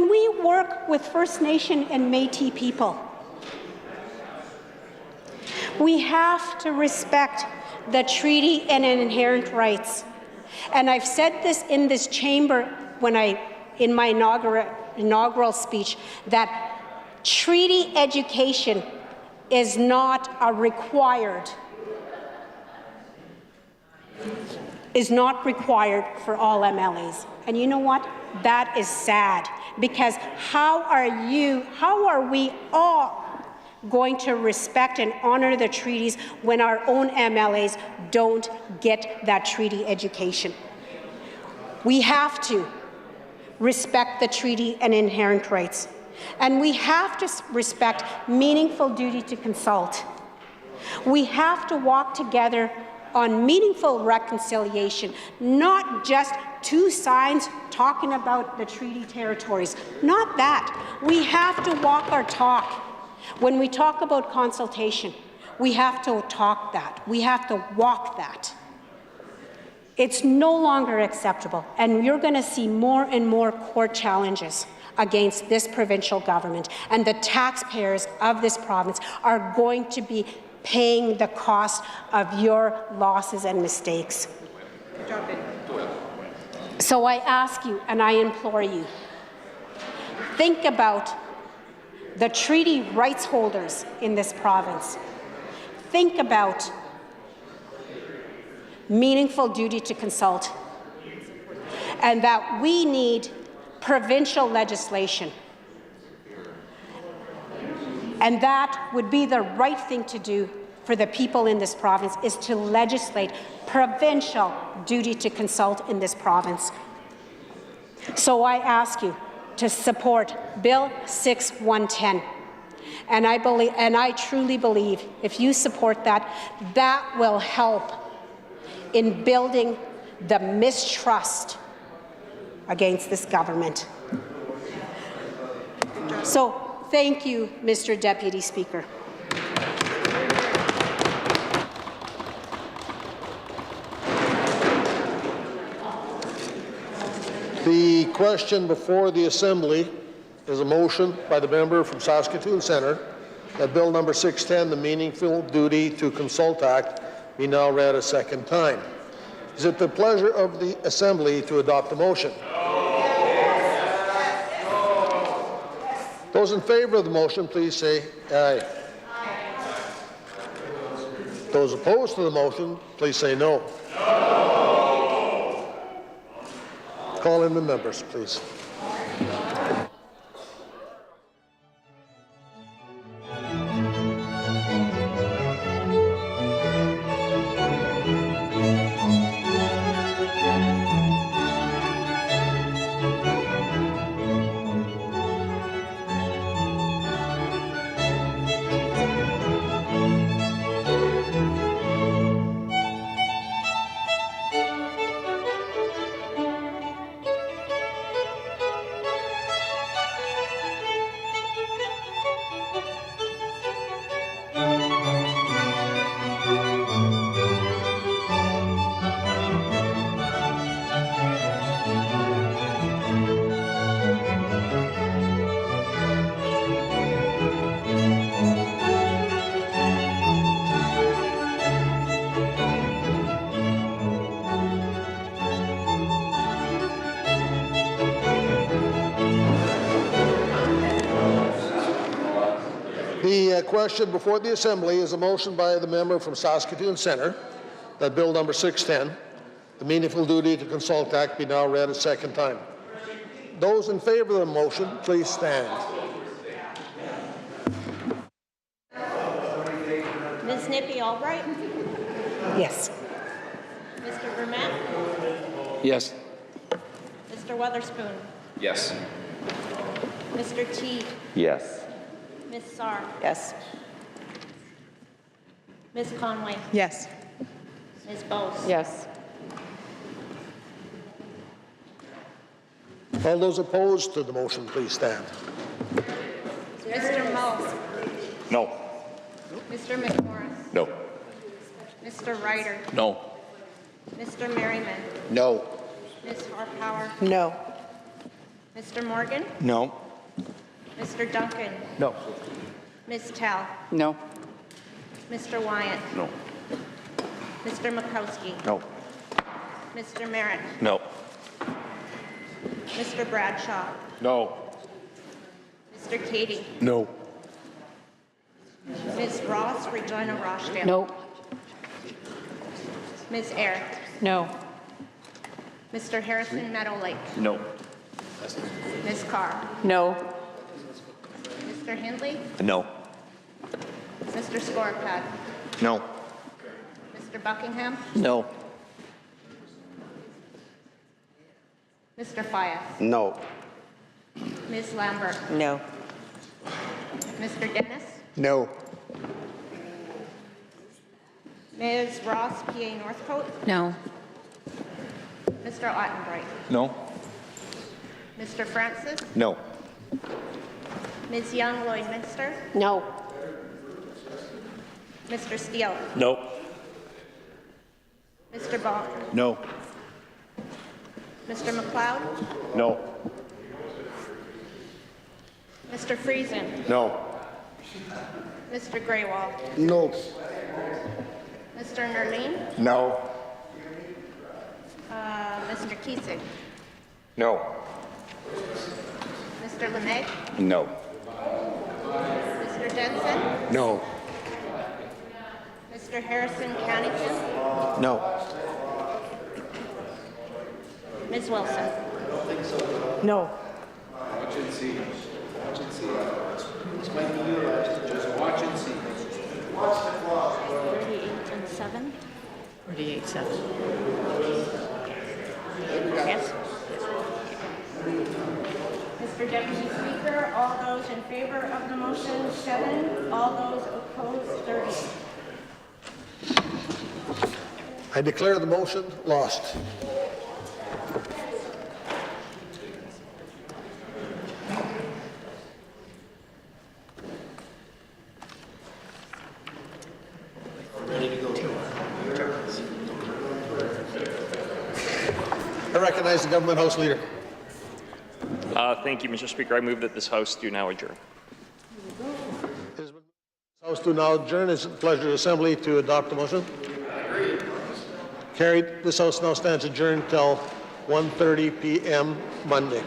we work with First Nation and Métis people, we have to respect the treaty and inherent rights. And I've said this in this chamber in my inaugural speech, that treaty education is not required for all MLAs. And you know what? That is sad, because how are we all going to respect and honor the treaties when our own MLAs don't get that treaty education? We have to respect the treaty and inherent rights, and we have to respect meaningful duty to consult. We have to walk together on meaningful reconciliation, not just two sides talking about the treaty territories. Not that. We have to walk our talk. When we talk about consultation, we have to talk that. We have to walk that. It's no longer acceptable, and you're going to see more and more court challenges against this provincial government, and the taxpayers of this province are going to be paying the cost of your losses and mistakes. So I ask you, and I implore you, think about the treaty rights holders in this province. Think about meaningful duty to consult, and that we need provincial legislation. And that would be the right thing to do for the people in this province, is to legislate provincial duty to consult in this province. So I ask you to support Bill 6110. And I truly believe if you support that, that will help in building the mistrust against this government. So thank you, Mr. Deputy Speaker. The question before the Assembly is a motion by the member from Saskatoon Centre that Bill number 610, the Meaningful Duty to Consult Act, be now read a second time. Is it the pleasure of the Assembly to adopt the motion? Those in favour of the motion, please say aye. Those opposed to the motion, please say no. Call in the members, please. The question before the Assembly is a motion by the member from Saskatoon Centre that Bill number 610, the Meaningful Duty to Consult Act, be now read a second time. Those in favour of the motion, please stand. Ms. Nippy Albright? Yes. Mr. Vermette? Yes. Mr. Weatherspoon? Yes. Mr. Teague? Yes. Ms. Sarr? Yes. Ms. Conway? Yes. Ms. Bose? Yes. All those opposed to the motion, please stand. Mr. Mull? No. Mr. McMorris? No. Mr. Ryder? No. Mr. Merriman? No. Ms. Harpower? No. Mr. Morgan? No. Mr. Duncan? No. Ms. Tell? No. Mr. Wyatt? No. Mr. Makowski? No. Mr. Merritt? No. Mr. Bradshaw? No. Mr. Katie? No. Ms. Ross, Regina Rochdale? No. Ms. Eyre? No. Mr. Harrison Meadowlake? No. Ms. Carr? No. Mr. Hindley? No. Mr. Scorpad? No. Mr. Buckingham? No. Mr. Fias? No. Ms. Lambert? No. Mr. Dennis? No. Ms. Ross, PA Northcote? No. Mr. Ottenbright? No. Mr. Francis? No. Ms. Young, Lloydminster? No. Mr. Steele? No. Mr. Ball? No. Mr. McLeod? No. Mr. Friesen? No. Mr. Greywall? No. Mr. Nerline? No. Mr. Kiesig? No. Mr. Lemay? No. Mr. Jensen? No. Mr. Harrison Cannington? No. Ms. Wilson. No. Watch and see. Watch and see. This might be your last. Just watch and see. Watch the clock. 48 and 7. 48, 7. Yes. Mr. Deputy Speaker, all those in favor of the motion, 7. All those opposed, 30. I declare the motion lost. I recognize the Government House Leader. Thank you, Mr. Speaker. I move that this House do now adjourn. This House to now adjourn. It's a pleasure of the Assembly to adopt the motion. Carried. This House now stands adjourned till 1:30 p.m. Monday.